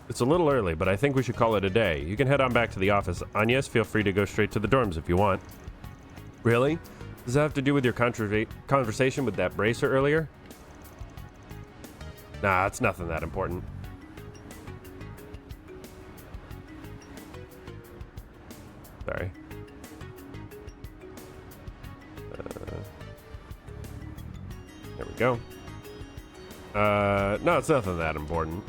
It's a little early, but I think we should call it a day. You can head on back to the office. Agnes, feel free to go straight to the dorms if you want. Really? Does that have to do with your conversation with that bracer earlier? Nah, it's nothing that important. Sorry. There we go. No, it's nothing that important.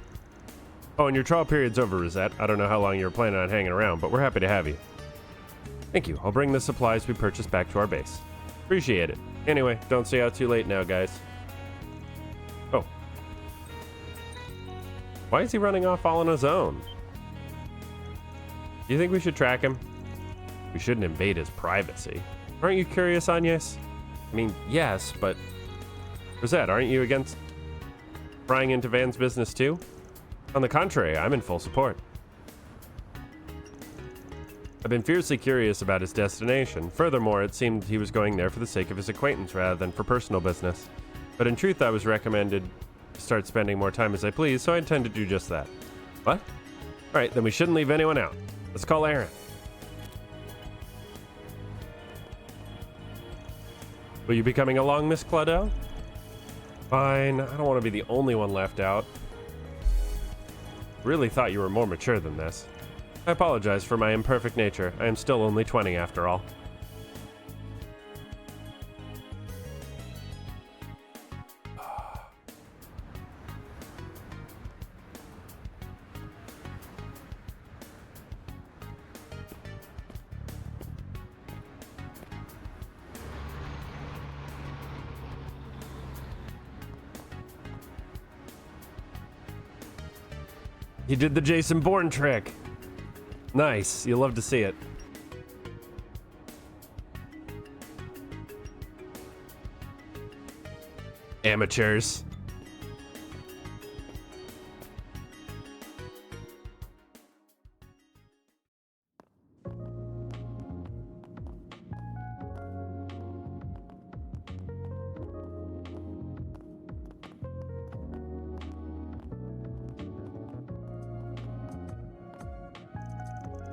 Oh, and your trial period's over, Rosette. I don't know how long you were planning on hanging around, but we're happy to have you. Thank you. I'll bring the supplies we purchased back to our base. Appreciate it. Anyway, don't stay out too late now, guys. Oh. Why is he running off all on his own? Do you think we should track him? We shouldn't invade his privacy. Aren't you curious, Agnes? I mean, yes, but... Rosette, aren't you against prying into Van's business too? On the contrary, I'm in full support. I've been fiercely curious about his destination. Furthermore, it seemed he was going there for the sake of his acquaintance rather than for personal business. But in truth, I was recommended to start spending more time as I please, so I intend to do just that. What? Alright, then we shouldn't leave anyone out. Let's call Aaron. Will you be coming along, Miss Claudel? Fine, I don't want to be the only one left out. Really thought you were more mature than this. I apologize for my imperfect nature. I am still only 20 after all. You did the Jason Bourne trick. Nice. You'll love to see it. Amateurs.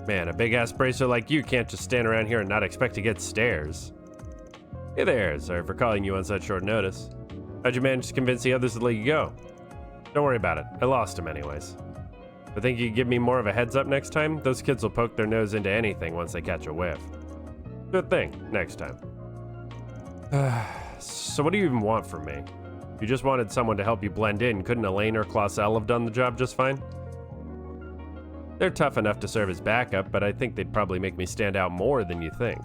Man, a big-ass bracer like you can't just stand around here and not expect to get stares. Hey there, sorry for calling you on such short notice. How'd you manage to convince the others to let you go? Don't worry about it, I lost him anyways. I think you could give me more of a heads up next time? Those kids will poke their nose into anything once they catch a whiff. Good thing, next time. So what do you even want from me? You just wanted someone to help you blend in, couldn't Elaine or Clausel have done the job just fine? They're tough enough to serve as backup, but I think they'd probably make me stand out more than you think.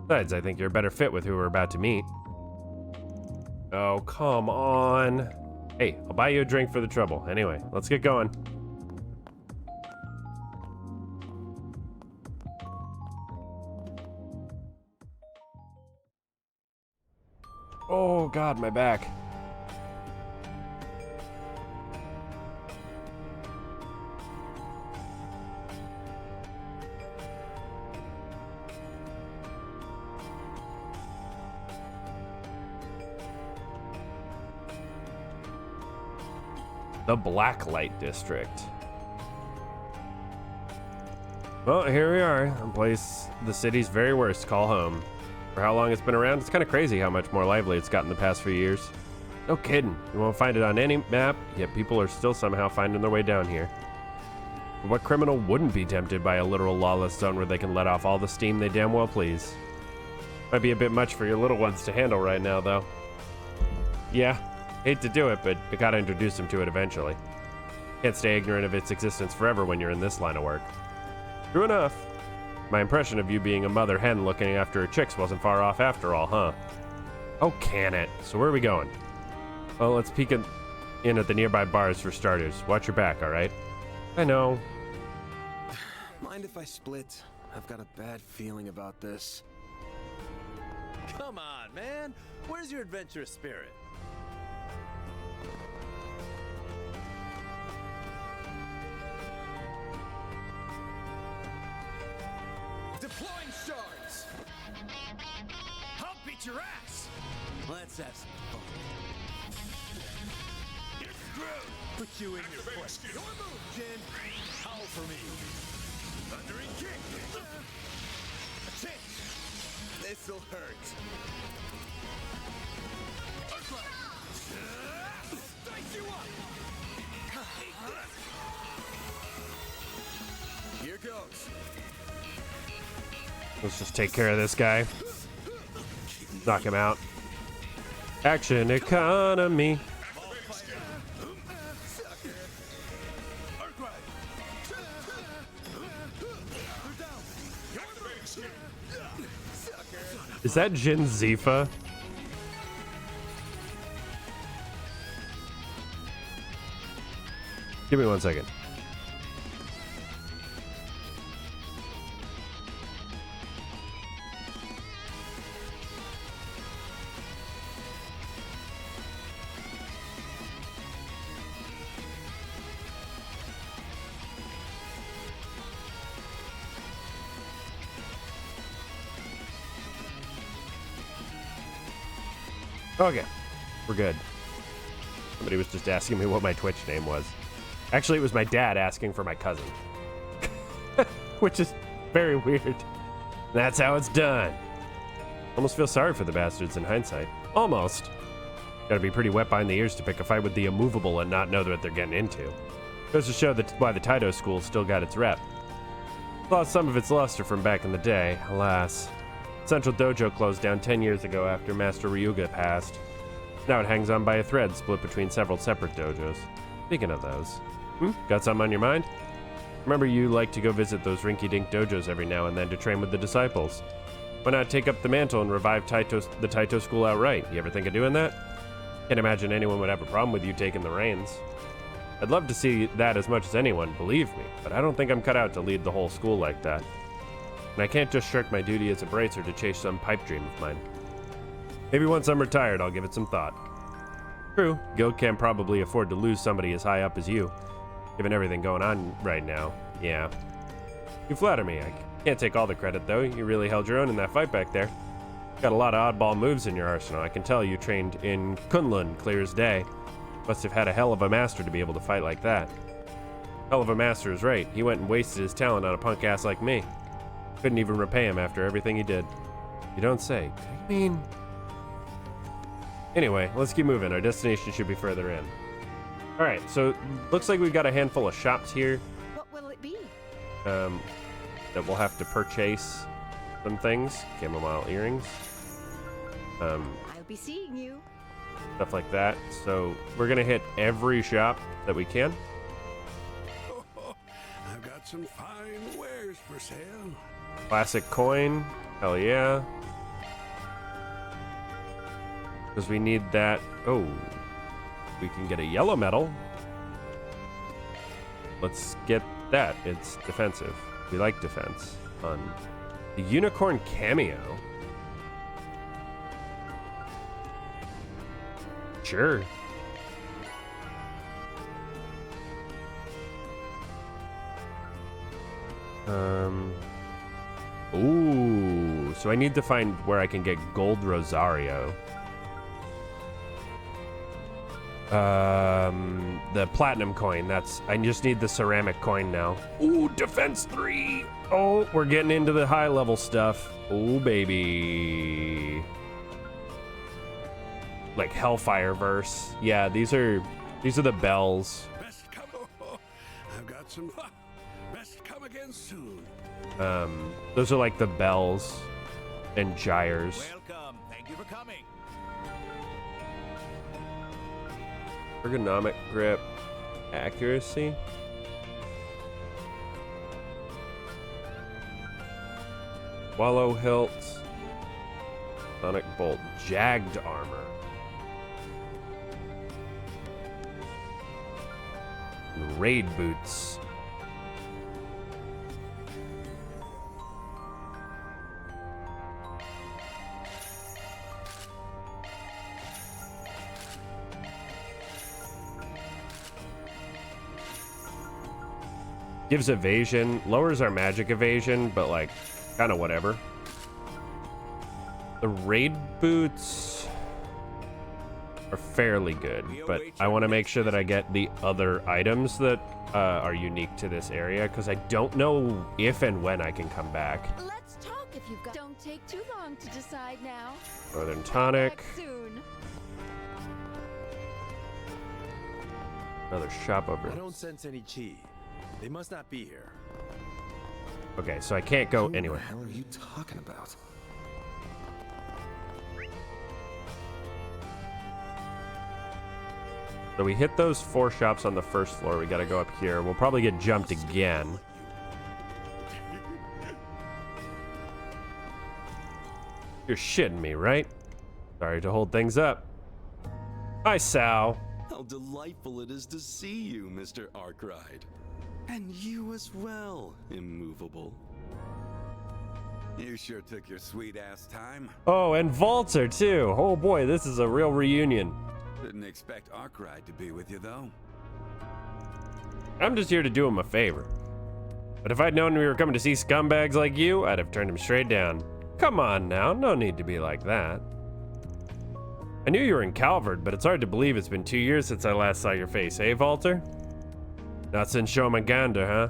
Besides, I think you're a better fit with who we're about to meet. Oh, come on. Hey, I'll buy you a drink for the trouble. Anyway, let's get going. Oh, God, my back. The Blacklight District. Well, here we are, a place the city's very worst call home. For how long it's been around, it's kind of crazy how much more lively it's gotten the past few years. No kidding, you won't find it on any map, yet people are still somehow finding their way down here. But what criminal wouldn't be tempted by a literal lawless zone where they can let off all the steam they damn well please? Might be a bit much for your little ones to handle right now, though. Yeah. Hate to do it, but I gotta introduce them to it eventually. Can't stay ignorant of its existence forever when you're in this line of work. True enough. My impression of you being a mother hen looking after her chicks wasn't far off after all, huh? Oh, can it? So where are we going? Well, let's peek in at the nearby bars for starters. Watch your back, alright? I know. Mind if I split? I've got a bad feeling about this. Come on, man. Where's your adventurous spirit? Deploying shards! I'll beat your ass! Let's have some fun. You're screwed! Put you in your place. Your move, Jin. Howl for me. Thundering kick. A chance. This'll hurt. Dice you up. Here goes. Let's just take care of this guy. Knock him out. Action economy. Is that Jin Zifa? Give me 1 second. Okay, we're good. Somebody was just asking me what my Twitch name was. Actually, it was my dad asking for my cousin. Which is very weird. That's how it's done. Almost feel sorry for the bastards in hindsight. Almost. Gotta be pretty wet behind the ears to pick a fight with the immovable and not know what they're getting into. Goes to show that why the Taito school still got its rep. Lost some of its luster from back in the day, alas. Central Dojo closed down 10 years ago after Master Ryuga passed. Now it hangs on by a thread split between several separate dojos. Speaking of those, got something on your mind? Remember you like to go visit those rinky-dink dojos every now and then to train with the disciples. Why not take up the mantle and revive the Taito school outright? You ever think of doing that? Can't imagine anyone would have a problem with you taking the reins. I'd love to see that as much as anyone, believe me, but I don't think I'm cut out to lead the whole school like that. And I can't just shirk my duty as a bracer to chase some pipe dream of mine. Maybe once I'm retired, I'll give it some thought. True, Guild can't probably afford to lose somebody as high up as you, given everything going on right now. Yeah. You flatter me. I can't take all the credit, though. You really held your own in that fight back there. Got a lot of oddball moves in your arsenal. I can tell you trained in Kunlun clear as day. Must have had a hell of a master to be able to fight like that. Hell of a master is right. He went and wasted his talent on a punk ass like me. Couldn't even repay him after everything he did. You don't say. I mean... Anyway, let's keep moving. Our destination should be further in. Alright, so looks like we've got a handful of shops here. What will it be? That we'll have to purchase some things. Chamomile earrings. I'll be seeing you. Stuff like that. So we're gonna hit every shop that we can. I've got some fine wares for sale. Classic coin. Hell yeah. Because we need that. Oh, we can get a yellow medal. Let's get that. It's defensive. We like defense. On the unicorn cameo. Sure. Ooh, so I need to find where I can get gold Rosario. The platinum coin. I just need the ceramic coin now. Ooh, defense 3. Oh, we're getting into the high level stuff. Ooh, baby. Like Hellfire verse. Yeah, these are the bells. Best come. I've got some. Best come again soon. Those are like the bells and gyres. Welcome. Thank you for coming. Ergonomic grip, accuracy. Wallow hilt, sonic bolt, jagged armor. And raid boots. Gives evasion, lowers our magic evasion, but like, kind of whatever. The raid boots are fairly good, but I want to make sure that I get the other items that are unique to this area, because I don't know if and when I can come back. Let's talk if you've got. Don't take too long to decide now. Northern Tonic. Back soon. Another shop over. I don't sense any chi. They must not be here. Okay, so I can't go Who anywhere. the hell are you talking about? So we hit those 4 shops on the first floor. We gotta go up here. We'll probably get jumped again. You're shitting me, right? Sorry to hold things up. Hi, Sal. How delightful it is to see you, Mr. Arkwright. And you as well, immovable. You sure took your sweet ass time. Oh, and Walter, too. Oh boy, this is a real reunion. Didn't expect Arkwright to be with you, though. I'm just here to do him a favor. But if I'd known we were coming to see scumbags like you, I'd have turned him straight down. Come on now, no need to be like that. I knew you were in Calvert, but it's hard to believe it's been 2 years since I last saw your face, eh, Walter? Not since Shomaganda, huh?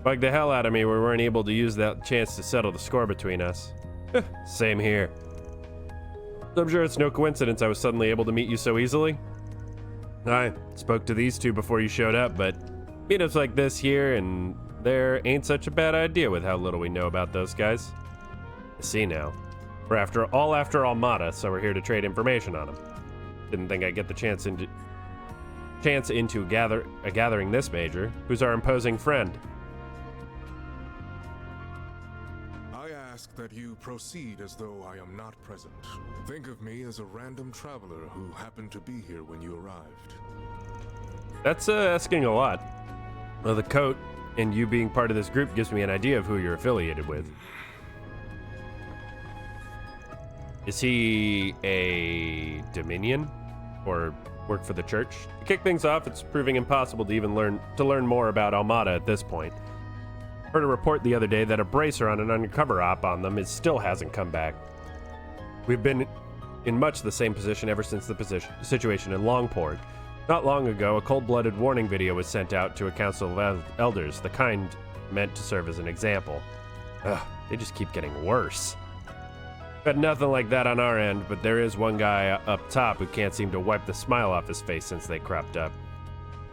Bugged the hell out of me we weren't able to use that chance to settle the score between us. Same here. I'm sure it's no coincidence I was suddenly able to meet you so easily. I spoke to these two before you showed up, but meetups like this here and there ain't such a bad idea with how little we know about those guys. I see now. We're after Almada, so we're here to trade information on them. Didn't think I'd get the chance into a gathering this major. Who's our imposing friend? I ask that you proceed as though I am not present. Think of me as a random traveler who happened to be here when you arrived. That's asking a lot. Well, the coat and you being part of this group gives me an idea of who you're affiliated with. Is he a Dominion or work for the church? To kick things off, it's proving impossible to even learn more about Almada at this point. Heard a report the other day that a bracer on an undercover op on them still hasn't come back. We've been in much the same position ever since the situation in Longport. Not long ago, a cold-blooded warning video was sent out to a council of elders, the kind meant to serve as an example. Ugh, they just keep getting worse. Got nothing like that on our end, but there is one guy up top who can't seem to wipe the smile off his face since they crept up.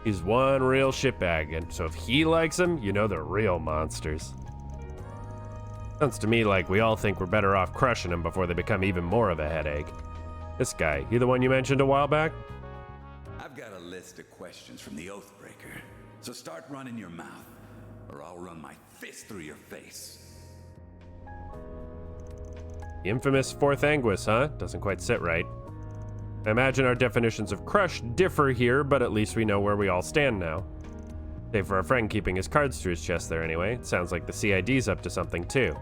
He's one real shitbag, and so if he likes him, you know they're real monsters. Sounds to me like we all think we're better off crushing them before they become even more of a headache. This guy, he the one you mentioned a while back? I've got a list of questions from the Oathbreaker, so start running your mouth, or I'll run my fist through your face. The infamous fourth Anguis, huh? Doesn't quite sit right. I imagine our definitions of crush differ here, but at least we know where we all stand now. Save for our friend keeping his cards to his chest there anyway. It sounds like the CID's up to something too.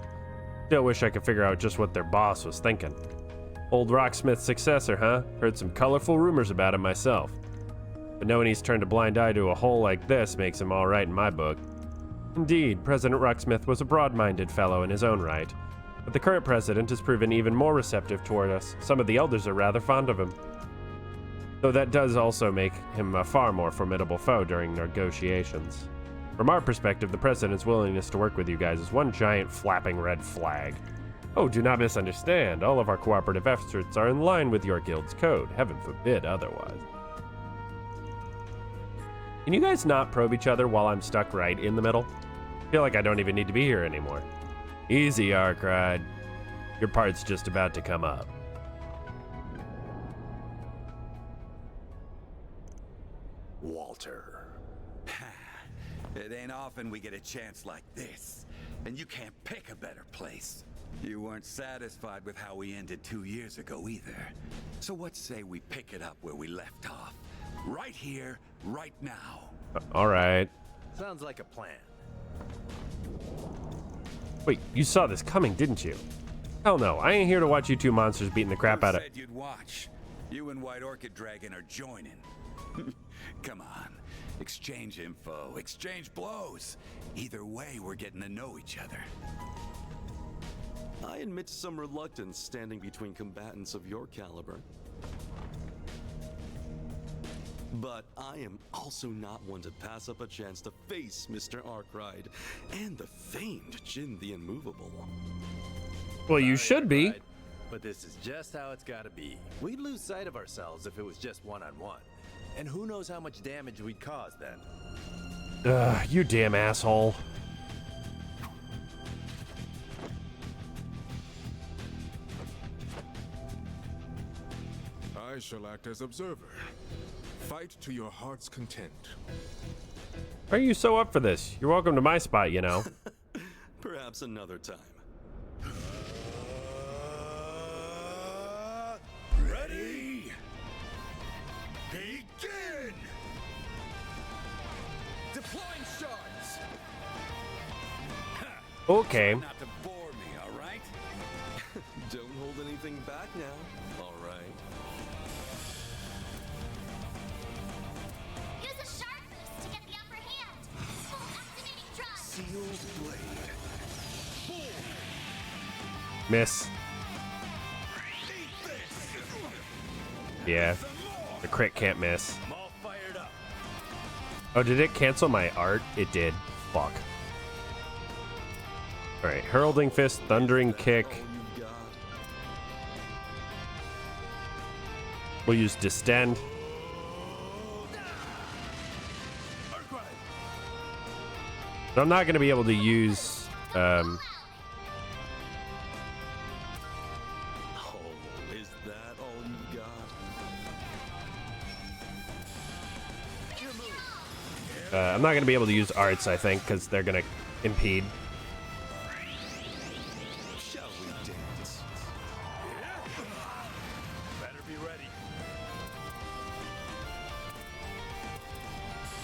Still wish I could figure out just what their boss was thinking. Old Rocksmith's successor, huh? Heard some colorful rumors about him myself. But knowing he's turned a blind eye to a hole like this makes him all right in my book. Indeed, President Rocksmith was a broad-minded fellow in his own right. But the current president has proven even more receptive toward us. Some of the elders are rather fond of him. Though that does also make him a far more formidable foe during negotiations. From our perspective, the president's willingness to work with you guys is one giant flapping red flag. Oh, do not misunderstand. All of our cooperative efforts are in line with your guild's code. Heaven forbid otherwise. Can you guys not probe each other while I'm stuck right in the middle? I feel like I don't even need to be here anymore. Easy, Arkwright. Your part's just about to come up. Walter. It ain't often we get a chance like this, and you can't pick a better place. You weren't satisfied with how we ended 2 years ago either. So what say we pick it up where we left off? Right here, right now. All right. Sounds like a plan. Wait, you saw this coming, didn't you? Hell no, I ain't here to watch you two monsters beating the crap out of... Who said you'd watch? You and White Orchid Dragon are joining. Come on. Exchange info, exchange blows. Either way, we're getting to know each other. I admit to some reluctance standing between combatants of your caliber. But I am also not one to pass up a chance to face Mr. Arkwright and the famed Jin the Immovable. Well, you should be. Right, but this is just how it's gotta be. We'd lose sight of ourselves if it was just one-on-one. And who knows how much damage we'd cause then. Ugh, you damn asshole. I shall act as observer. Fight to your heart's content. Are you so up for this? You're welcome to my spot, you know. Perhaps another time. Ready? Begin! Deploying shards! Okay. Not to bore me, all right? Don't hold anything back now, all right? Use a sharp boost to get the upper hand. Full activating drive. Sealed blade. Miss. Yeah. The crit can't miss. I'm all fired up. Oh, did it cancel my art? It did. Fuck. Alright, Hurling Fist, Thundering Kick. All you've got. We'll use Distend. But I'm not going to be able to use... Oh, is that all you've got? I'm not going to be able to use arts, I think, because they're going to impede. Shall we dance? Better be ready.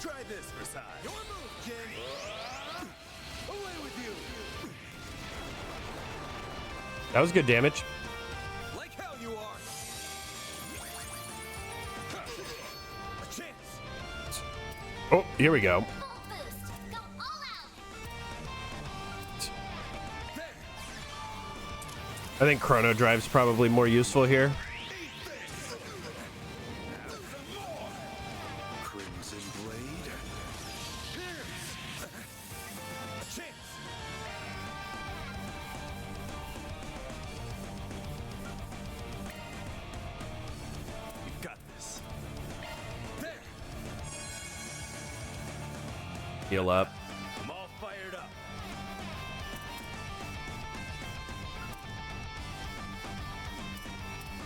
Try this, Versailles. Your move, Jin. Away with you. That was good damage. Like hell you are! A chance! Oh, here we go. Full boost. Go all out. There! I think Chrono Drive's probably more useful here. Crimson blade. A chance! You've got this. There! Heal up. I'm all fired up.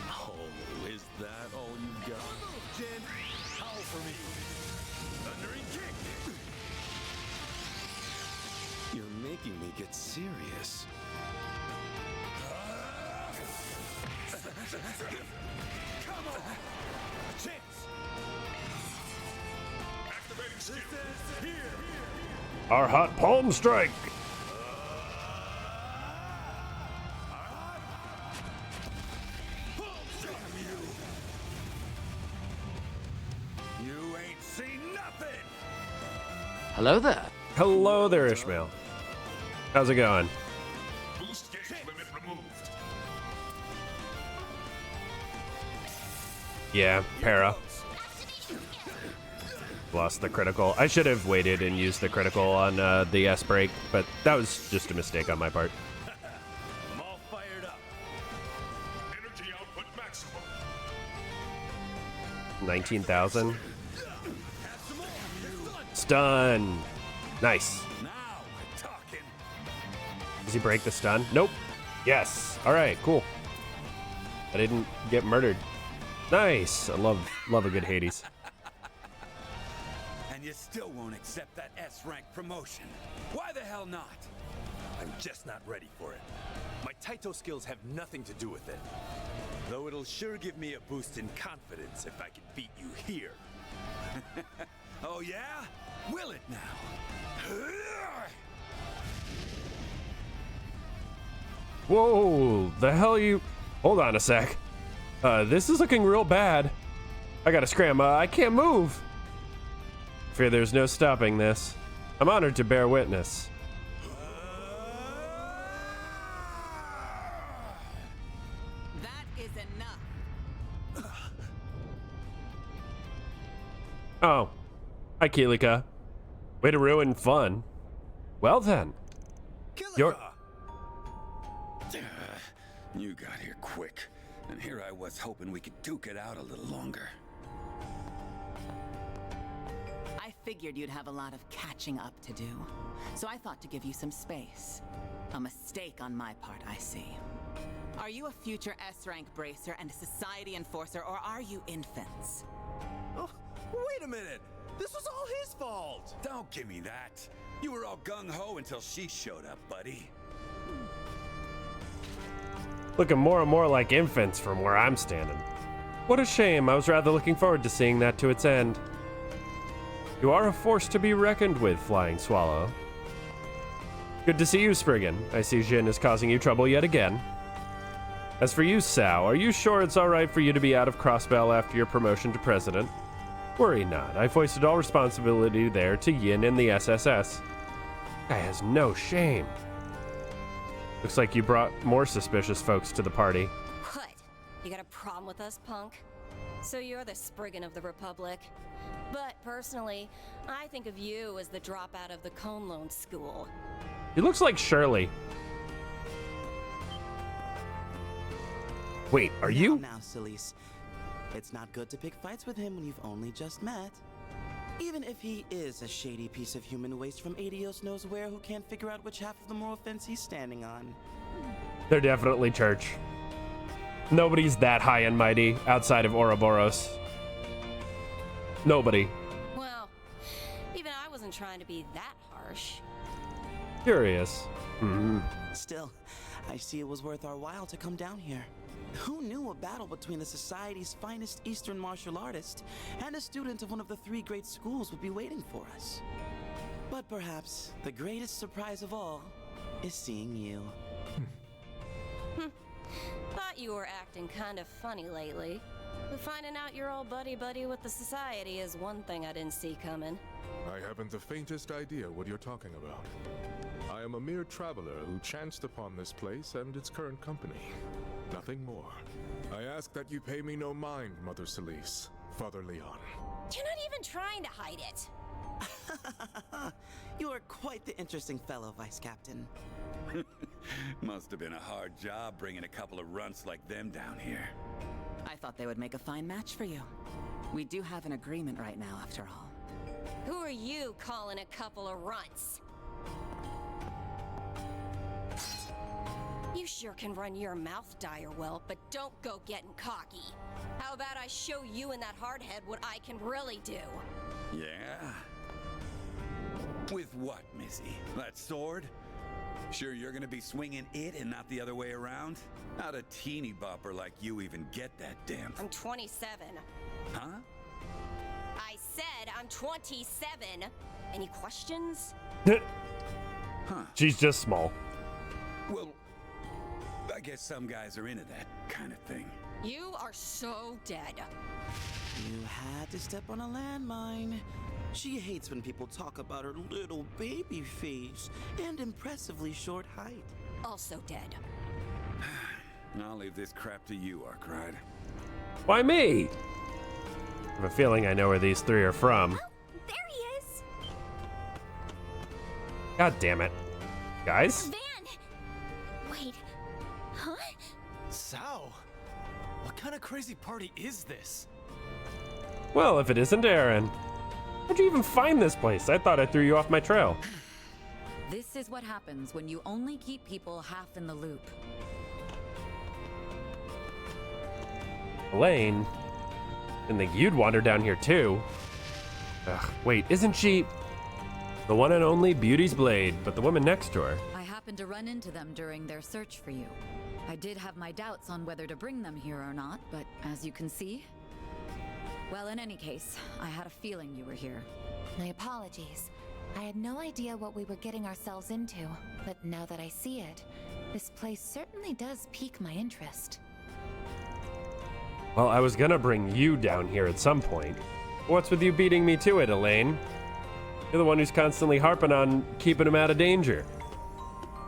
Oh, is that all you've got? Jin, howl for me. Thundering kick. You're making me get serious. Come on! A chance! Activating skill. Here! Our hot palm strike. You ain't seen nothing! Hello there. Hello there, Ishmael. How's it going? Boost gauge limit removed. Yeah, Para. Activation skill. Lost the critical. I should have waited and used the critical on the S break, but that was just a mistake on my part. I'm all fired up. Energy output maximum. 19,000. Stun. Nice. Now we're talking! Does he break the stun? Nope. Yes. All right, cool. I didn't get murdered. Nice. I love a good Hades. And you still won't accept that S-rank promotion. Why the hell not? I'm just not ready for it. My Taito skills have nothing to do with it. Though it'll sure give me a boost in confidence if I can beat you here. Oh yeah? Will it now? Whoa, the hell you... Hold on a sec. This is looking real bad. I gotta scram. I can't move. Fear there's no stopping this. I'm honored to bear witness. That is enough. Oh. Hi, Keelika. Way to ruin fun. Well then. You're... You got here quick, and here I was hoping we could duke it out a little longer. I figured you'd have a lot of catching up to do, so I thought to give you some space. A mistake on my part, I see. Are you a future S-rank bracer and a society enforcer, or are you infants? Oh, wait a minute! This was all his fault! Don't give me that. You were all gung-ho until she showed up, buddy. Looking more and more like infants from where I'm standing. What a shame. I was rather looking forward to seeing that to its end. You are a force to be reckoned with, Flying Swallow. Good to see you, Spriggan. I see Jin is causing you trouble yet again. As for you, Sao, are you sure it's alright for you to be out of Crossbell after your promotion to president? Worry not. I foisted all responsibility there to Yin and the SSS. Guy has no shame. Looks like you brought more suspicious folks to the party. What? You got a problem with us, punk? So you're the Spriggan of the Republic. But personally, I think of you as the dropout of the Cone Loan School. He looks like Shirley. Wait, are you? Now, Celise. It's not good to pick fights with him when you've only just met. Even if he is a shady piece of human waste from Adios knows where who can't figure out which half of the moral fence he's standing on. They're definitely church. Nobody's that high and mighty outside of Ouroboros. Nobody. Well, even I wasn't trying to be that harsh. Curious. Still, I see it was worth our while to come down here. Who knew a battle between the society's finest Eastern martial artist and a student of one of the 3 great schools would be waiting for us? But perhaps the greatest surprise of all is seeing you. Thought you were acting kind of funny lately. But finding out you're all buddy-buddy with the society is one thing I didn't see coming. I haven't the faintest idea what you're talking about. I am a mere traveler who chanced upon this place and its current company. Nothing more. I ask that you pay me no mind, Mother Celise, Father Leon. You're not even trying to hide it. You are quite the interesting fellow, Vice Captain. Must have been a hard job bringing a couple of runts like them down here. I thought they would make a fine match for you. We do have an agreement right now, after all. Who are you calling a couple of runts? You sure can run your mouth dire well, but don't go getting cocky. How about I show you and that hardhead what I can really do? Yeah? With what, Missy? That sword? Sure you're gonna be swinging it and not the other way around? How'd a teeny bopper like you even get that damn... I'm 27. Huh? I said I'm 27. Any questions? Huh. She's just small. Well, I guess some guys are into that kind of thing. You are so dead. You had to step on a landmine. She hates when people talk about her little baby face and impressively short height. Also dead. I'll leave this crap to you, Arkwright. Why me? I have a feeling I know where these 3 are from. Oh, there he is. God damn it. Guys? Van! Wait. Huh? Sao? What kind of crazy party is this? Well, if it isn't Aaron. How'd you even find this place? I thought I threw you off my trail. This is what happens when you only keep people half in the loop. Elaine? Didn't think you'd wander down here too. Ugh, wait, isn't she the one and only Beauty's Blade, but the woman next to her? I happened to run into them during their search for you. I did have my doubts on whether to bring them here or not, but as you can see... Well, in any case, I had a feeling you were here. My apologies. I had no idea what we were getting ourselves into, but now that I see it, this place certainly does pique my interest. Well, I was gonna bring you down here at some point. What's with you beating me to it, Elaine? You're the one who's constantly harping on keeping him out of danger.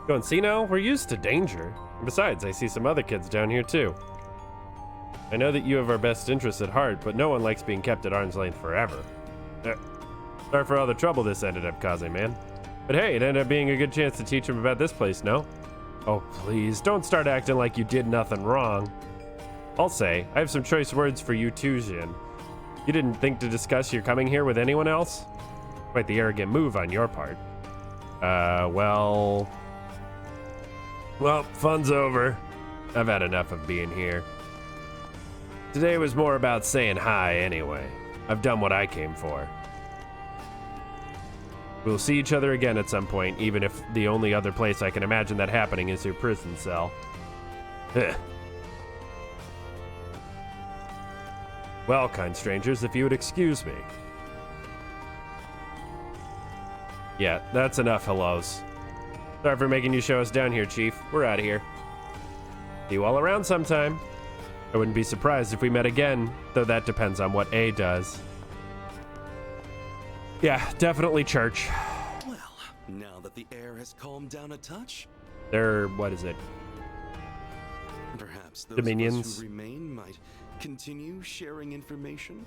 Go and see now? We're used to danger. And besides, I see some other kids down here too. I know that you have our best interests at heart, but no one likes being kept at arm's length forever. Sorry for all the trouble this ended up causing, man. But hey, it ended up being a good chance to teach him about this place, no? Oh, please, don't start acting like you did nothing wrong. I'll say, I have some choice words for you too, Jin. You didn't think to discuss your coming here with anyone else? Quite the arrogant move on your part. Well, fun's over. I've had enough of being here. Today was more about saying hi anyway. I've done what I came for. We'll see each other again at some point, even if the only other place I can imagine that happening is your prison cell. Well, kind strangers, if you would excuse me. Yeah, that's enough hellos. Sorry for making you show us down here, Chief. We're out of here. See you all around sometime. I wouldn't be surprised if we met again, though that depends on what A does. Yeah, definitely church. Well, now that the air has calmed down a touch, What is it? Perhaps those Dominions. of us who remain might continue sharing information.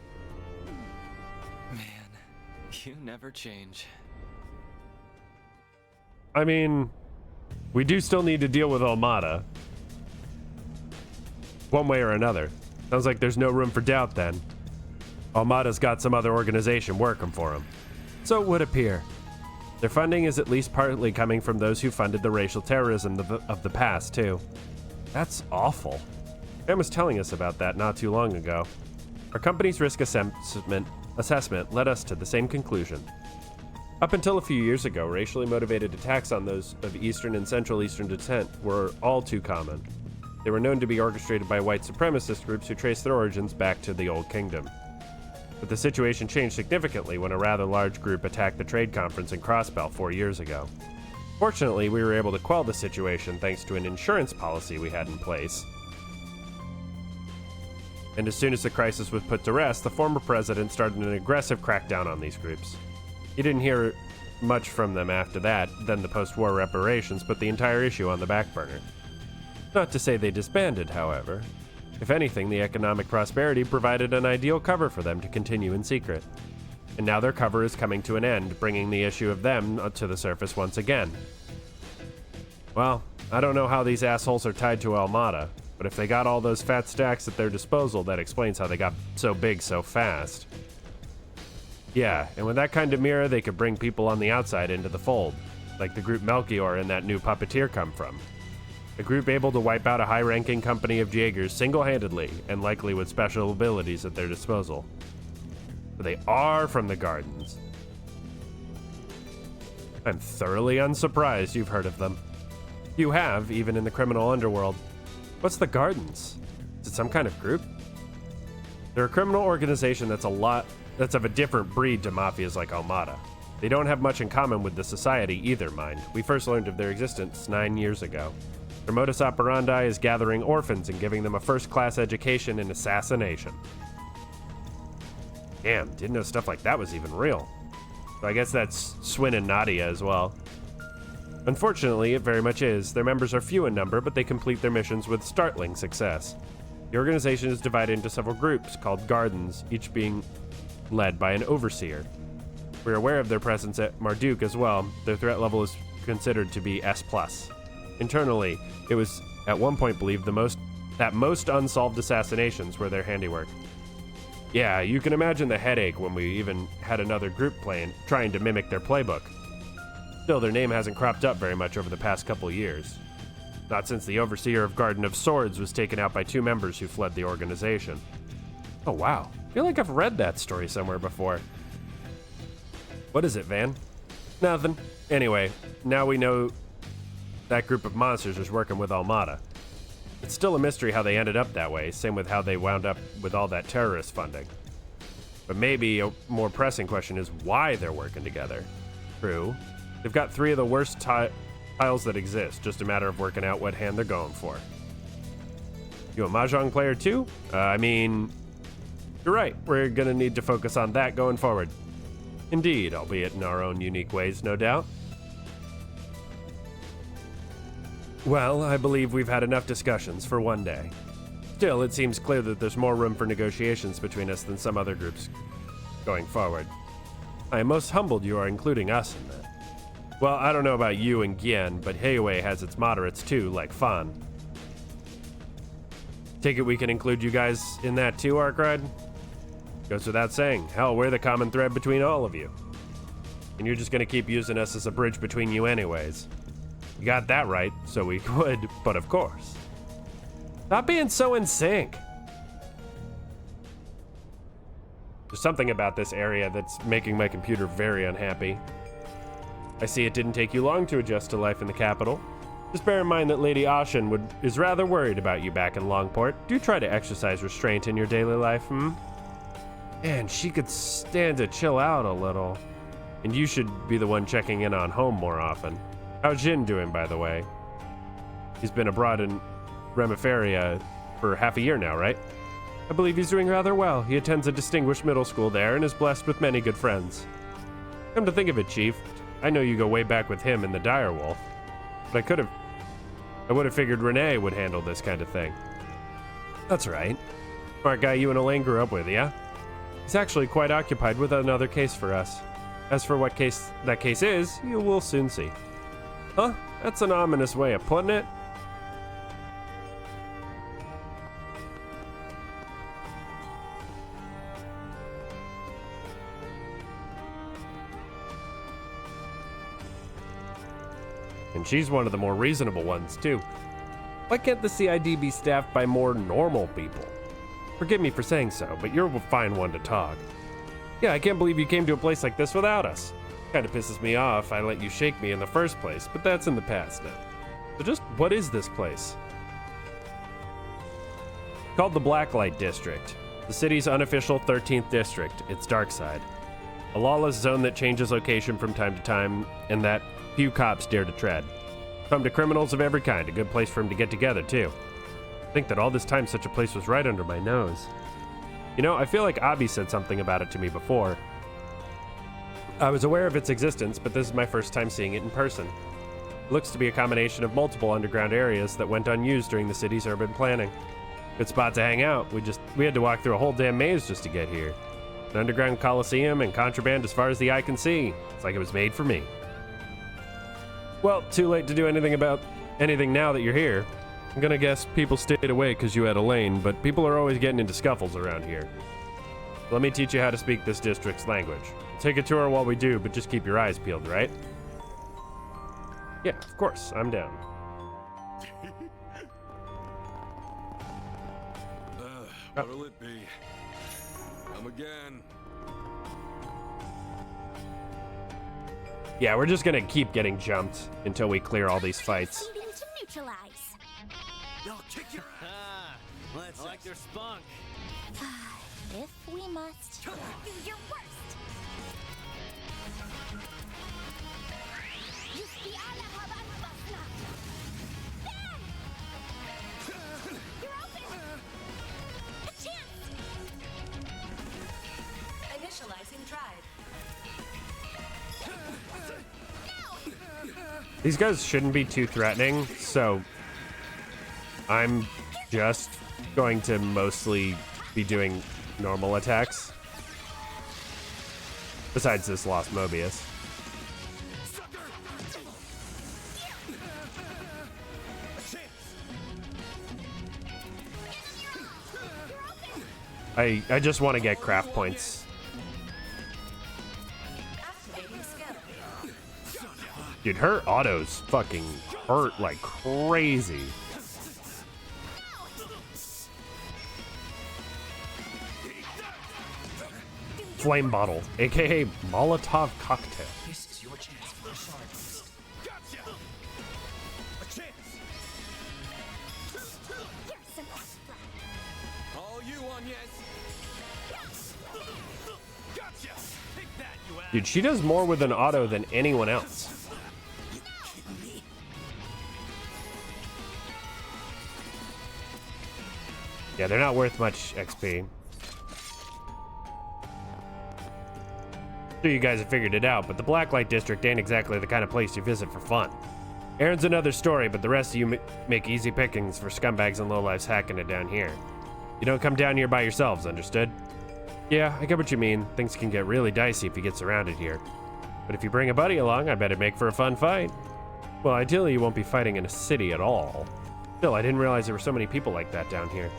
Man, you never change. I mean, we do still need to deal with Almada. One way or another. Sounds like there's no room for doubt then. Almada's got some other organization working for him. So it would appear. Their funding is at least partly coming from those who funded the racial terrorism of the past, too. That's awful. Ben was telling us about that not too long ago. Our company's risk assessment led us to the same conclusion. Up until a few years ago, racially motivated attacks on those of Eastern and Central Eastern descent were all too common. They were known to be orchestrated by white supremacist groups who traced their origins back to the Old Kingdom. But the situation changed significantly when a rather large group attacked the trade conference in Crossbelt 4 years ago. Fortunately, we were able to quell the situation thanks to an insurance policy we had in place. And as soon as the crisis was put to rest, the former president started an aggressive crackdown on these groups. He didn't hear much from them after that, then the post-war reparations put the entire issue on the back burner. Not to say they disbanded, however. If anything, the economic prosperity provided an ideal cover for them to continue in secret. And now their cover is coming to an end, bringing the issue of them to the surface once again. Well, I don't know how these assholes are tied to Almada, but if they got all those fat stacks at their disposal, that explains how they got so big so fast. Yeah, and with that kind of mirror, they could bring people on the outside into the fold, like the group Melchior and that new puppeteer come from. A group able to wipe out a high-ranking company of Jaegers single-handedly, and likely with special abilities at their disposal. But they are from the Gardens. I'm thoroughly unsurprised you've heard of them. You have, even in the criminal underworld. What's the Gardens? Is it some kind of group? They're a criminal organization that's of a different breed to mafias like Almada. They don't have much in common with the society either, mind. We first learned of their existence 9 years ago. Their modus operandi is gathering orphans and giving them a first-class education in assassination. Damn, didn't know stuff like that was even real. So I guess that's Swin and Nadia as well. Unfortunately, it very much is. Their members are few in number, but they complete their missions with startling success. The organization is divided into several groups called Gardens, each being led by an overseer. We're aware of their presence at Marduk as well. Their threat level is considered to be S+. Internally, it was at one point believed that most unsolved assassinations were their handiwork. Yeah, you can imagine the headache when we even had another group trying to mimic their playbook. Still, their name hasn't cropped up very much over the past couple years. Not since the overseer of Garden of Swords was taken out by 2 members who fled the organization. Oh wow, I feel like I've read that story somewhere before. What is it, Van? Nothing. Anyway, now we know that group of monsters was working with Almada. It's still a mystery how they ended up that way, same with how they wound up with all that terrorist funding. But maybe a more pressing question is why they're working together. True. They've got 3 of the worst tiles that exist, just a matter of working out what hand they're going for. You a Mahjong player too? I mean, you're right, we're gonna need to focus on that going forward. Indeed, albeit in our own unique ways, no doubt. Well, I believe we've had enough discussions for one day. Still, it seems clear that there's more room for negotiations between us than some other groups going forward. I am most humbled you are including us in that. Well, I don't know about you and Gien, but Heiwei has its moderates too, like Fan. Take it we can include you guys in that too, Arkride? Goes without saying. Hell, we're the common thread between all of you. And you're just gonna keep using us as a bridge between you anyways. You got that right, so we could, but of course. Stop being so in sync. There's something about this area that's making my computer very unhappy. I see it didn't take you long to adjust to life in the capital. Just bear in mind that Lady Ashen is rather worried about you back in Longport. Do try to exercise restraint in your daily life, Man, she could stand to chill out a little. And you should be the one checking in on home more often. How's Jin doing, by the way? He's been abroad in Remiferia for half a year now, right? I believe he's doing rather well. He attends a distinguished middle school there and is blessed with many good friends. Come to think of it, Chief, I know you go way back with him and the Direwolf, but I would have figured Renee would handle this kind of thing. That's right. Smart guy you and Elaine grew up with, yeah? He's actually quite occupied with another case for us. As for what case that case is, you will soon see. Huh? That's an ominous way of putting it. And she's one of the more reasonable ones, too. Why can't the CID be staffed by more normal people? Forgive me for saying so, but you're a fine one to talk. Yeah, I can't believe you came to a place like this without us. Kinda pisses me off I let you shake me in the first place, but that's in the past now. So just, what is this place? Called the Blacklight District. The city's unofficial 13th district, its dark side. A lawless zone that changes location from time to time, and that few cops dare to tread. Come to criminals of every kind, a good place for them to get together, too. Think that all this time such a place was right under my nose. You know, I feel like Abi said something about it to me before. I was aware of its existence, but this is my first time seeing it in person. It looks to be a combination of multiple underground areas that went unused during the city's urban planning. Good spot to hang out. We had to walk through a whole damn maze just to get here. An underground coliseum and contraband as far as the eye can see. It's like it was made for me. Well, too late to do anything about anything now that you're here. I'm gonna guess people stayed away because you had Elaine, but people are always getting into scuffles around here. Let me teach you how to speak this district's language. Take a tour while we do, but just keep your eyes peeled, right? Yeah, of course, I'm down. What'll it be? Come again. Yeah, we're just gonna keep getting jumped until we clear all these fights. To neutralize. Yo, kick your Let's like your spunk. If we must, do your worst. You're open. A chance. Initializing drive. These guys shouldn't be too threatening, so I'm just going to mostly be doing normal attacks. Besides this Lost Mobius. I just want to get craft points. Dude, her autos fucking hurt like crazy. Flame bottle, aka Molotov cocktail. This is your chance for a shard boost. Gotcha. A chance. All you on, yes. Gotcha. Take that, you ass. Dude, she does more with an auto than anyone else. Yeah, they're not worth much XP. Sure you guys have figured it out, but the Blacklight District ain't exactly the kind of place you visit for fun. Aaron's another story, but the rest of you make easy pickings for scumbags and lowlifes hacking it down here. You don't come down here by yourselves, understood? Yeah, I get what you mean. Things can get really dicey if you get surrounded here. But if you bring a buddy along, I bet it'd make for a fun fight. Well, ideally you won't be fighting in a city at all. Still, I didn't realize there were so many people like that down here.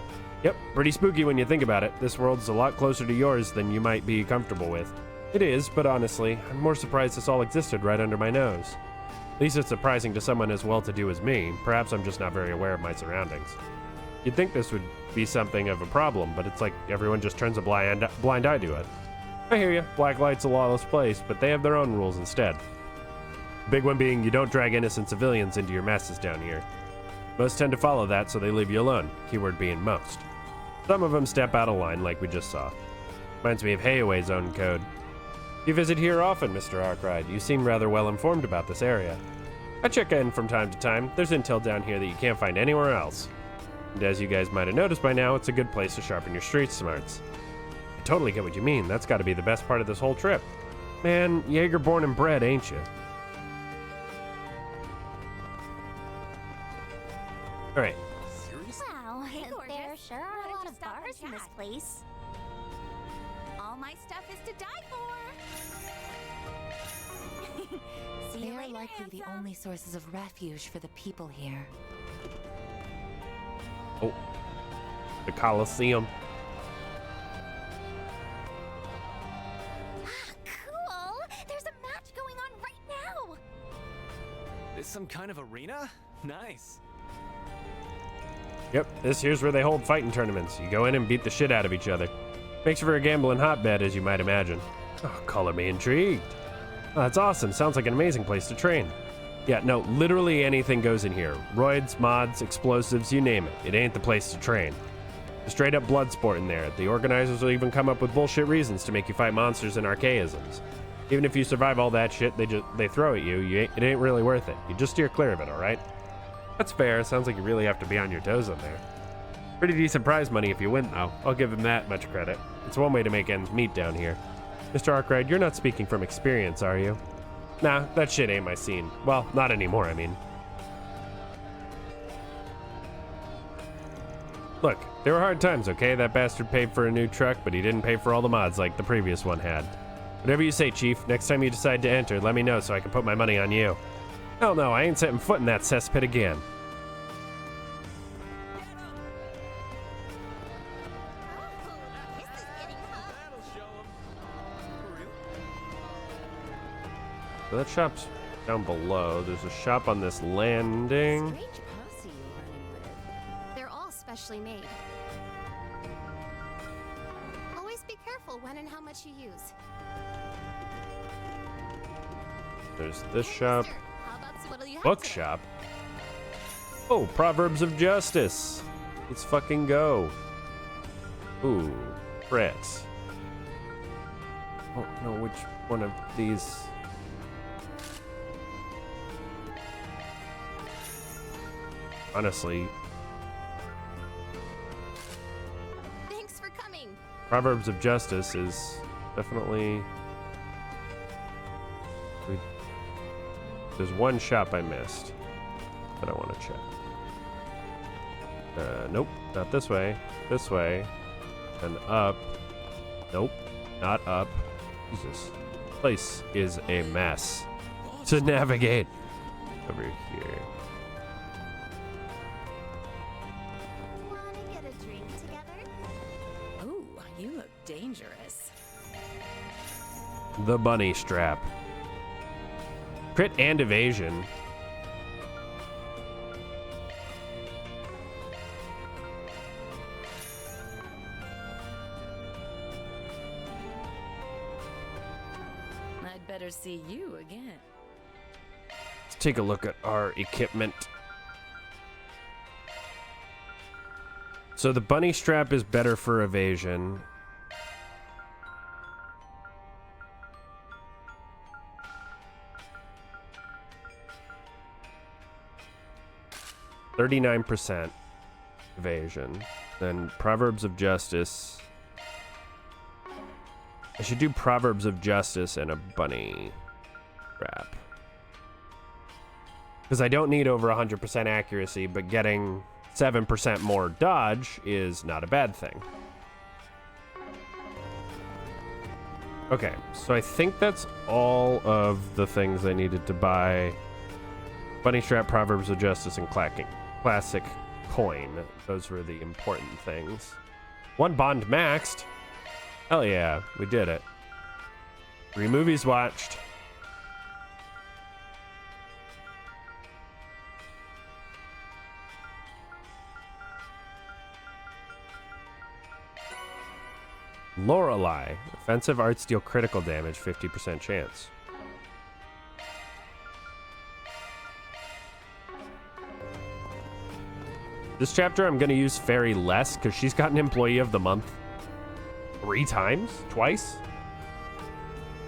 Yep, pretty spooky when you think about it. This world's a lot closer to yours than you might be comfortable with. It is, but honestly, I'm more surprised this all existed right under my nose. At least it's surprising to someone as well-to-do as me. Perhaps I'm just not very aware of my surroundings. You'd think this would be something of a problem, but it's like everyone just turns a blind eye to it. I hear you, Blacklight's a lawless place, but they have their own rules instead. Big one being you don't drag innocent civilians into your messes down here. Most tend to follow that, so they leave you alone, keyword being most. Some of them step out of line like we just saw. Reminds me of Hayaway's own code. You visit here often, Mr. Arkwright. You seem rather well informed about this area. I check in from time to time. There's intel down here that you can't find anywhere else. And as you guys might have noticed by now, it's a good place to sharpen your street smarts. I totally get what you mean. That's got to be the best part of this whole trip. Man, Jaeger born and bred, ain't you? Alright. Wow, there sure are a lot of bars in this place. All my stuff is to die for. See you later, likely the only sources of refuge for the people here. Oh. The Colosseum. Cool! There's a match going on right now! Is some kind of arena? Nice. Yep, this here's where they hold fighting tournaments. You go in and beat the shit out of each other. Makes for a gambling hotbed, as you might imagine. Oh, color me intrigued. Oh, that's awesome. Sounds like an amazing place to train. Yeah, no, literally anything goes in here. Roids, mods, explosives, you name it. It ain't the place to train. A straight up blood sport in there. The organizers will even come up with bullshit reasons to make you fight monsters and archaisms. Even if you survive all that shit they throw at you, it ain't really worth it. You just steer clear of it, alright? That's fair. Sounds like you really have to be on your toes on there. Pretty decent prize money if you win, though. I'll give him that much credit. It's one way to make ends meet down here. Mr. Arkwright, you're not speaking from experience, are you? Nah, that shit ain't my scene. Well, not anymore, I mean. Look, there were hard times, okay? That bastard paid for a new truck, but he didn't pay for all the mods like the previous one had. Whatever you say, Chief. Next time you decide to enter, let me know so I can put my money on you. Hell no, I ain't setting foot in that cesspit again. So that shop's down below. There's a shop on this landing. Strange posse you're running with. They're all specially made. Always be careful when and how much you use. There's this shop. What'll you have Bookshop. Oh, Proverbs of Justice. Let's fucking go. Ooh, frets. Oh no, which one of these? Honestly, Thanks for coming. Proverbs of Justice is definitely. There's one shop I missed that I want to check. Nope, not this way. This way. And up. Nope, not up. Jesus. Place is a mess to navigate. Over here. Wanna get a drink together? Ooh, you look dangerous. The bunny strap. Crit and evasion. I'd better see you again. Let's take a look at our equipment. So the bunny strap is better for evasion. %39 evasion. Then Proverbs of Justice. I should do Proverbs of Justice and a bunny strap. Because I don't need over 100% accuracy, but getting 7% more dodge is not a bad thing. Okay, so I think that's all of the things I needed to buy. Bunny Strap, Proverbs of Justice, and Classic Coin. Those were the important things. 1 bond maxed. Hell yeah, we did it. 3 movies watched. Lorelei. Offensive arts deal critical damage, 50% chance. This chapter I'm going to use Fairy less because she's got an Employee of the Month 3 times? Twice?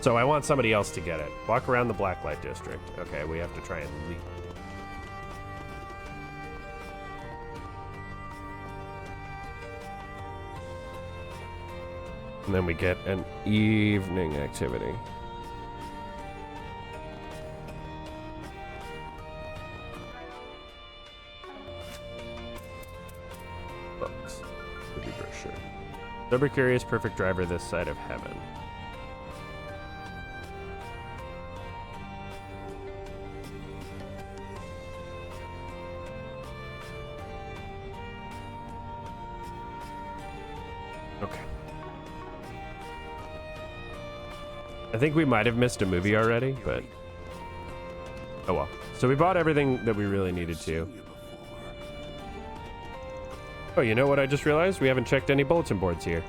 So I want somebody else to get it. Walk around the Blacklight District. Okay, we have to try and leave. And then we get an evening activity. Books. Movie brochure. Sober Curious, perfect driver this side of heaven. Okay. I think we might have missed a movie already, but oh well. So we bought everything that we really needed to. Oh, you know what I just realized? We haven't checked any bulletin boards here.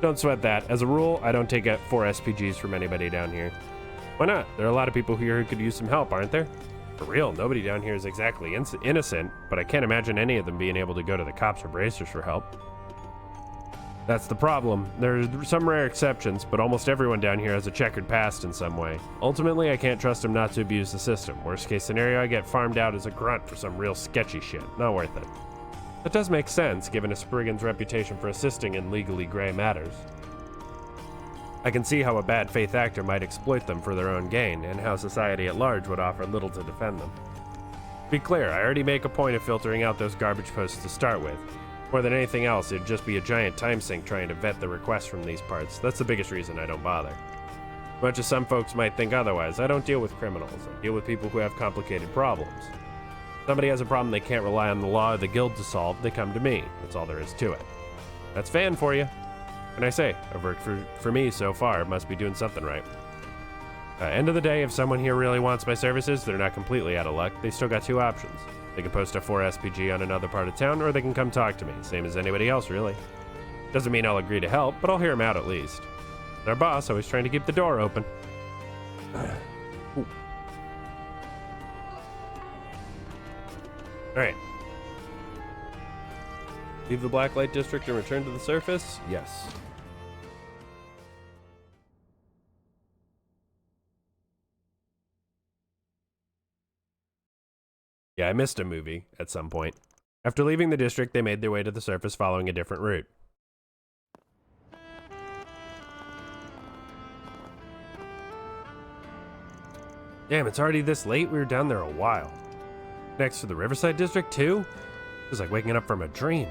Don't sweat that. As a rule, I don't take 4 SPGs from anybody down here. Why not? There are a lot of people here who could use some help, aren't there? For real, nobody down here is exactly innocent, but I can't imagine any of them being able to go to the cops or bracers for help. That's the problem. There are some rare exceptions, but almost everyone down here has a checkered past in some way. Ultimately, I can't trust them not to abuse the system. Worst case scenario, I get farmed out as a grunt for some real sketchy shit. Not worth it. That does make sense, given a Spriggan's reputation for assisting in legally gray matters. I can see how a bad faith actor might exploit them for their own gain, and how society at large would offer little to defend them. To be clear, I already make a point of filtering out those garbage posts to start with. More than anything else, it'd just be a giant time sink trying to vet the requests from these parts. That's the biggest reason I don't bother. Much as some folks might think otherwise, I don't deal with criminals. I deal with people who have complicated problems. If somebody has a problem they can't rely on the law or the guild to solve, they come to me. That's all there is to it. That's fan for you. What can I say? I've worked for me so far. It must be doing something right. End of the day, if someone here really wants my services, they're not completely out of luck. They still got 2 options. They can post a 4 SPG on another part of town, or they can come talk to me. Same as anybody else, really. Doesn't mean I'll agree to help, but I'll hear him out at least. Our boss always trying to keep the door open. Alright. Leave the Blacklight District and return to the surface? Yes. Yeah, I missed a movie at some point. After leaving the district, they made their way to the surface following a different route. Damn, it's already this late? We were down there a while. Next to the Riverside District, too? It was like waking up from a dream.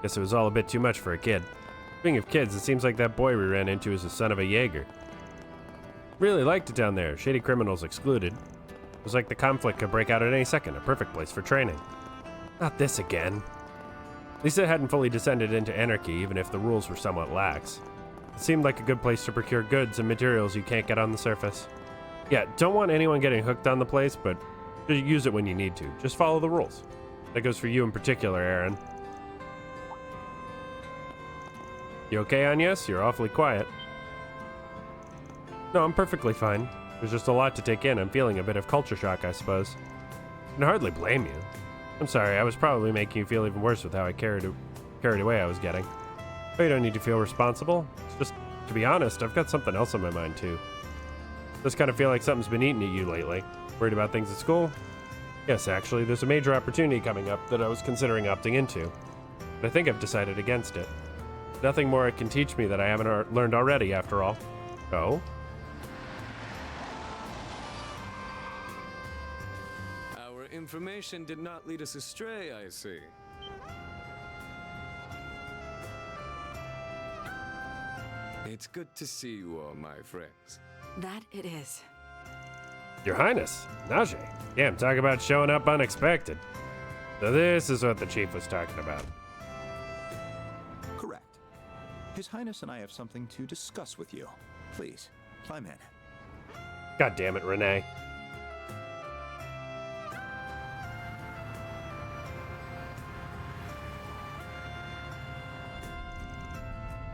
Guess it was all a bit too much for a kid. Speaking of kids, it seems like that boy we ran into is the son of a Jaeger. Really liked it down there, shady criminals excluded. It was like the conflict could break out at any second, a perfect place for training. Not this again. At least it hadn't fully descended into anarchy, even if the rules were somewhat lax. It seemed like a good place to procure goods and materials you can't get on the surface. Yeah, don't want anyone getting hooked on the place, but use it when you need to. Just follow the rules. That goes for you in particular, Aaron. You okay, Agnes? You're awfully quiet. No, I'm perfectly fine. There's just a lot to take in. I'm feeling a bit of culture shock, I suppose. I can hardly blame you. I'm sorry, I was probably making you feel even worse with how I carried away I was getting. But you don't need to feel responsible. It's just, to be honest, I've got something else on my mind too. Just kind of feel like something's been eating at you lately. Worried about things at school? Yes, actually, there's a major opportunity coming up that I was considering opting into. But I think I've decided against it. Nothing more it can teach me that I haven't learned already, after all. Oh? Our information did not lead us astray, I see. It's good to see you all, my friends. That it is. Your Highness, Najee. Damn, talk about showing up unexpected. So this is what the chief was talking about. Correct. His Highness and I have something to discuss with you. Please, climb in. God damn it, Renee.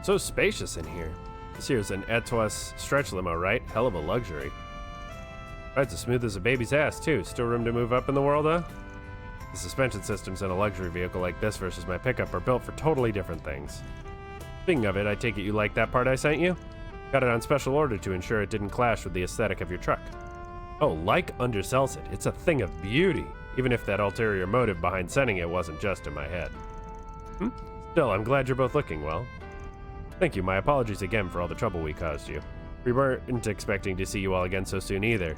So spacious in here. This here's an Etois stretch limo, right? Hell of a luxury. Rides as smooth as a baby's ass, too. Still room to move up in the world, huh? The suspension systems in a luxury vehicle like this versus my pickup are built for totally different things. Speaking of it, I take it you like that part I sent you? Got it on special order to ensure it didn't clash with the aesthetic of your truck. Oh, like undersells it. It's a thing of beauty, even if that ulterior motive behind sending it wasn't just in my head. Still, I'm glad you're both looking well. Thank you. My apologies again for all the trouble we caused you. We weren't expecting to see you all again so soon either,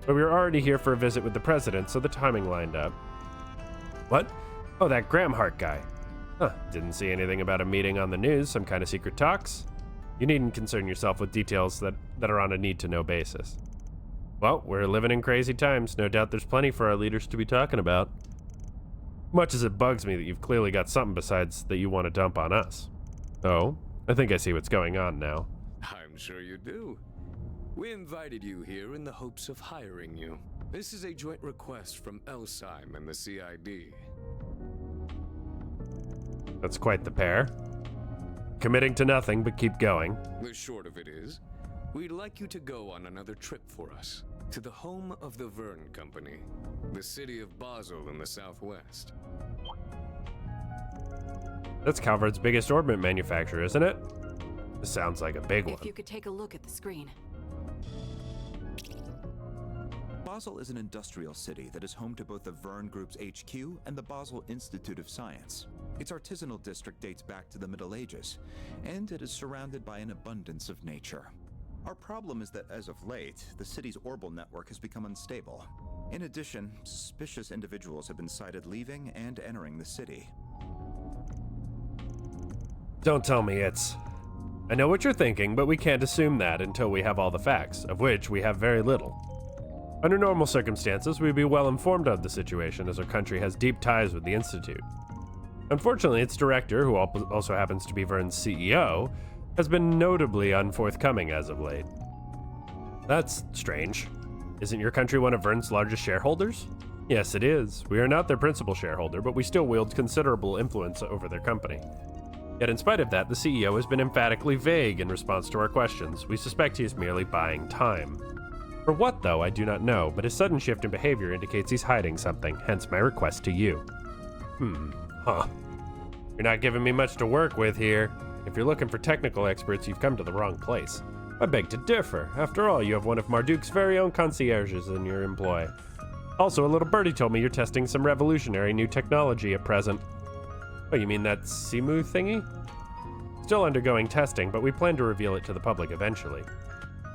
but we were already here for a visit with the president, so the timing lined up. What? Oh, that Graham Hart guy. Huh, didn't see anything about a meeting on the news, some kind of secret talks? You needn't concern yourself with details that are on a need-to-know basis. Well, we're living in crazy times. No doubt there's plenty for our leaders to be talking about. Much as it bugs me that you've clearly got something besides that you want to dump on us. Oh? I think I see what's going on now. I'm sure you do. We invited you here in the hopes of hiring you. This is a joint request from Elsheim and the CID. That's quite the pair. Committing to nothing, but keep going. The short of it is, we'd like you to go on another trip for us, to the home of the Verne Company, the city of Basel in the southwest. That's Calvard's biggest orbit manufacturer, isn't it? This sounds like a big one. If you could take a look at the screen. Basel is an industrial city that is home to both the Verne Group's HQ and the Basel Institute of Science. Its artisanal district dates back to the Middle Ages, and it is surrounded by an abundance of nature. Our problem is that as of late, the city's orbital network has become unstable. In addition, suspicious individuals have been sighted leaving and entering the city. Don't tell me it's... I know what you're thinking, but we can't assume that until we have all the facts, of which we have very little. Under normal circumstances, we'd be well informed of the situation, as our country has deep ties with the Institute. Unfortunately, its director, who also happens to be Verne's CEO, has been notably unforthcoming as of late. That's strange. Isn't your country one of Verne's largest shareholders? Yes, it is. We are not their principal shareholder, but we still wield considerable influence over their company. Yet in spite of that, the CEO has been emphatically vague in response to our questions. We suspect he is merely buying time. For what, though, I do not know, but his sudden shift in behavior indicates he's hiding something, hence my request to you. You're not giving me much to work with here. If you're looking for technical experts, you've come to the wrong place. I beg to differ. After all, you have one of Marduk's very own concierges in your employ. Also, a little birdie told me you're testing some revolutionary new technology at present. Oh, you mean that Simu thingy? Still undergoing testing, but we plan to reveal it to the public eventually.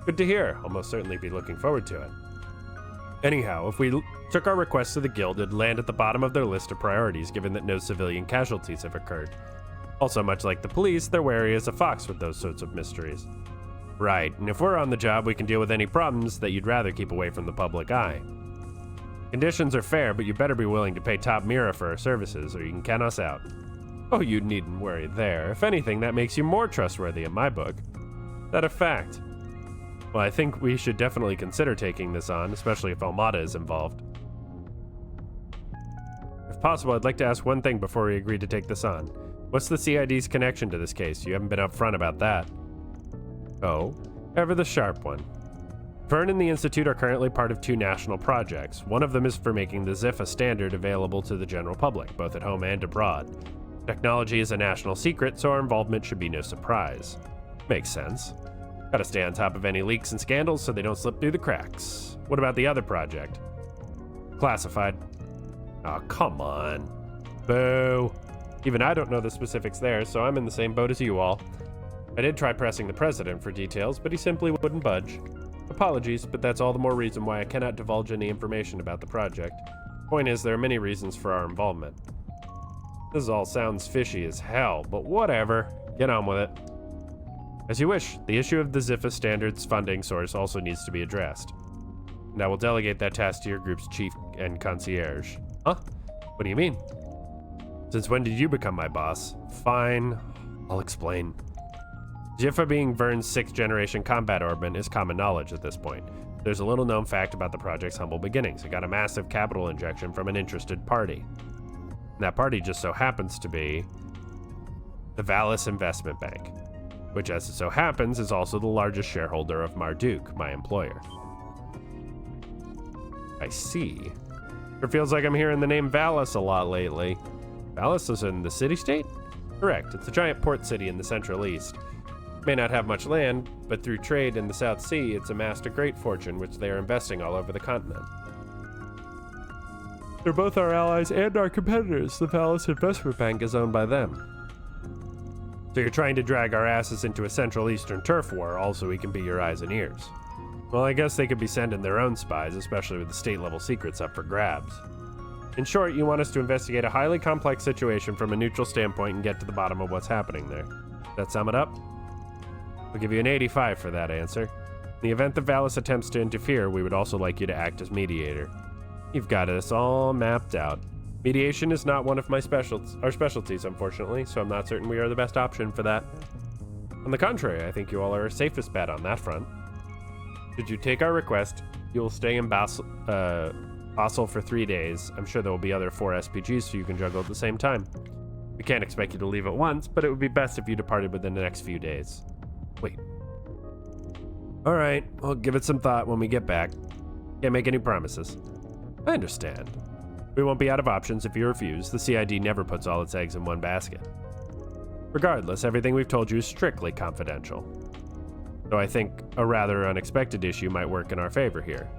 Good to hear. I'll most certainly be looking forward to it. Anyhow, if we took our request to the Guild, it'd land at the bottom of their list of priorities, given that no civilian casualties have occurred. Also, much like the police, they're wary as a fox with those sorts of mysteries. Right, and if we're on the job, we can deal with any problems that you'd rather keep away from the public eye. Conditions are fair, but you better be willing to pay top Mira for our services, or you can count us out. Oh, you needn't worry there. If anything, that makes you more trustworthy in my book. Is that a fact? Well, I think we should definitely consider taking this on, especially if Almada is involved. If possible, I'd like to ask one thing before we agree to take this on. What's the CID's connection to this case? You haven't been upfront about that. Oh, ever the sharp one. Verne and the Institute are currently part of two national projects. One of them is for making the Ziffa standard available to the general public, both at home and abroad. Technology is a national secret, so our involvement should be no surprise. Makes sense. Gotta stay on top of any leaks and scandals so they don't slip through the cracks. What about the other project? Classified. Oh, come on. Boo. Even I don't know the specifics there, so I'm in the same boat as you all. I did try pressing the president for details, but he simply wouldn't budge. Apologies, but that's all the more reason why I cannot divulge any information about the project. Point is, there are many reasons for our involvement. This all sounds fishy as hell, but whatever. Get on with it. As you wish. The issue of the Ziffa Standards funding source also needs to be addressed. And I will delegate that task to your group's chief and concierge. Huh? What do you mean? Since when did you become my boss? Fine, I'll explain. Ziffa being Vern's 6th generation combat orbman is common knowledge at this point. There's a little known fact about the project's humble beginnings. It got a massive capital injection from an interested party. And that party just so happens to be the Valis Investment Bank, which as it so happens is also the largest shareholder of Marduk, my employer. I see. It feels like I'm hearing the name Valis a lot lately. Valis is in the city-state? Correct. It's a giant port city in the Central East. It may not have much land, but through trade in the South Sea, it's amassed a great fortune which they are investing all over the continent. They're both our allies and our competitors. The Valis Investment Bank is owned by them. So you're trying to drag our asses into a Central Eastern turf war, all so we can be your eyes and ears. Well, I guess they could be sending their own spies, especially with the state-level secrets up for grabs. In short, you want us to investigate a highly complex situation from a neutral standpoint and get to the bottom of what's happening there. That sum it up? I'll give you an 85 for that answer. In the event the Valis attempts to interfere, we would also like you to act as mediator. You've got us all mapped out. Mediation is not one of our specialties, unfortunately, so I'm not certain we are the best option for that. On the contrary, I think you all are our safest bet on that front. Should you take our request, you will stay in Basel for 3 days. I'm sure there will be other 4 SPGs so you can juggle at the same time. We can't expect you to leave at once, but it would be best if you departed within the next few days. Wait. Alright, I'll give it some thought when we get back. Can't make any promises. I understand. We won't be out of options if you refuse. The CID never puts all its eggs in one basket. Regardless, everything we've told you is strictly confidential. Though I think a rather unexpected issue might work in our favor here.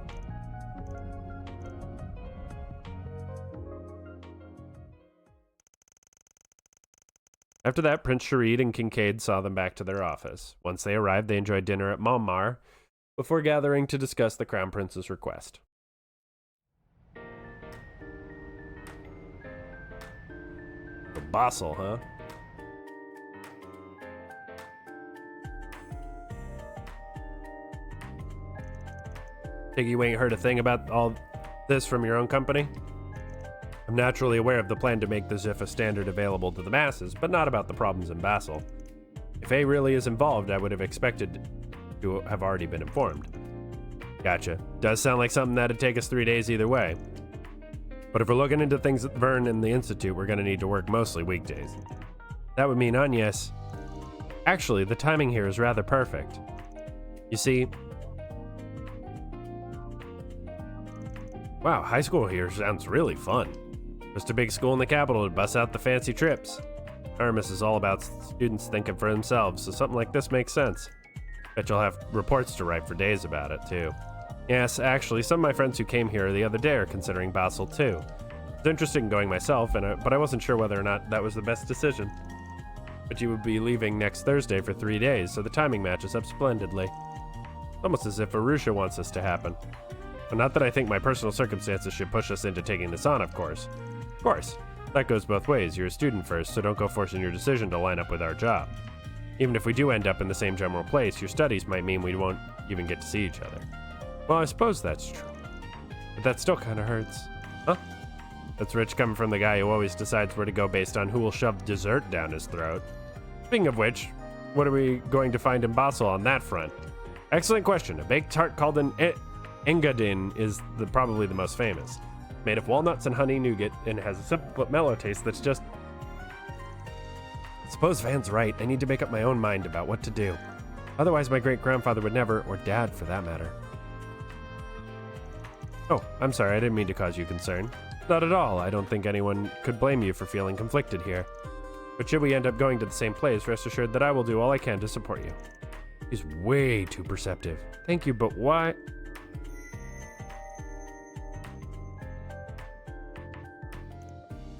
After that, Prince Sharid and Kincaid saw them back to their office. Once they arrived, they enjoyed dinner at Malmar before gathering to discuss the Crown Prince's request. Basel, huh? Think you ain't heard a thing about all this from your own company? I'm naturally aware of the plan to make the Ziffa standard available to the masses, but not about the problems in Basel. If A really is involved, I would have expected to have already been informed. Gotcha. Does sound like something that'd take us 3 days either way. But if we're looking into things at Vern and the Institute, we're gonna need to work mostly weekdays. That would mean Agnes. Actually, the timing here is rather perfect. You see... Wow, high school here sounds really fun. Just a big school in the capital to bust out the fancy trips. Aramis is all about students thinking for themselves, so something like this makes sense. Bet you'll have reports to write for days about it, too. Yes, actually, some of my friends who came here the other day are considering Basel, too. I was interested in going myself, but I wasn't sure whether or not that was the best decision. But you would be leaving next Thursday for 3 days, so the timing matches up splendidly. Almost as if Arusha wants this to happen. But not that I think my personal circumstances should push us into taking this on, of course. Of course, that goes both ways. You're a student first, so don't go forcing your decision to line up with our job. Even if we do end up in the same general place, your studies might mean we won't even get to see each other. Well, I suppose that's true. But that still kind of hurts. Huh? That's rich coming from the guy who always decides where to go based on who will shove dessert down his throat. Speaking of which, what are we going to find in Basel on that front? Excellent question. A baked tart called an engadin is probably the most famous. Made of walnuts and honey nougat, and has a simple but mellow taste that's just... I suppose Van's right. I need to make up my own mind about what to do. Otherwise, my great-grandfather would never, or dad for that matter. Oh, I'm sorry, I didn't mean to cause you concern. Not at all. I don't think anyone could blame you for feeling conflicted here. But should we end up going to the same place, rest assured that I will do all I can to support you. He's way too perceptive. Thank you, but why?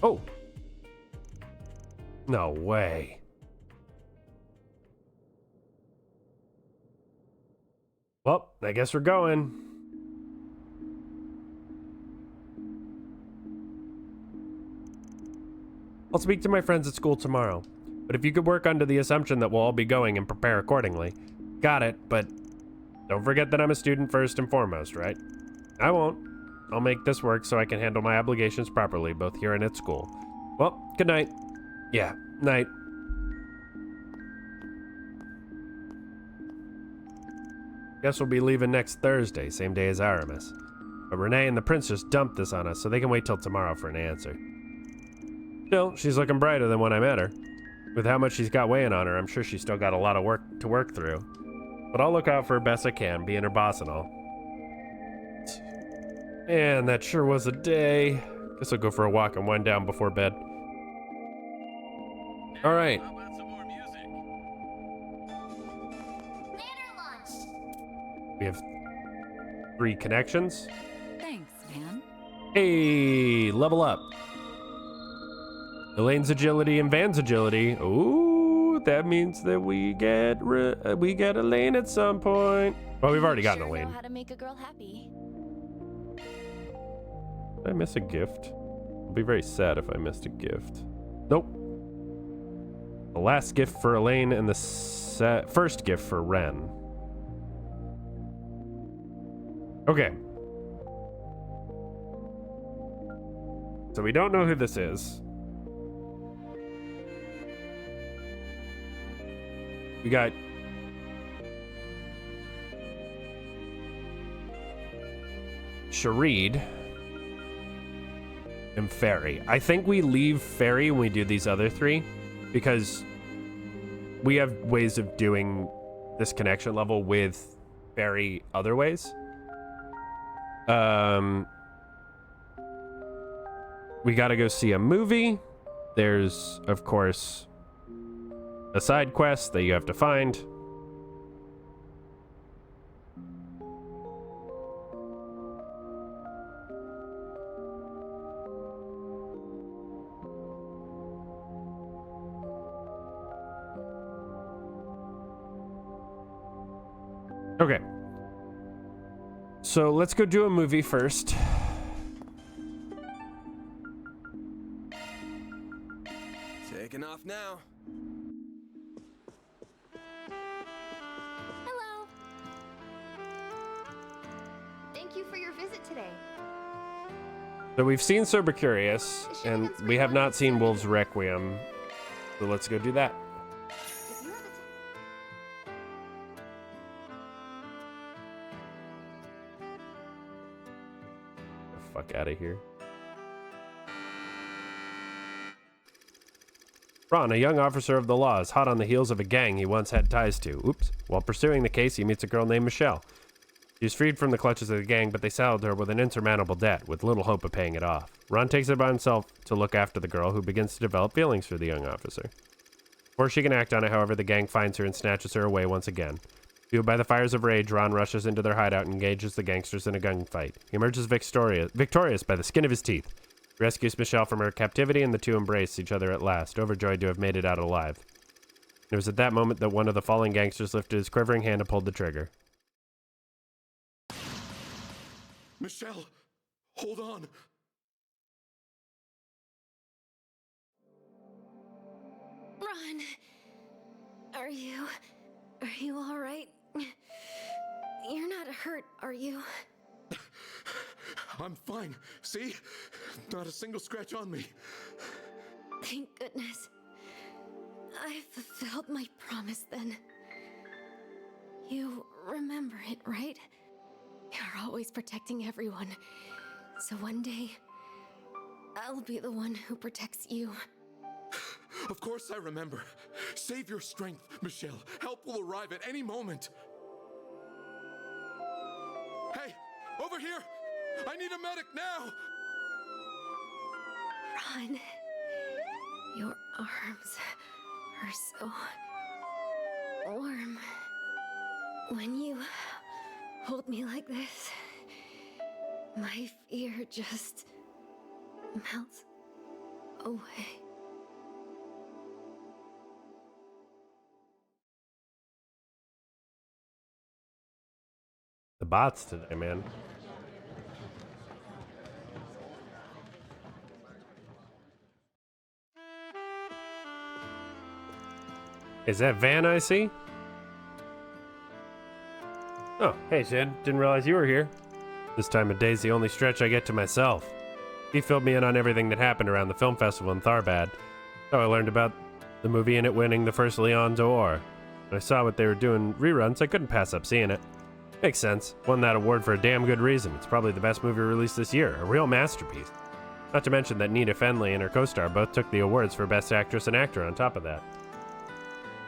Oh. No way. Well, I guess we're going. I'll speak to my friends at school tomorrow. But if you could work under the assumption that we'll all be going and prepare accordingly. Got it, but don't forget that I'm a student first and foremost, right? I won't. I'll make this work so I can handle my obligations properly, both here and at school. Well, good night. Yeah, night. Guess we'll be leaving next Thursday, same day as Aramis. But Renee and the prince just dumped this on us, so they can wait till tomorrow for an answer. Still, she's looking brighter than when I met her. With how much she's got weighing on her, I'm sure she's still got a lot of work to work through. But I'll look out for her best I can, being her boss and all. Man, that sure was a day. Guess I'll go for a walk and wind down before bed. All right. We have 3 connections. Thanks, man. Hey, level up. Elaine's agility and Van's agility. Ooh, that means that we get Elaine at some point. Well, we've already gotten Elaine. Know how to make a girl happy. Did I miss a gift? I'll be very sad if I missed a gift. Nope. The last gift for Elaine and the first gift for Ren. Okay. So we don't know who this is. We got Sharid and Fairy. I think we leave Fairy when we do these other 3 because we have ways of doing this connection level with Fairy other ways. We gotta go see a movie. There's, of course, a side quest that you have to find. Okay. So let's go do a movie first. Taking off now. Hello. Thank you for your visit today. So we've seen Sober Curious, and we have not seen Wolves Requiem. So let's go do that. Fuck out of here. Ron, a young officer of the law, is hot on the heels of a gang he once had ties to. Oops. While pursuing the case, he meets a girl named Michelle. She's freed from the clutches of the gang, but they saddled her with an insurmountable debt, with little hope of paying it off. Ron takes it by himself to look after the girl, who begins to develop feelings for the young officer. Before she can act on it, however, the gang finds her and snatches her away once again. Fueled by the fires of rage, Ron rushes into their hideout and engages the gangsters in a gunfight. He emerges victorious by the skin of his teeth. He rescues Michelle from her captivity, and the two embrace each other at last, overjoyed to have made it out alive. It was at that moment that one of the fallen gangsters lifted his quivering hand and pulled the trigger. Michelle, hold on. Ron, are you all right? You're not hurt, are you? I'm fine. See? Not a single scratch on me. Thank goodness. I fulfilled my promise then. You remember it, right? You're always protecting everyone. So one day, I'll be the one who protects you. Of course I remember. Save your strength, Michelle. Help will arrive at any moment. Hey, over here! I need a medic now! Ron, your arms are so warm. When you hold me like this, my fear just melts away. The bots today, man. Is that Van I see? Oh, hey, Sid. Didn't realize you were here. This time of day's the only stretch I get to myself. He filled me in on everything that happened around the film festival in Tharbad. So I learned about the movie and it winning the first Leon d'Or. When I saw what they were doing reruns, I couldn't pass up seeing it. Makes sense. Won that award for a damn good reason. It's probably the best movie released this year. A real masterpiece. Not to mention that Nita Fenley and her co-star both took the awards for Best Actress and Actor on top of that.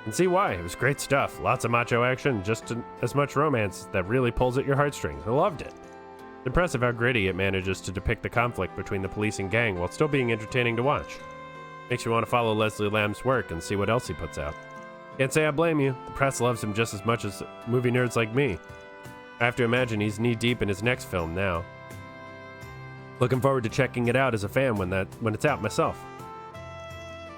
And see why. It was great stuff. Lots of macho action, just as much romance that really pulls at your heartstrings. I loved it. It's impressive how gritty it manages to depict the conflict between the police and gang while still being entertaining to watch. Makes you want to follow Leslie Lamb's work and see what else he puts out. Can't say I blame you. The press loves him just as much as movie nerds like me. I have to imagine he's knee-deep in his next film now. Looking forward to checking it out as a fan when it's out myself.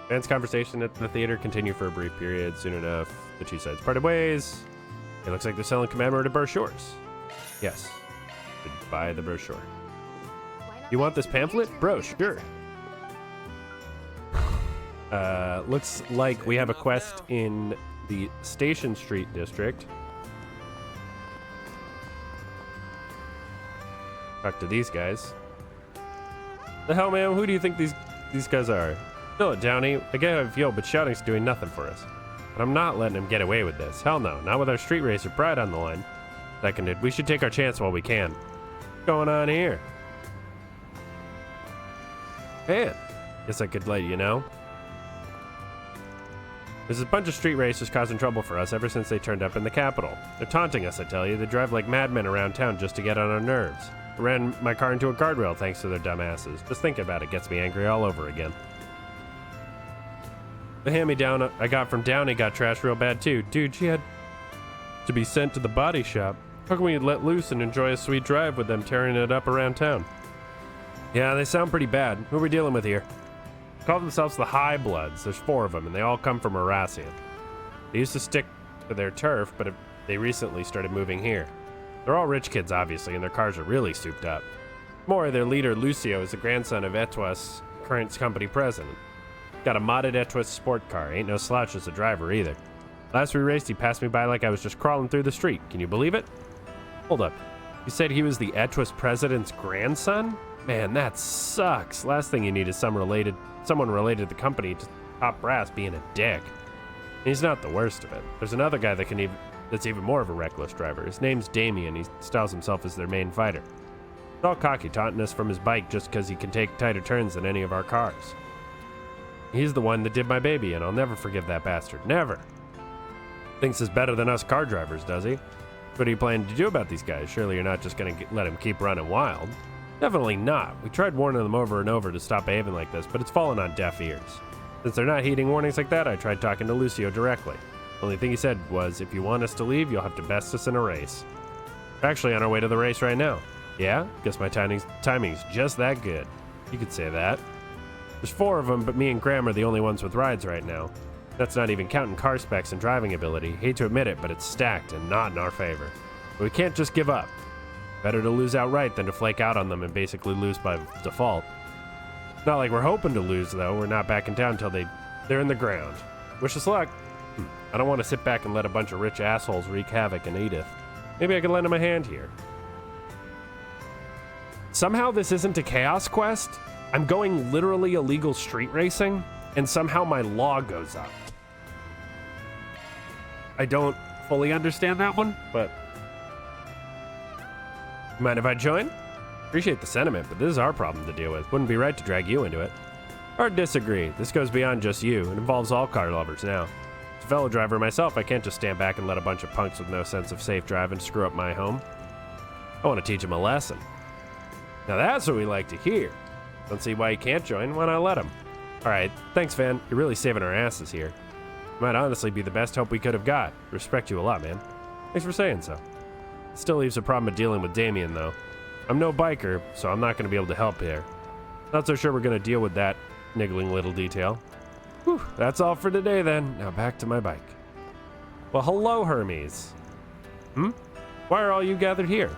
Fans' conversation at the theater continued for a brief period. Soon enough, the two sides parted ways. It looks like they're selling commemorative brochures. Yes. Should buy the brochure. You want this pamphlet? Brochure. Looks like we have a quest in the Station Street district. Talk to these guys. The hell, man? Who do you think these guys are? Fill it, Downey. I get how I feel, but shouting's doing nothing for us. But I'm not letting him get away with this. Hell no. Not with our street racer pride on the line. Seconded. We should take our chance while we can. What's going on here? Man. Guess I could let you know. There's a bunch of street racers causing trouble for us ever since they turned up in the capital. They're taunting us, I tell you. They drive like madmen around town just to get on our nerves. I ran my car into a guardrail thanks to their dumbasses. Just thinking about it gets me angry all over again. The hand-me-down I got from Downey got trashed real bad too. Dude, she had to be sent to the body shop. How can we let loose and enjoy a sweet drive with them tearing it up around town? Yeah, they sound pretty bad. Who are we dealing with here? They call themselves the High Bloods. There's 4 of them, and they all come from Arassian. They used to stick to their turf, but they recently started moving here. They're all rich kids, obviously, and their cars are really souped up. More, their leader, Lucio, is the grandson of Etwas' current company president. Got a modded Etwas sport car. Ain't no slouch as a driver, either. Last we raced, he passed me by like I was just crawling through the street. Can you believe it? Hold up. You said he was the Etwas president's grandson? Man, that sucks. Last thing you need is someone related to the company to top brass being a dick. And he's not the worst of it. There's another guy that's even more of a reckless driver. His name's Damien. He styles himself as their main fighter. He's all cocky, taunting us from his bike just because he can take tighter turns than any of our cars. He's the one that did my baby, and I'll never forgive that bastard. Never. Thinks he's better than us car drivers, does he? What are you planning to do about these guys? Surely you're not just going to let him keep running wild. Definitely not. We tried warning them over and over to stop behaving like this, but it's fallen on deaf ears. Since they're not heeding warnings like that, I tried talking to Lucio directly. The only thing he said was, if you want us to leave, you'll have to best us in a race. We're actually on our way to the race right now. Yeah? Guess my timing's just that good. You could say that. There's 4 of them, but me and Graham are the only ones with rides right now. That's not even counting car specs and driving ability. Hate to admit it, but it's stacked and not in our favor. But we can't just give up. Better to lose outright than to flake out on them and basically lose by default. Not like we're hoping to lose, though. We're not backing down until they're in the ground. Wish us luck. I don't want to sit back and let a bunch of rich assholes wreak havoc in Edith. Maybe I could lend him a hand here. Somehow this isn't a Chaos Quest. I'm going literally illegal street racing, and somehow my law goes up. I don't fully understand that one, but... Mind if I join? Appreciate the sentiment, but this is our problem to deal with. Wouldn't be right to drag you into it. Hard disagree. This goes beyond just you. It involves all car lovers now. As a fellow driver myself, I can't just stand back and let a bunch of punks with no sense of safe driving screw up my home. I want to teach them a lesson. Now that's what we like to hear. Don't see why you can't join. Why not let him? Alright, thanks, Van. You're really saving our asses here. You might honestly be the best help we could have got. Respect you a lot, man. Thanks for saying so. It still leaves a problem of dealing with Damien, though. I'm no biker, so I'm not going to be able to help here. Not so sure we're going to deal with that niggling little detail. Whew, that's all for today, then. Now back to my bike. Well, hello, Hermes. Why are all you gathered here?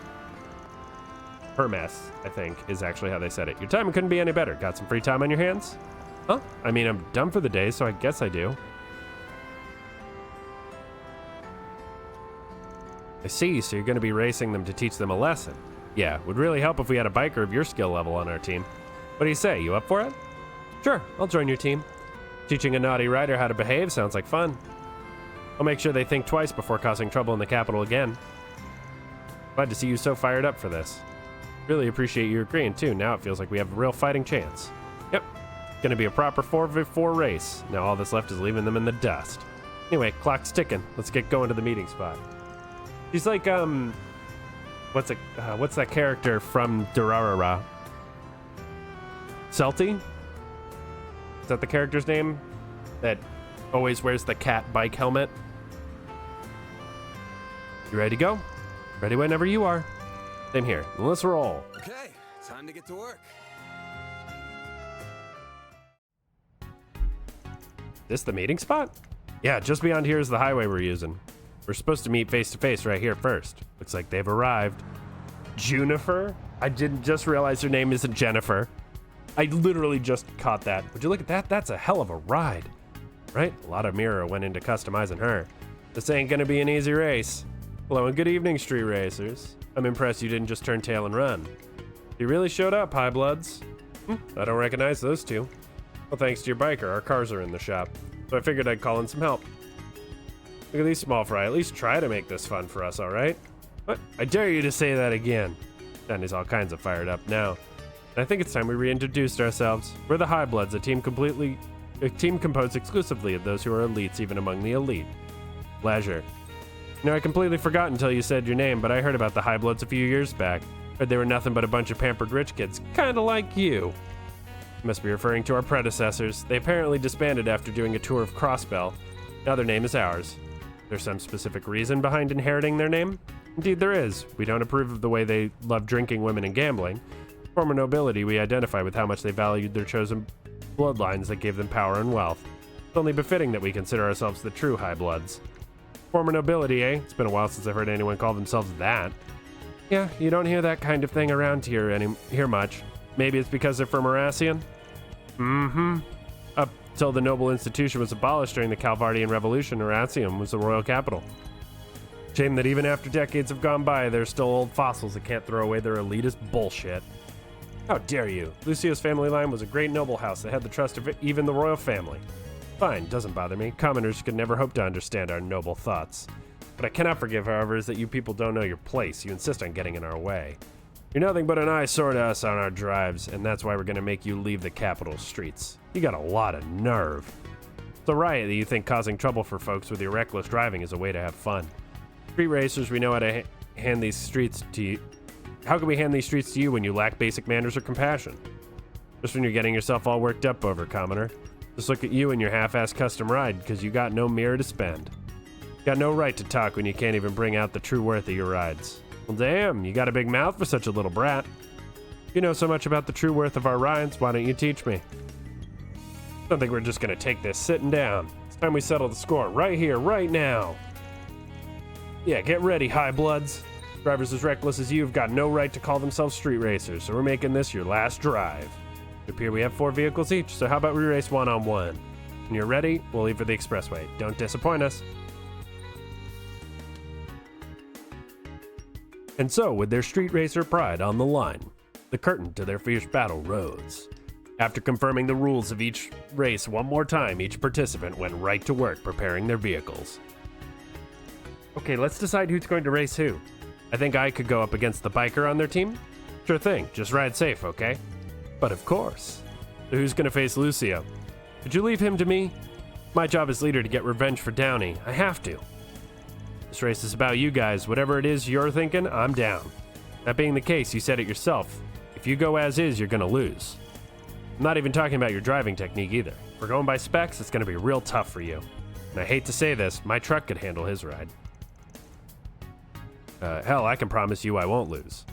Hermes, I think, is actually how they said it. Your timing couldn't be any better. Got some free time on your hands? Huh? I mean, I'm done for the day, so I guess I do. I see, so you're going to be racing them to teach them a lesson. Yeah, would really help if we had a biker of your skill level on our team. What do you say, you up for it? Sure, I'll join your team. Teaching a naughty rider how to behave sounds like fun. I'll make sure they think twice before causing trouble in the capital again. Glad to see you so fired up for this. Really appreciate you agreeing too. Now it feels like we have a real fighting chance. Yep, gonna be a proper 4v4 race. Now all that's left is leaving them in the dust. Anyway, clock's ticking. Let's get going to the meeting spot. She's like, what's that character from Durarara? Celty? Is that the character's name? That always wears the cat bike helmet? You ready to go? Ready whenever you are. Same here. Let's roll. Okay, time to get to work. This the meeting spot? Yeah, just beyond here is the highway we're using. We're supposed to meet face to face right here first. Looks like they've arrived. Junifer? I didn't just realize her name isn't Jennifer. I literally just caught that. Would you look at that? That's a hell of a ride. Right? A lot of mirror went into customizing her. This ain't gonna be an easy race. Hello and good evening, street racers. I'm impressed you didn't just turn tail and run. You really showed up, High Bloods. I don't recognize those two. Well, thanks to your biker, our cars are in the shop. So I figured I'd call in some help. Look at these small fry. At least try to make this fun for us, all right? What? I dare you to say that again. Danny's all kinds of fired up now. I think it's time we reintroduced ourselves. We're the High Bloods, a team composed exclusively of those who are elites, even among the elite. Pleasure. You know, I completely forgot until you said your name, but I heard about the High Bloods a few years back. Heard they were nothing but a bunch of pampered rich kids, kinda like you. You must be referring to our predecessors. They apparently disbanded after doing a tour of Crossbell. Now their name is ours. There's some specific reason behind inheriting their name? Indeed there is. We don't approve of the way they love drinking, women, and gambling. Former nobility, we identify with how much they valued their chosen bloodlines that gave them power and wealth. It's only befitting that we consider ourselves the true High Bloods. Former nobility, eh? It's been a while since I've heard anyone call themselves that. Yeah, you don't hear that kind of thing around here much. Maybe it's because they're from Arassian? Up till the noble institution was abolished during the Calvardian Revolution, Arassium was the royal capital. Shame that even after decades have gone by, there's still old fossils that can't throw away their elitist bullshit. How dare you? Lucio's family line was a great noble house that had the trust of even the royal family. Fine, doesn't bother me. Commoners could never hope to understand our noble thoughts. What I cannot forgive, however, is that you people don't know your place. You insist on getting in our way. You're nothing but an eyesore to us on our drives, and that's why we're gonna make you leave the capital streets. You got a lot of nerve. It's a riot that you think causing trouble for folks with your reckless driving is a way to have fun. Street racers, we know how to hand these streets to you. How can we hand these streets to you when you lack basic manners or compassion? Just when you're getting yourself all worked up over, commoner. Just look at you and your half-assed custom ride, because you got no mirror to spend. Got no right to talk when you can't even bring out the true worth of your rides. Well, damn, you got a big mouth for such a little brat. If you know so much about the true worth of our rides, why don't you teach me? I don't think we're just gonna take this sitting down. It's time we settle the score right here, right now. Yeah, get ready, High Bloods. Drivers as reckless as you have got no right to call themselves street racers, so we're making this your last drive. It appears we have 4 vehicles each, so how about we race one-on-one? When you're ready, we'll leave for the expressway. Don't disappoint us. And so, with their street racer pride on the line, the curtain to their fierce battle rose. After confirming the rules of each race one more time, each participant went right to work preparing their vehicles. Okay, let's decide who's going to race who. I think I could go up against the biker on their team. Sure thing, just ride safe, okay? But of course. So who's gonna face Lucio? Could you leave him to me? My job as leader to get revenge for Downey. I have to. This race is about you guys. Whatever it is you're thinking, I'm down. That being the case, you said it yourself. If you go as is, you're gonna lose. I'm not even talking about your driving technique either. If we're going by specs, it's gonna be real tough for you. And I hate to say this, my truck could handle his ride. Hell, I can promise you I won't lose.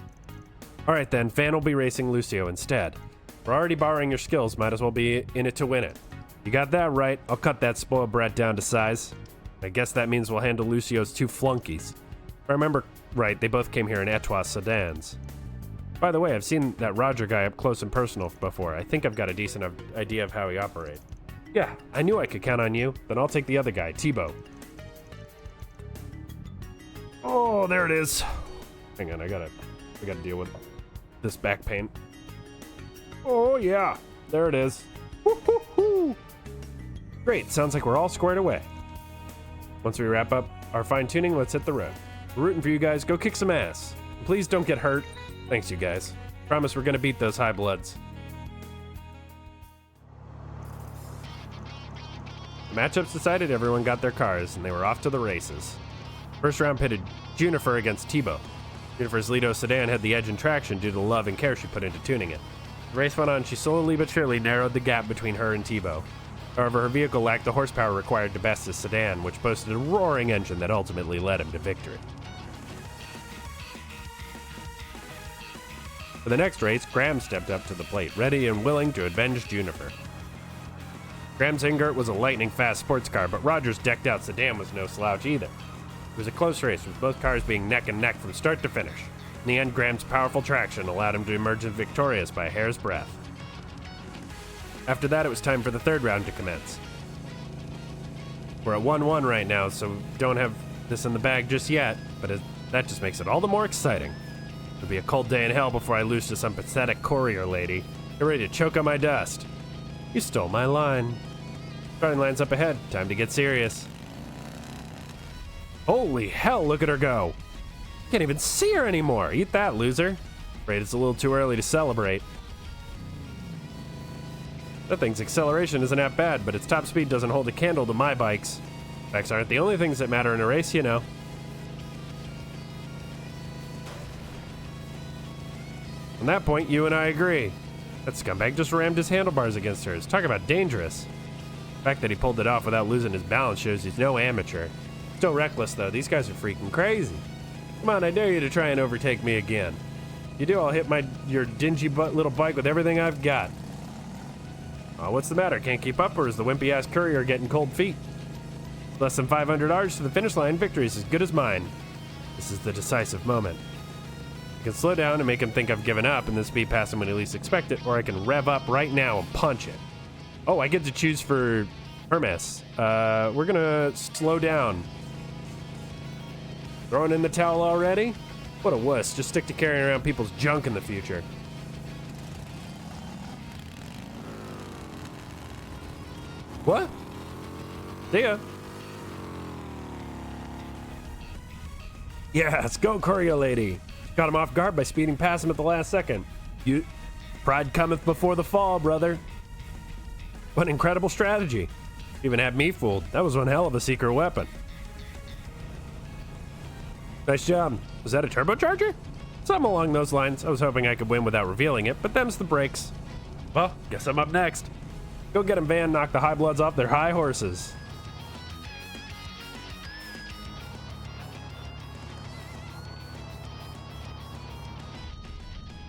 Alright then, Van will be racing Lucio instead. We're already borrowing your skills, might as well be in it to win it. You got that right, I'll cut that spoiled brat down to size. I guess that means we'll handle Lucio's 2 flunkies. If I remember right, they both came here in Etoile sedans. By the way, I've seen that Roger guy up close and personal before. I think I've got a decent idea of how he operates. Yeah, I knew I could count on you. Then I'll take the other guy, Thibaut. Oh! Oh, there it is. Hang on, I gotta deal with this back pain. Oh yeah, there it is. Woo-hoo-hoo. Great, sounds like we're all squared away. Once we wrap up our fine tuning, let's hit the road. We're rooting for you guys. Go kick some ass. Please don't get hurt. Thanks, you guys. Promise we're gonna beat those high bloods. The matchups decided, everyone got their cars, and they were off to the races. First round pitted Junifer against Tebow. Junifer's Lido sedan had the edge in traction due to the love and care she put into tuning it. The race went on, she slowly but surely narrowed the gap between her and Tebow. However, her vehicle lacked the horsepower required to best his sedan, which boasted a roaring engine that ultimately led him to victory. For the next race, Graham stepped up to the plate, ready and willing to avenge Junifer. Graham's Ingert was a lightning-fast sports car, but Roger's decked-out sedan was no slouch either. It was a close race, with both cars being neck and neck from start to finish. In the end, Graham's powerful traction allowed him to emerge victorious by a hair's breadth. After that, it was time for the third round to commence. We're at 1-1 right now, so don't have this in the bag just yet, but that just makes it all the more exciting. It'll be a cold day in hell before I lose to some pathetic courier lady. Get ready to choke on my dust. You stole my line. Starting line's up ahead. Time to get serious. Holy hell, look at her go. Can't even see her anymore. Eat that, loser. Afraid it's a little too early to celebrate. That thing's acceleration isn't that bad, but its top speed doesn't hold a candle to my bikes. Bikes aren't the only things that matter in a race, you know. On that point, you and I agree. That scumbag just rammed his handlebars against hers. Talk about dangerous. The fact that he pulled it off without losing his balance shows he's no amateur. Still reckless, though. These guys are freaking crazy. Come on, I dare you to try and overtake me again. If you do, I'll hit your dingy little bike with everything I've got. What's the matter? Can't keep up, or is the wimpy-ass courier getting cold feet? Less than 500 yards to the finish line. Victory is as good as mine. This is the decisive moment. I can slow down and make him think I've given up and then speed past him when he least expect it, or I can rev up right now and punch it. Oh, I get to choose for Hermes. We're gonna slow down. Throwing in the towel already? What a wuss. Just stick to carrying around people's junk in the future. What? See ya. Yes, go courier lady. Got him off guard by speeding past him at the last second. Pride cometh before the fall, brother. What an incredible strategy. Even had me fooled. That was one hell of a secret weapon. Nice job. Was that a turbocharger? Something along those lines. I was hoping I could win without revealing it, but them's the breaks. Well, guess I'm up next. Go get him, Van. Knock the high bloods off their high horses.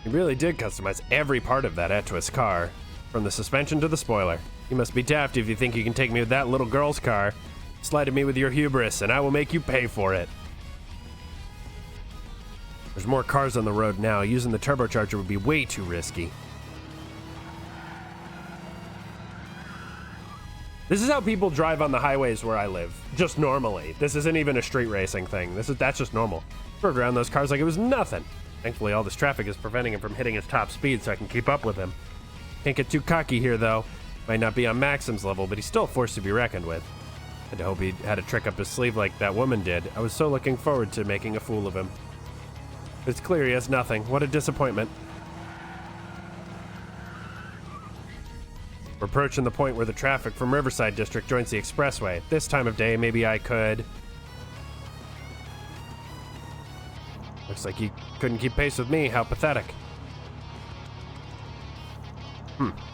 He really did customize every part of that Etwist car, from the suspension to the spoiler. You must be daft if you think you can take me with that little girl's car. Slide at me with your hubris, and I will make you pay for it. There's more cars on the road now. Using the turbocharger would be way too risky. This is how people drive on the highways where I live, just normally. This isn't even a street racing thing. That's just normal. Drove around those cars like it was nothing. Thankfully, all this traffic is preventing him from hitting his top speed so I can keep up with him. Can't get too cocky here, though. Might not be on Maxim's level, but he's still a force to be reckoned with. Had to hope he had a trick up his sleeve like that woman did. I was so looking forward to making a fool of him. It's clear he has nothing. What a disappointment. We're approaching the point where the traffic from Riverside District joins the expressway. This time of day, maybe I could... Looks like he couldn't keep pace with me. How pathetic.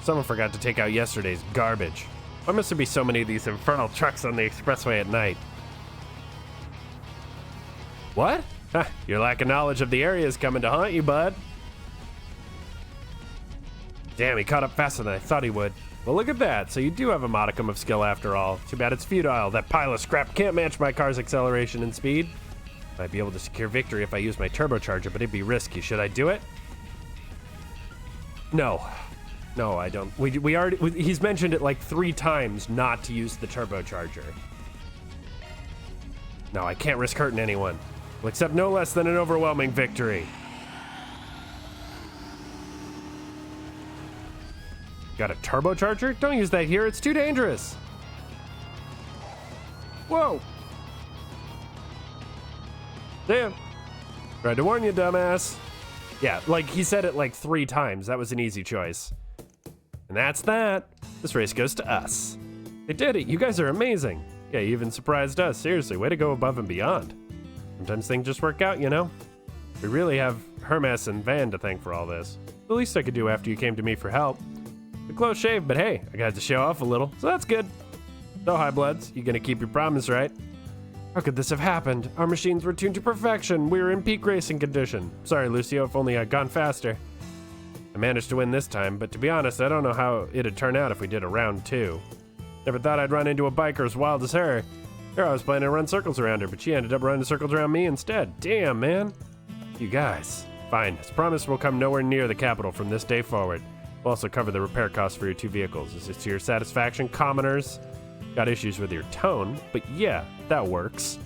Someone forgot to take out yesterday's garbage. Why must there be so many of these infernal trucks on the expressway at night? What? Your lack of knowledge of the area is coming to haunt you, bud. Damn, he caught up faster than I thought he would. Well, look at that. So you do have a modicum of skill after all. Too bad it's futile. That pile of scrap can't match my car's acceleration and speed. Might be able to secure victory if I use my turbocharger, but it'd be risky. Should I do it? No. No, I don't. We already... He's mentioned it like 3 times not to use the turbocharger. No, I can't risk hurting anyone. will accept no less than an overwhelming victory. Got a turbocharger? Don't use that here, it's too dangerous. Whoa. Damn. Tried to warn you, dumbass. Yeah, like he said it like 3 times. That was an easy choice. And that's that. This race goes to us. They did it. You guys are amazing. Yeah, you even surprised us. Seriously, way to go above and beyond. Sometimes things just work out, you know? We really have Hermes and Van to thank for all this. The least I could do after you came to me for help. A close shave, but hey, I got to show off a little, so that's good. So, High Bloods, you gonna keep your promise, right? How could this have happened? Our machines were tuned to perfection. We were in peak racing condition. Sorry, Lucio, if only I'd gone faster. I managed to win this time, but to be honest, I don't know how it'd turn out if we did a round 2. Never thought I'd run into a biker as wild as her. Sure, I was planning to run circles around her, but she ended up running circles around me instead. Damn, man. You guys. Fine. As promised, we'll come nowhere near the capital from this day forward. We'll also cover the repair costs for your 2 vehicles. Is this to your satisfaction, commoners? Got issues with your tone, but yeah, that works.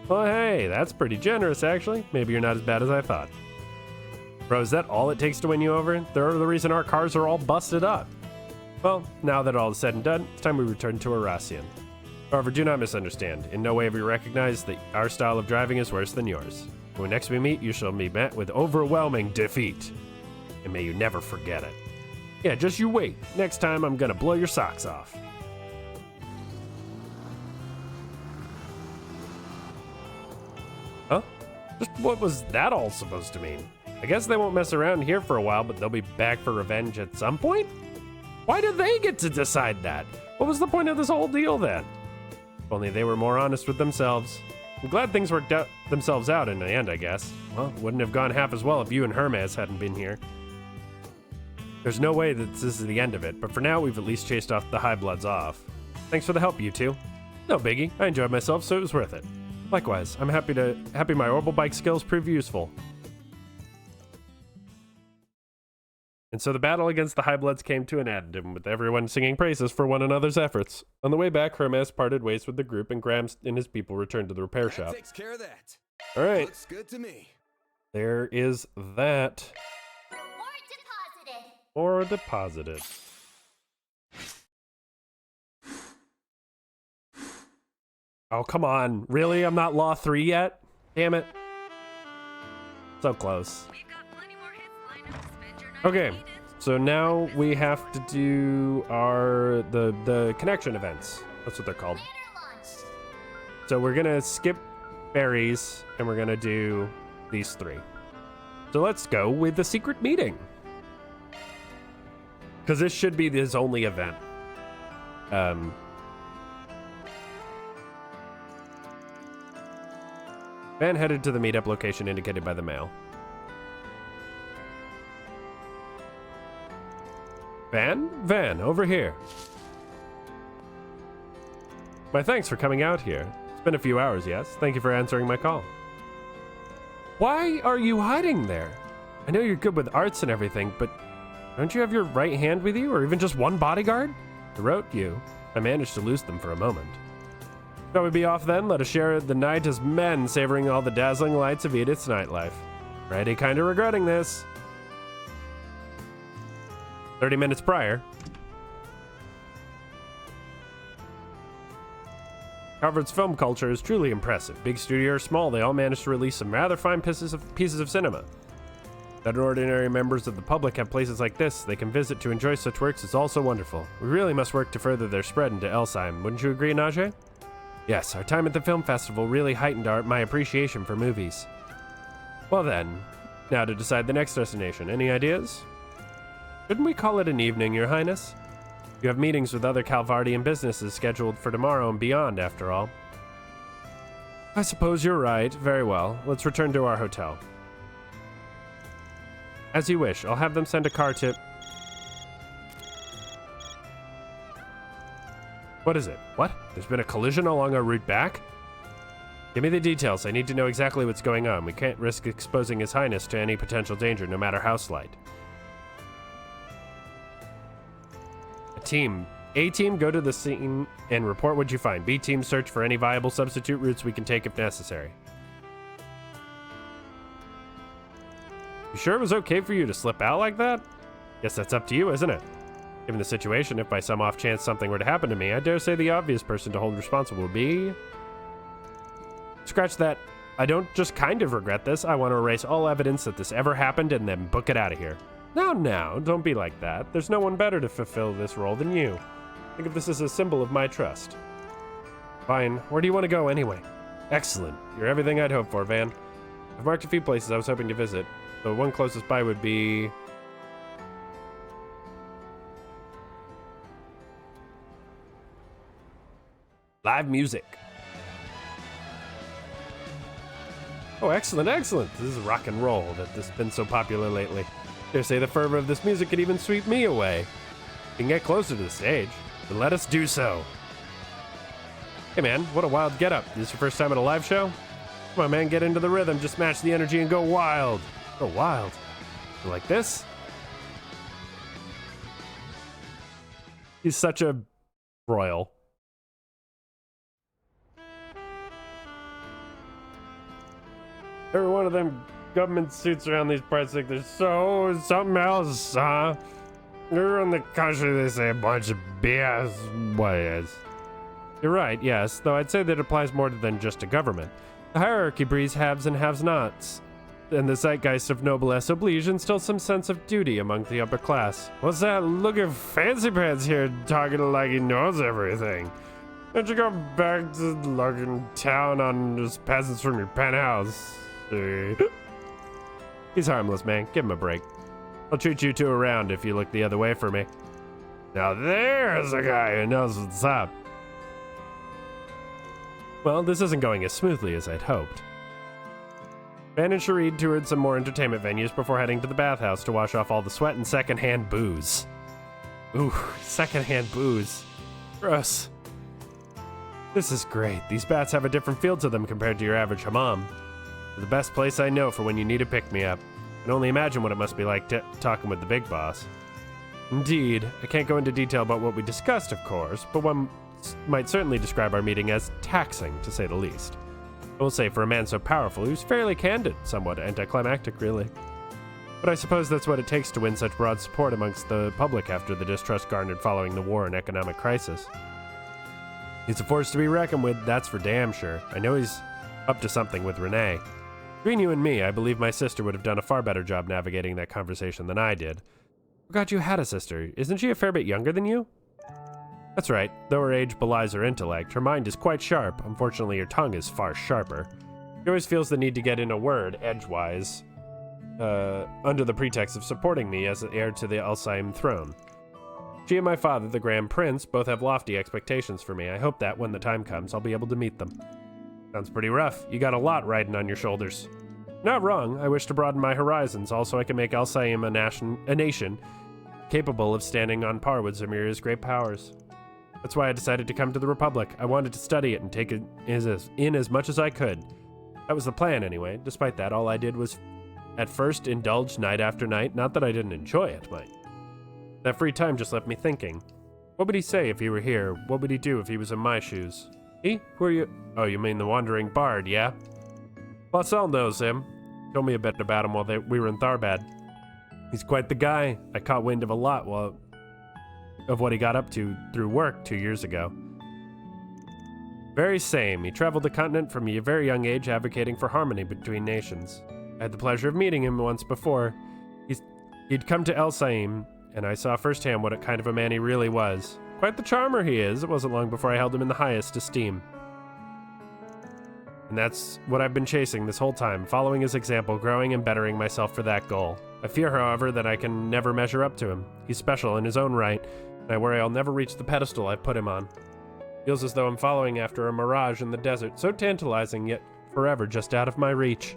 Well, hey, that's pretty generous, actually. Maybe you're not as bad as I thought. Bro, is that all it takes to win you over? They're the reason our cars are all busted up. Well, now that all is said and done, it's time we return to Aracian. However, do not misunderstand. In no way have we recognized that our style of driving is worse than yours. When next we meet, you shall be met with overwhelming defeat. And may you never forget it. Yeah, just you wait. Next time, I'm gonna blow your socks off. Huh? Just what was that all supposed to mean? I guess they won't mess around here for a while, but they'll be back for revenge at some point? Why do they get to decide that? What was the point of this whole deal then? If only they were more honest with themselves. I'm glad things worked out themselves out in the end, I guess. Well, wouldn't have gone half as well if you and Hermes hadn't been here. There's no way that this is the end of it, but for now we've at least chased off the High Bloods off. Thanks for the help, you two. No biggie, I enjoyed myself, so it was worth it. Likewise, I'm happy my orbital bike skills prove useful. And so the battle against the High Bloods came to an end, and with everyone singing praises for one another's efforts. On the way back, Hermes parted ways with the group, and Grams and his people returned to the repair shop. Takes care of that. All right. Looks good to me. There is that. Or deposited. Oh, come on. Really? I'm not Law 3 yet? Damn it. So close. Okay, so now we have to do the connection events. That's what they're called. So we're gonna skip berries and we're gonna do these 3. So let's go with the secret meeting. Because this should be his only event. Van headed to the meetup location indicated by the mail. Van, over here. My thanks for coming out here. It's been a few hours, yes? Thank you for answering my call. Why are you hiding there? I know you're good with arts and everything, but don't you have your right hand with you, or even just one bodyguard? I wrote you. I managed to lose them for a moment. Shall we be off then? Let us share the night as men, savoring all the dazzling lights of Edith's nightlife. Already kinda regretting this. 30 minutes prior. Harvard's film culture is truly impressive. Big studio or small, they all managed to release some rather fine pieces of cinema. That ordinary members of the public have places like this they can visit to enjoy such works is also wonderful. We really must work to further their spread into Elsheim. Wouldn't you agree, Najee? Yes, our time at the film festival really heightened my appreciation for movies. Well then, now to decide the next destination. Any ideas? Shouldn't we call it an evening, Your Highness? You have meetings with other Calvardian businesses scheduled for tomorrow and beyond, after all. I suppose you're right. Very well. Let's return to our hotel. As you wish. I'll have them send a car to... What is it? What? There's been a collision along our route back? Give me the details. I need to know exactly what's going on. We can't risk exposing His Highness to any potential danger, no matter how slight. A team, go to the scene and report what you find. B team, search for any viable substitute routes we can take if necessary. You sure it was okay for you to slip out like that? Guess that's up to you, isn't it? Given the situation, if by some off chance something were to happen to me, I dare say the obvious person to hold responsible would be... Scratch that. I don't just kind of regret this. I want to erase all evidence that this ever happened and then book it out of here. Now, don't be like that. There's no one better to fulfill this role than you. Think of this as a symbol of my trust. Fine. Where do you want to go anyway? Excellent. You're everything I'd hoped for, Van. I've marked a few places I was hoping to visit. The one closest by would be... live music. Oh, excellent. This is rock and roll that's been so popular lately. Dare say the fervor of this music could even sweep me away. You can get closer to the stage, then let us do so. Hey man, what a wild getup. Is this your first time at a live show? Come on man, get into the rhythm, just match the energy and go wild. Go wild. You like this? He's such a royal. Every one of them government suits around these parts think they're so something else, huh? Around the country they say a bunch of BS. What is? You're right, yes, though I'd say that applies more than just to government. The hierarchy breeds haves and have-nots, and the zeitgeist of noblesse oblige instills some sense of duty among the upper class. What's that? Look at Fancy Pants here talking like he knows everything. Don't you go back to looking town on just peasants from your penthouse? He's harmless, man. Give him a break. I'll treat you two around if you look the other way for me. Now there's a guy who knows what's up. Well, this isn't going as smoothly as I'd hoped. Van and Sharid toured some more entertainment venues before heading to the bathhouse to wash off all the sweat and secondhand booze. Ooh, secondhand booze. Gross. This is great. These baths have a different feel to them compared to your average hammam. They're the best place I know for when you need a pick-me-up. I can only imagine what it must be like talking with the big boss. Indeed, I can't go into detail about what we discussed, of course, but one might certainly describe our meeting as taxing, to say the least. I will say, for a man so powerful, he was fairly candid, somewhat anticlimactic, really. But I suppose that's what it takes to win such broad support amongst the public after the distrust garnered following the war and economic crisis. He's a force to be reckoned with, that's for damn sure. I know he's up to something with Renee. Between you and me, I believe my sister would have done a far better job navigating that conversation than I did. Forgot you had a sister. Isn't she a fair bit younger than you? That's right. Though her age belies her intellect, her mind is quite sharp. Unfortunately, her tongue is far sharper. She always feels the need to get in a word, edgewise, under the pretext of supporting me as the heir to the Alsaim throne. She and my father, the Grand Prince, both have lofty expectations for me. I hope that, when the time comes, I'll be able to meet them. Sounds pretty rough. You got a lot riding on your shoulders. Not wrong. I wish to broaden my horizons, also I can make Alsaim a nation capable of standing on par with Zemiria's great powers. That's why I decided to come to the Republic. I wanted to study it and take it in as much as I could. That was the plan, anyway. Despite that, all I did was, at first, indulge night after night. Not that I didn't enjoy it, but that free time just left me thinking. What would he say if he were here? What would he do if he was in my shoes? He? Who are you? Oh, you mean the Wandering Bard, yeah? Lassell knows him. Told me a bit about him while we were in Tharbad. He's quite the guy. I caught wind of a lot of what he got up to through work 2 years ago. Very same. He traveled the continent from a very young age advocating for harmony between nations. I had the pleasure of meeting him once before. He'd come to Alsaim, and I saw firsthand what kind of a man he really was. Quite the charmer he is. It wasn't long before I held him in the highest esteem. And that's what I've been chasing this whole time, following his example, growing and bettering myself for that goal. I fear, however, that I can never measure up to him. He's special in his own right, and I worry I'll never reach the pedestal I've put him on. Feels as though I'm following after a mirage in the desert, so tantalizing, yet forever just out of my reach.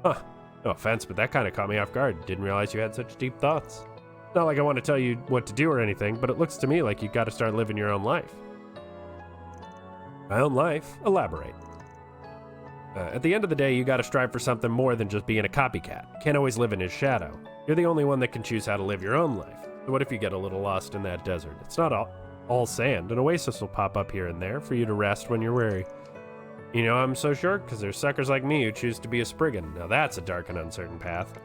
Huh. No offense, but that kind of caught me off guard. Didn't realize you had such deep thoughts. Not like I want to tell you what to do or anything, but it looks to me like you've got to start living your own life. My own life? Elaborate. At the end of the day, you got to strive for something more than just being a copycat. Can't always live in his shadow. You're the only one that can choose how to live your own life. So what if you get a little lost in that desert? It's not all sand. An oasis will pop up here and there for you to rest when you're weary. You know I'm so sure? Because there's suckers like me who choose to be a Spriggan. Now that's a dark and uncertain path.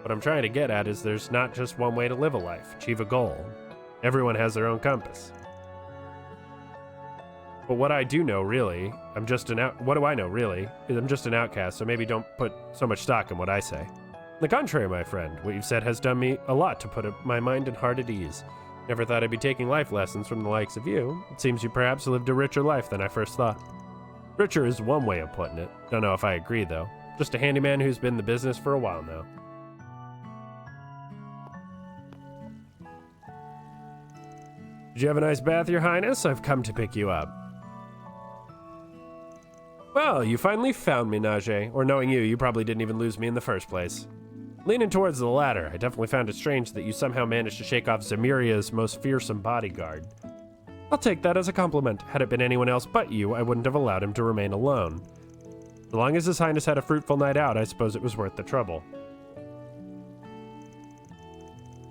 What I'm trying to get at is there's not just one way to live a life, achieve a goal. Everyone has their own compass. But what I do know, really, what do I know, really, is I'm just an outcast, so maybe don't put so much stock in what I say. On the contrary, my friend, what you've said has done me a lot to put my mind and heart at ease. Never thought I'd be taking life lessons from the likes of you. It seems you perhaps lived a richer life than I first thought. Richer is one way of putting it. Don't know if I agree, though. Just a handyman who's been in the business for a while now. Did you have a nice bath, Your Highness? I've come to pick you up. Well, you finally found me, Najee. Or knowing you, you probably didn't even lose me in the first place. Leaning towards the latter, I definitely found it strange that you somehow managed to shake off Zemiria's most fearsome bodyguard. I'll take that as a compliment. Had it been anyone else but you, I wouldn't have allowed him to remain alone. As long as His Highness had a fruitful night out, I suppose it was worth the trouble.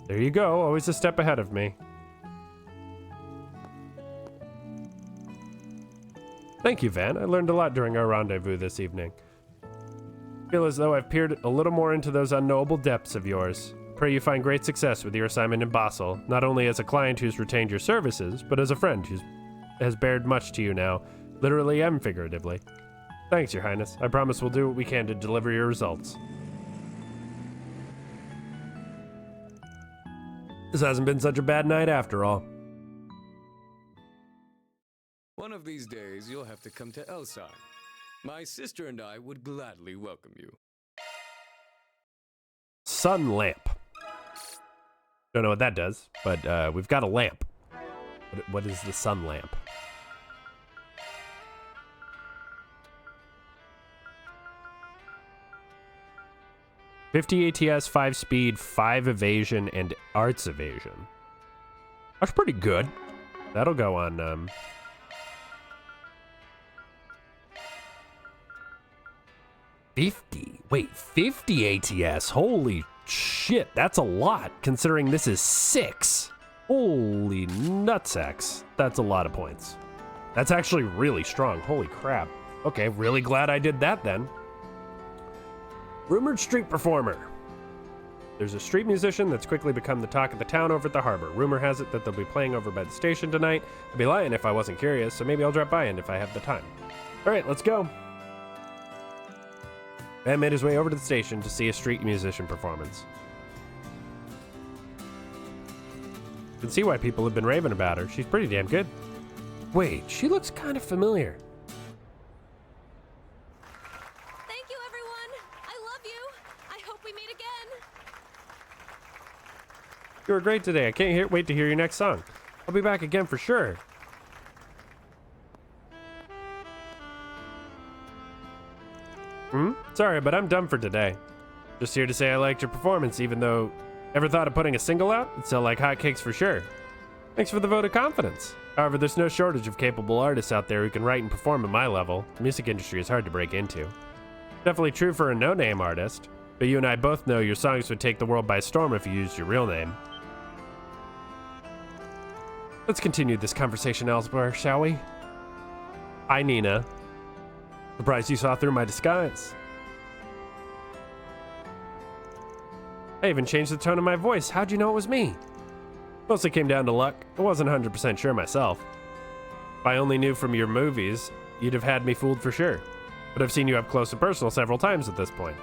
There you go, always a step ahead of me. Thank you, Van. I learned a lot during our rendezvous this evening. I feel as though I've peered a little more into those unknowable depths of yours. Pray you find great success with your assignment in Basel, not only as a client who's retained your services, but as a friend who has bared much to you now, literally and figuratively. Thanks, Your Highness. I promise we'll do what we can to deliver your results. This hasn't been such a bad night after all. One of these days, you'll have to come to Elsheim. My sister and I would gladly welcome you. Sun lamp. Don't know what that does, but we've got a lamp. What is the sun lamp? $50 ATS, 5 speed, 5 evasion, and arts evasion. That's pretty good. That'll go on, 50. Wait, 50 ATS. Holy shit, that's a lot, considering this is 6. Holy nutsacks. That's a lot of points. That's actually really strong. Holy crap. Okay, really glad I did that then. Rumored street performer. There's a street musician that's quickly become the talk of the town over at the harbor. Rumor has it that they'll be playing over by the station tonight. I'd be lying if I wasn't curious, so maybe I'll drop by and if I have the time. All right, let's go. Van made his way over to the station to see a street musician performance. You can see why people have been raving about her. She's pretty damn good. Wait, she looks kind of familiar. Thank you, everyone. I love you. I hope we meet again. You were great today. I can't wait to hear your next song. I'll be back again for sure. Sorry, but I'm done for today. Just here to say I liked your performance, even though... Ever thought of putting a single out? It'd sell like hotcakes for sure. Thanks for the vote of confidence. However, there's no shortage of capable artists out there who can write and perform at my level. The music industry is hard to break into. Definitely true for a no-name artist, but you and I both know your songs would take the world by storm if you used your real name. Let's continue this conversation elsewhere, shall we? Hi, Nina. Surprised you saw through my disguise. I even changed the tone of my voice. How'd you know it was me? Mostly came down to luck. I wasn't 100% sure myself. If I only knew from your movies, you'd have had me fooled for sure. But I've seen you up close and personal several times at this point.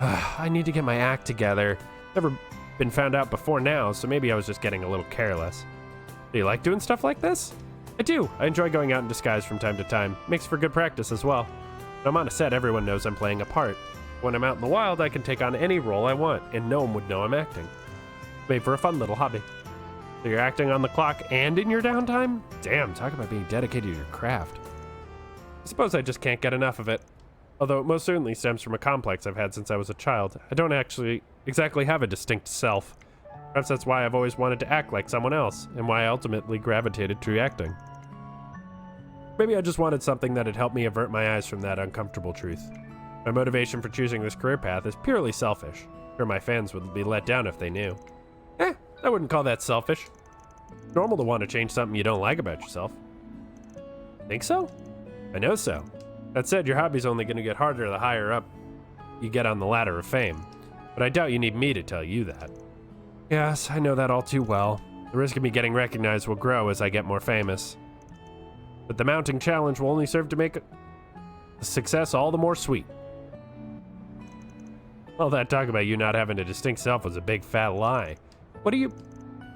I need to get my act together. Never been found out before now, so maybe I was just getting a little careless. Do you like doing stuff like this? I do. I enjoy going out in disguise from time to time. Makes for good practice as well. When I'm on a set, everyone knows I'm playing a part. When I'm out in the wild, I can take on any role I want, and no one would know I'm acting. Made for a fun little hobby. So you're acting on the clock and in your downtime? Damn, talk about being dedicated to your craft. I suppose I just can't get enough of it. Although it most certainly stems from a complex I've had since I was a child. I don't actually exactly have a distinct self. Perhaps that's why I've always wanted to act like someone else, and why I ultimately gravitated to acting. Maybe I just wanted something that'd help me avert my eyes from that uncomfortable truth. My motivation for choosing this career path is purely selfish. Sure, my fans would be let down if they knew. I wouldn't call that selfish. It's normal to want to change something you don't like about yourself. Think so? I know so. That said, your hobby's only going to get harder the higher up you get on the ladder of fame. but I doubt you need me to tell you that. Yes, I know that all too well. The risk of me getting recognized will grow as I get more famous. But the mounting challenge will only serve to make the success all the more sweet. All that talk about you not having a distinct self was a big fat lie. What do you...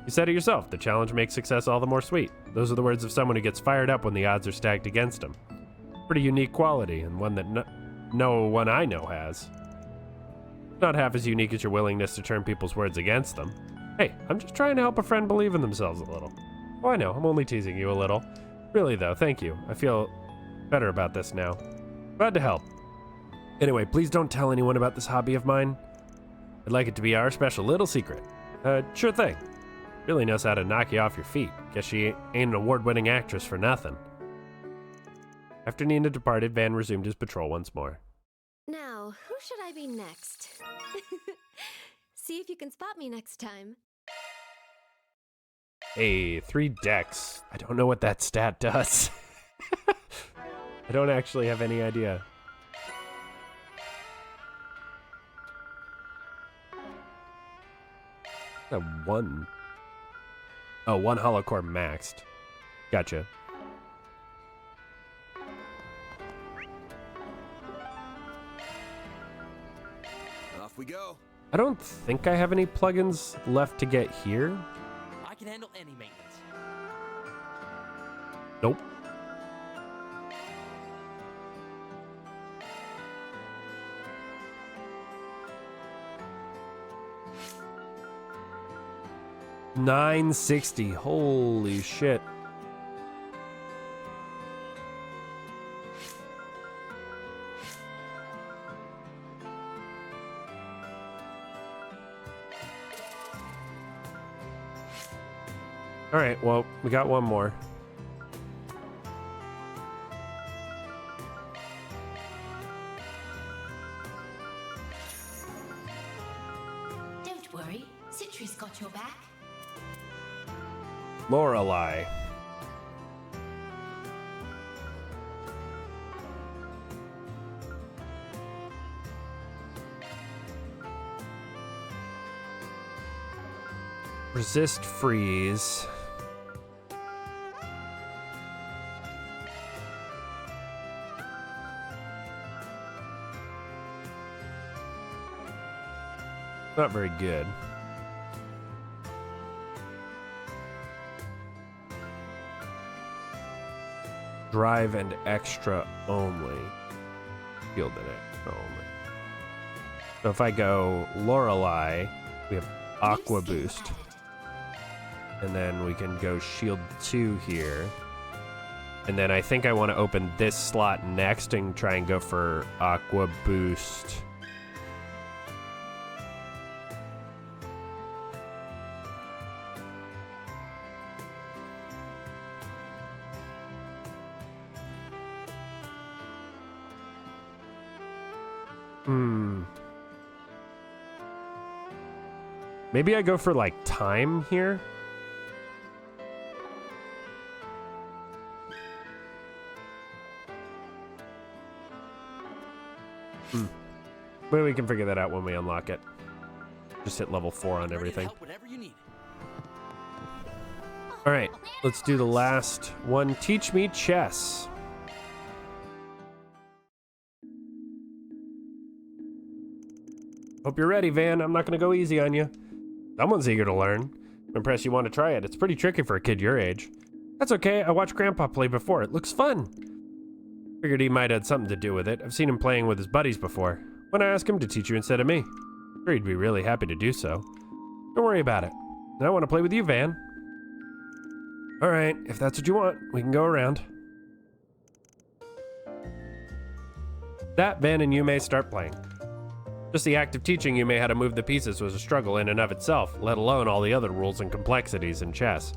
You said it yourself, the challenge makes success all the more sweet. Those are the words of someone who gets fired up when the odds are stacked against him. Pretty unique quality, and one that no one I know has. Not half as unique as your willingness to turn people's words against them. Hey, I'm just trying to help a friend believe in themselves a little. Oh, I know, I'm only teasing you a little. Really though, thank you. I feel better about this now. Glad to help. Anyway, please don't tell anyone about this hobby of mine. I'd like it to be our special little secret. Sure thing. Really knows how to knock you off your feet. Guess she ain't an award-winning actress for nothing. After Nina departed, Van resumed his patrol once more. Now, who should I be next? See if you can spot me next time. Hey, 3 decks. I don't know what that stat does. I don't actually have any idea. A 1. Oh, 1 hollow core maxed. Gotcha. Off we go. I don't think I have any plugins left to get here. I can handle any maintenance. Nope. $960. Holy shit. All right, well, we got one more. Don't worry, Citri's got your back. Lorelei. Resist freeze. Not very good. Drive and extra only. Shield and extra only. So if I go Lorelei, we have Aqua Boost. And then we can go Shield 2 here. And then I think I want to open this slot next and try and go for Aqua Boost. Maybe I go for like time here. Maybe we can figure that out when we unlock it. Just hit level 4 on everything. All right, let's do the last one. Teach me chess. Hope you're ready, Van. I'm not going to go easy on you. Someone's eager to learn. I'm impressed you want to try it. It's pretty tricky for a kid your age. That's okay. I watched Grandpa play before. It looks fun. Figured he might have something to do with it. I've seen him playing with his buddies before. Why not ask him to teach you instead of me? Sure, he'd be really happy to do so. Don't worry about it. And I want to play with you, Van. All right, if that's what you want, we can go around. That, Van and you may start playing. Just the act of teaching you may how to move the pieces was a struggle in and of itself, let alone all the other rules and complexities in chess.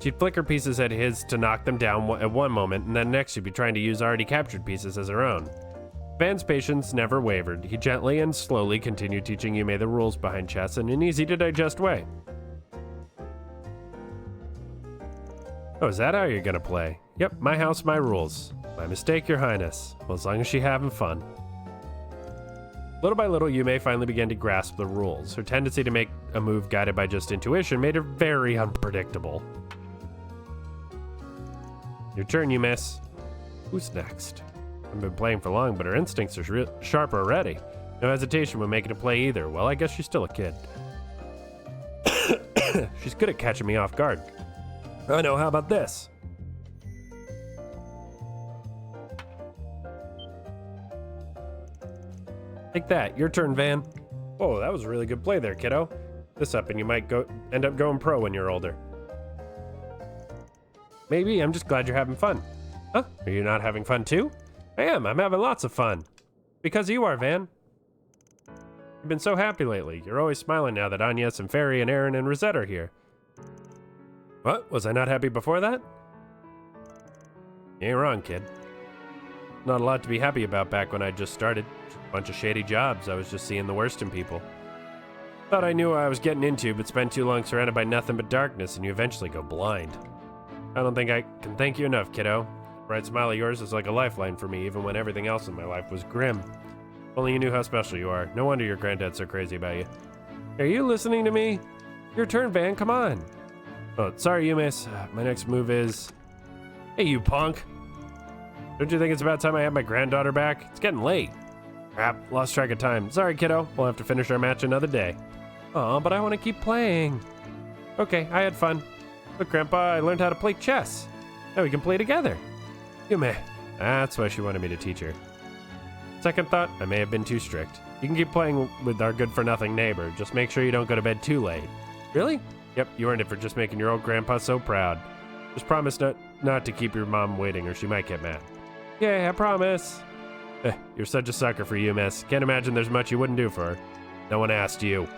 She'd flicker pieces at his to knock them down at one moment, and then next she'd be trying to use already captured pieces as her own. Van's patience never wavered. He gently and slowly continued teaching Yume the rules behind chess in an easy-to-digest way. Oh, is that how you're gonna play? Yep, my house, my rules. My mistake, your highness. Well, as long as she's having fun. Little by little, Yume finally began to grasp the rules. Her tendency to make a move guided by just intuition made her very unpredictable. Your turn, Yume. Who's next? I haven't been playing for long, but her instincts are sharp already. No hesitation when making a play either. Well, I guess she's still a kid. She's good at catching me off guard. Oh no, how about this? Take that. Your turn, Van. Whoa, that was a really good play there, kiddo. This up and you might end up going pro when you're older. Maybe. I'm just glad you're having fun. Huh? Are you not having fun too? I am. I'm having lots of fun. Because you are, Van. You've been so happy lately. You're always smiling now that Agnes and Fairy and Aaron and Rosette are here. What? Was I not happy before that? You ain't wrong, kid. Not a lot to be happy about back when I just started. Bunch of shady jobs. I was just seeing the worst in people. Thought I knew what I was getting into, but spent too long surrounded by nothing but darkness, and you eventually go blind. I don't think I can thank you enough, kiddo. The bright smile of yours is like a lifeline for me, even when everything else in my life was grim. Only you knew how special you are. No wonder your granddad's so crazy about you. Are you listening to me? Your turn, Van. Come on. Oh, sorry, Yumis. My next move is... Hey, you punk. Don't you think it's about time I have my granddaughter back? It's getting late. Crap, lost track of time. Sorry, kiddo. We'll have to finish our match another day. Aw, but I want to keep playing. Okay, I had fun. Look, Grandpa, I learned how to play chess. Now we can play together. Yume. That's why she wanted me to teach her. Second thought, I may have been too strict. You can keep playing with our good-for-nothing neighbor. Just make sure you don't go to bed too late. Really? Yep, you earned it for just making your old grandpa so proud. Just promise not to keep your mom waiting or she might get mad. Yeah, I promise. You're such a sucker for you, miss. Can't imagine there's much you wouldn't do for her. No one asked you.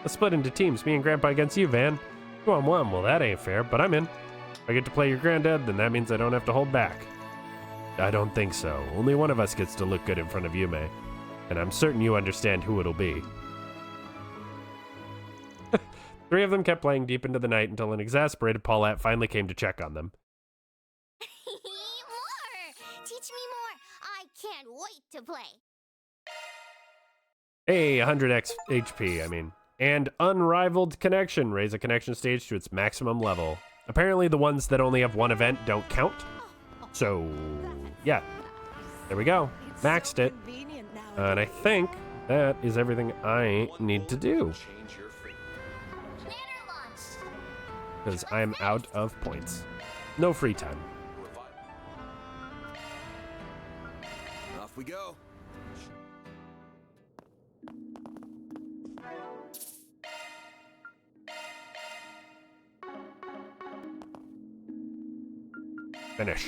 Let's split into teams, me and Grandpa against you, Van. 2-on-1, well that ain't fair, but I'm in. If I get to play your granddad, then that means I don't have to hold back. I don't think so. Only one of us gets to look good in front of Yume. And I'm certain you understand who it'll be. Three of them kept playing deep into the night until an exasperated Paulette finally came to check on them. More! Teach me more! I can't wait to play! Hey, 100 HP, I mean. And unrivaled connection. Raise a connection stage to its maximum level. Apparently the ones that only have one event don't count. So, yeah. There we go. Maxed it. And I think that is everything I need to do. Because I'm out of points. No free time. Off we go. Finish.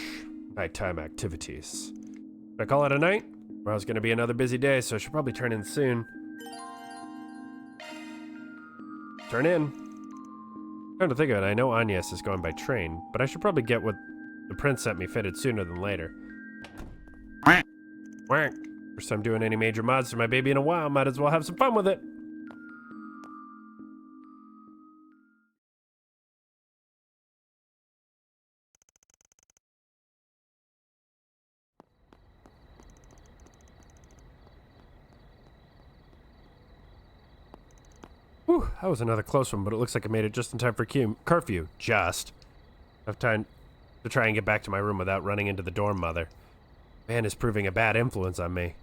Nighttime activities. Should I call it a night? Well, it's going to be another busy day, so I should probably turn in soon. Turn in. Come to think of it, I know Agnes is going by train, but I should probably get what the prince sent me fitted sooner than later. Quack. First time doing any major mods to my baby in a while, might as well have some fun with it. Whew, that was another close one, but it looks like I made it just in time for curfew. Just. I have time to try and get back to my room without running into the dorm mother. Man is proving a bad influence on me.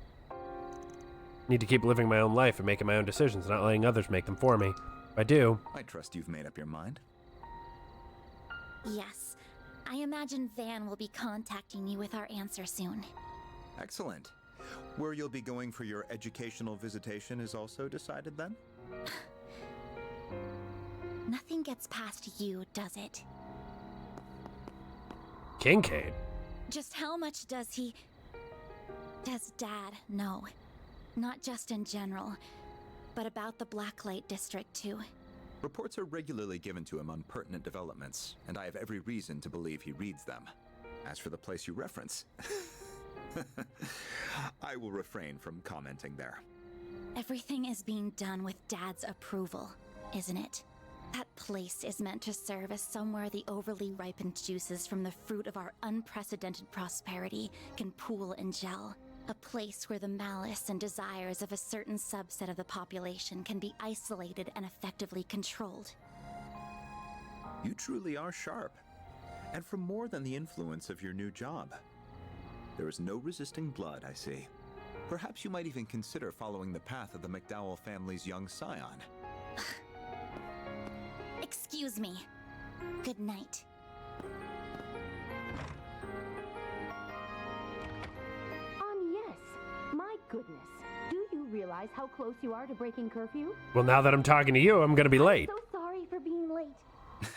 Need to keep living my own life and making my own decisions, not letting others make them for me. If I do... I trust you've made up your mind. Yes. I imagine Van will be contacting you with our answer soon. Excellent. Where you'll be going for your educational visitation is also decided then? Nothing gets past you, does it? Kincaid? Just how much does Dad know? Not just in general, but about the Blacklight District too. Reports are regularly given to him on pertinent developments, and I have every reason to believe he reads them. As for the place you reference, I will refrain from commenting there. Everything is being done with Dad's approval, isn't it? That place is meant to serve as somewhere the overly ripened juices from the fruit of our unprecedented prosperity can pool and gel. A place where the malice and desires of a certain subset of the population can be isolated and effectively controlled. You truly are sharp. And from more than the influence of your new job. There is no resisting blood, I see. Perhaps you might even consider following the path of the McDowell family's young scion. Excuse me. Good night. Yes. My goodness. Do you realize how close you are to breaking curfew? Well, now that I'm talking to you, I'm gonna be late. So sorry for being late.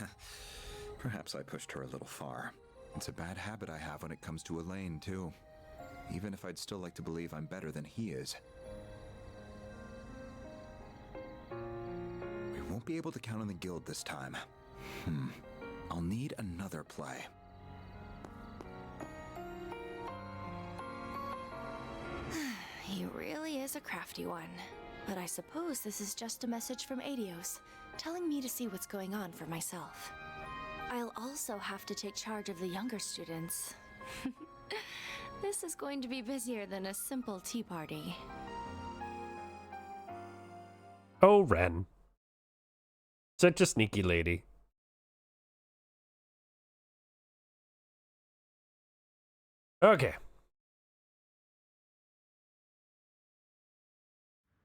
Perhaps I pushed her a little far. It's a bad habit I have when it comes to Elaine, too. Even if I'd still like to believe I'm better than he is. We won't be able to count on the guild this time. I'll need another play. He really is a crafty one. But I suppose this is just a message from Adios, telling me to see what's going on for myself. I'll also have to take charge of the younger students. This is going to be busier than a simple tea party. Oh, Ren. Such a sneaky lady. Okay.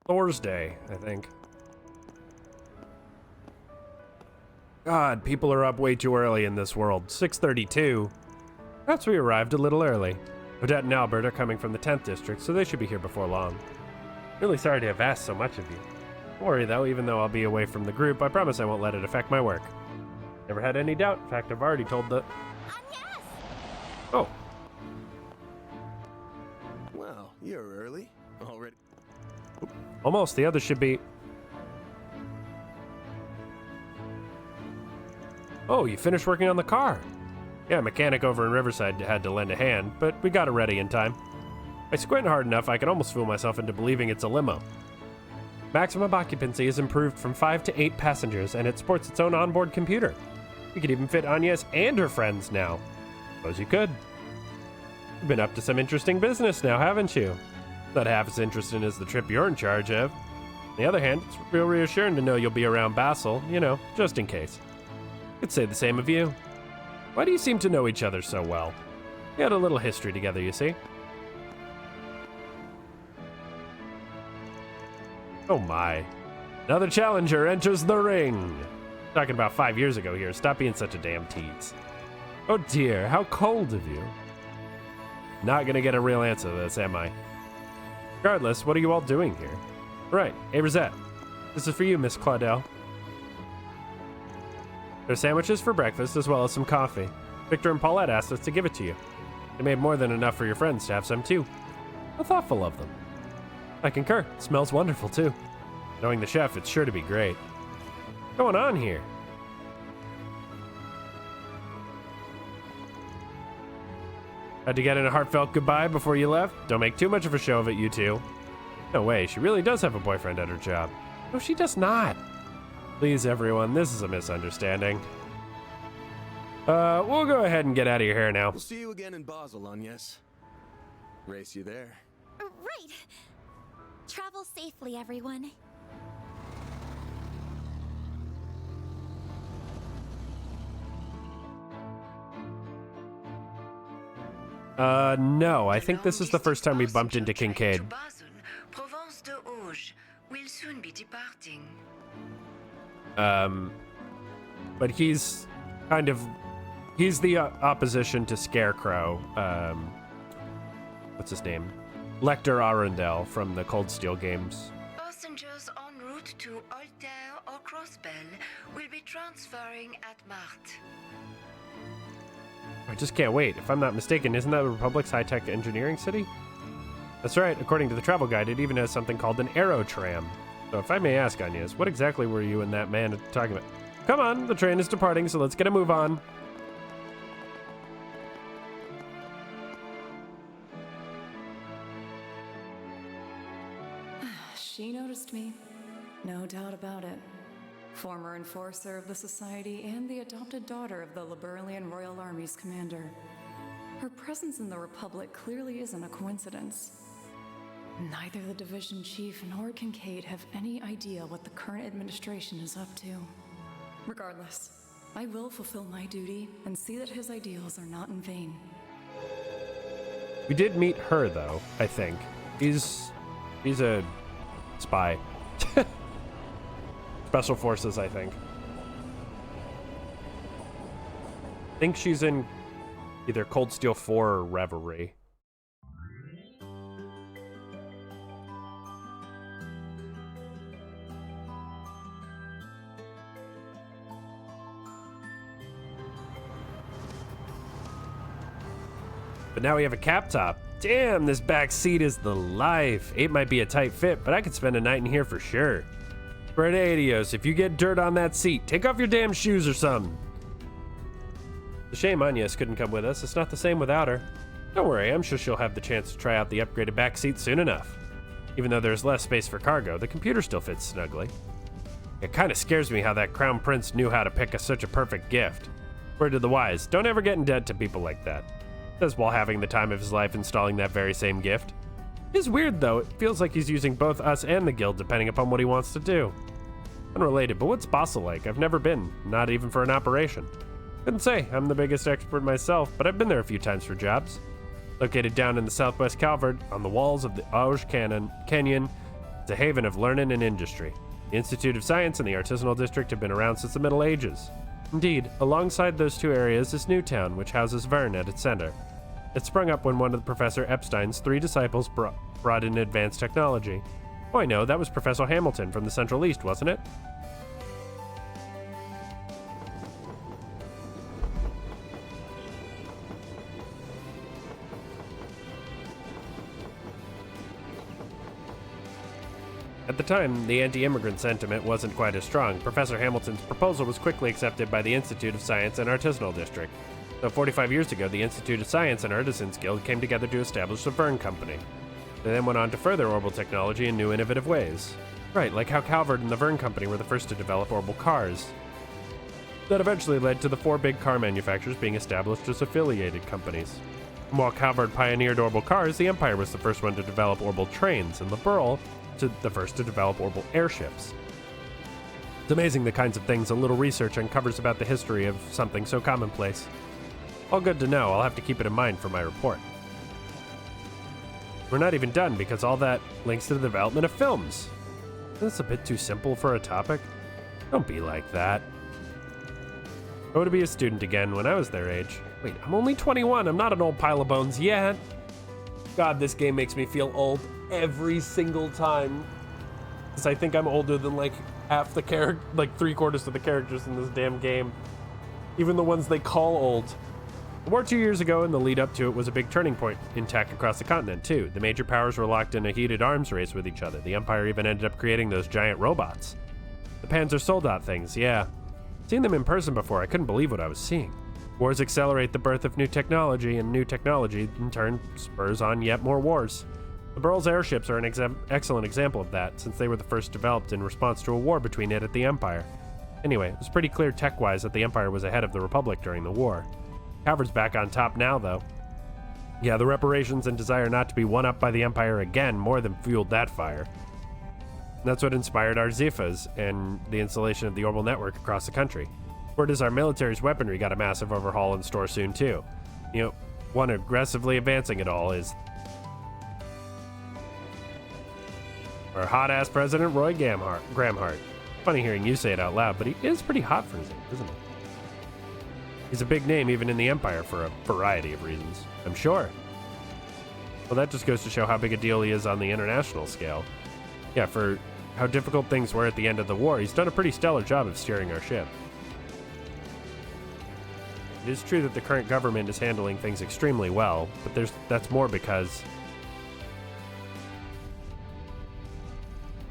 Thursday, I think. God, people are up way too early in this world. 6:32. Perhaps we arrived a little early. Odette and Albert are coming from the 10th district, so they should be here before long. Really sorry to have asked so much of you. Don't worry though, even though I'll be away from the group, I promise I won't let it affect my work. Never had any doubt. In fact, I've already told the... Oh. Well, you're early. Already. Almost. The others should be... Oh, you finished working on the car. Yeah, a mechanic over in Riverside had to lend a hand, but we got it ready in time. I squint hard enough I can almost fool myself into believing it's a limo. Maximum occupancy is improved from 5 to 8 passengers, and it sports its own onboard computer. You could even fit Agnes and her friends now. Suppose you could. You've been up to some interesting business now, haven't you? Not half as interesting as the trip you're in charge of. On the other hand, it's real reassuring to know you'll be around Basel, you know, just in case. Could say the same of you. Why do you seem to know each other so well? We had a little history together, you see. Oh my. Another challenger enters the ring. Talking about 5 years ago here. Stop being such a damn tease. Oh dear, how cold of you. Not gonna get a real answer to this, am I? Regardless, what are you all doing here? Right, hey Rosette. This is for you, Miss Claudel. There's sandwiches for breakfast as well as some coffee. Victor and Paulette asked us to give it to you. They made more than enough for your friends to have some too. How thoughtful of them. I concur. It smells wonderful too. Knowing the chef, it's sure to be great. What's going on here? Had to get in a heartfelt goodbye before you left? Don't make too much of a show of it, you two. No way, she really does have a boyfriend at her job. No, she does not. Please, everyone, this is a misunderstanding. We'll go ahead and get out of your hair now. We'll see you again in Basel, Agnes. Race you there. Right. Travel safely, everyone. No, I think this is the first time we bumped into Kincaid. Provence de Auge will soon be departing. But he's kind of, he's the opposition to Scarecrow. What's his name? Lecter Arundel from the Cold Steel games. Passengers en route to Altair or Crossbell will be transferring at Marthe. I just can't wait. If I'm not mistaken, isn't that the Republic's high-tech engineering city? That's right. According to the travel guide, it even has something called an aerotram. So if I may ask, Agnes, what exactly were you and that man talking about? Come on, the train is departing, so let's get a move on. She noticed me. No doubt about it. Former enforcer of the Society and the adopted daughter of the Liberalian Royal Army's commander. Her presence in the Republic clearly isn't a coincidence. Neither the division chief nor Kincaid have any idea what the current administration is up to. Regardless, I will fulfill my duty and see that his ideals are not in vain. We did meet her, though, I think. He's a spy. Special Forces, I think. I think she's in either Cold Steel 4 or Reverie. But now we have a cap top. Damn, this back seat is the life. 8 might be a tight fit, but I could spend a night in here for sure. Spread Adios, if you get dirt on that seat, take off your damn shoes or something. It's a shame Agnes couldn't come with us. It's not the same without her. Don't worry, I'm sure she'll have the chance to try out the upgraded back seat soon enough. Even though there's less space for cargo, the computer still fits snugly. It kind of scares me how that crown prince knew how to pick such a perfect gift. Word to the wise, don't ever get in debt to people like that. Says while having the time of his life installing that very same gift. It's weird though, it feels like he's using both us and the guild depending upon what he wants to do. Unrelated, but what's Basel like? I've never been, not even for an operation. Couldn't say, I'm the biggest expert myself, but I've been there a few times for jobs. Located down in the southwest Calvert, on the walls of the Auge Canyon, it's a haven of learning and industry. The Institute of Science and the Artisanal District have been around since the Middle Ages. Indeed, alongside those two areas is Newtown, which houses Vern at its center. It sprung up when one of Professor Epstein's 3 disciples brought in advanced technology. Oh, I know, that was Professor Hamilton from the Central East, wasn't it? At the time, the anti-immigrant sentiment wasn't quite as strong. Professor Hamilton's proposal was quickly accepted by the Institute of Science and Artisanal District. So 45 years ago, the Institute of Science and Artisans Guild came together to establish the Vern Company. They then went on to further orbital technology in new innovative ways. Right, like how Calvert and the Vern Company were the first to develop orbital cars. That eventually led to the 4 big car manufacturers being established as affiliated companies. And while Calvert pioneered orbital cars, the Empire was the first one to develop orbital trains, and the Burl the first to develop orbital airships. It's amazing the kinds of things a little research uncovers about the history of something so commonplace. All good to know, I'll have to keep it in mind for my report. We're not even done because all that links to the development of films. Isn't this a bit too simple for a topic? Don't be like that. I want to be a student again when I was their age. Wait, I'm only 21, I'm not an old pile of bones yet. God, this game makes me feel old every single time. Because I think I'm older than like half the like 3/4 of the characters in this damn game. Even the ones they call old. The war 2 years ago and the lead up to it was a big turning point in tech across the continent too. The major powers were locked in a heated arms race with each other. The Empire even ended up creating those giant robots. The Panzer Soldat things, yeah. Seen them in person before, I couldn't believe what I was seeing. Wars accelerate the birth of new technology, and new technology in turn spurs on yet more wars. The Burl's airships are an excellent example of that, since they were the first developed in response to a war between it and the Empire. Anyway, it was pretty clear tech-wise that the Empire was ahead of the Republic during the war. Calvert's back on top now, though. Yeah, the reparations and desire not to be one-up by the Empire again more than fueled that fire. And that's what inspired our Zifas and the installation of the orbital network across the country. Word is our military's weaponry got a massive overhaul in store soon, too. You know, one aggressively advancing it all is our hot-ass President Roy Gramhart. Funny hearing you say it out loud, but he is pretty hot for his age, isn't he? He's a big name even in the Empire for a variety of reasons, I'm sure. Well, that just goes to show how big a deal he is on the international scale. Yeah, for how difficult things were at the end of the war, he's done a pretty stellar job of steering our ship. It is true that the current government is handling things extremely well, but that's more because...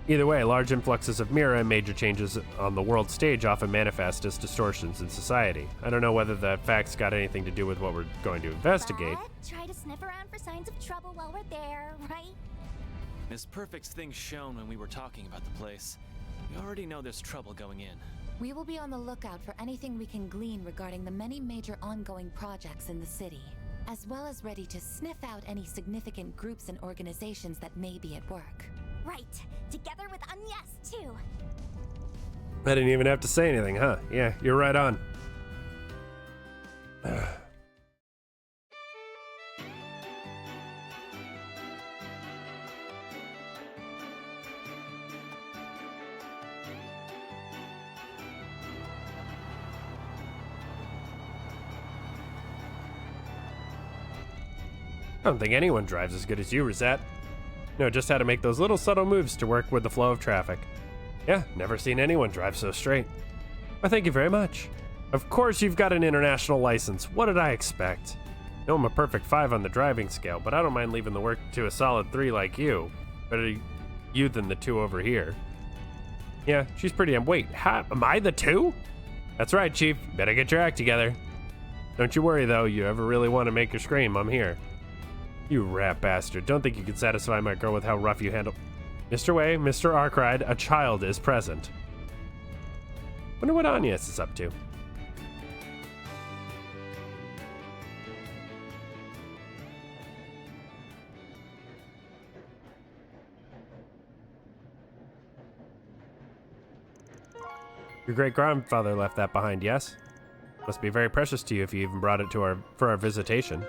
Either way, large influxes of Mira and major changes on the world stage often manifest as distortions in society. I don't know whether the facts got anything to do with what we're going to investigate. But try to sniff around for signs of trouble while we're there, right? Miss Perfect's things shown when we were talking about the place. We already know there's trouble going in. We will be on the lookout for anything we can glean regarding the many major ongoing projects in the city. as well as ready to sniff out any significant groups and organizations that may be at work. Right, together with Agnes, too. I didn't even have to say anything, huh? Yeah, you're right on. I don't think anyone drives as good as you, Rosette. Know just how to make those little subtle moves to work with the flow of traffic. Yeah, never seen anyone drive so straight. Why, thank you very much. Of course you've got an international license. What did I expect? No, I'm a perfect 5 on the driving scale, but I don't mind leaving the work to a solid 3 like you. Better you than the 2 over here. Yeah, she's pretty. Wait, am I the 2? That's right, Chief. Better get your act together. Don't you worry, though. You ever really want to make her scream, I'm here. You rat bastard. Don't think you can satisfy my girl with how rough you handle... Mr. Way, Mr. Arkwright, a child is present. Wonder what Agnes is up to. Your great-grandfather left that behind, yes? Must be very precious to you if you even brought it to for our visitation.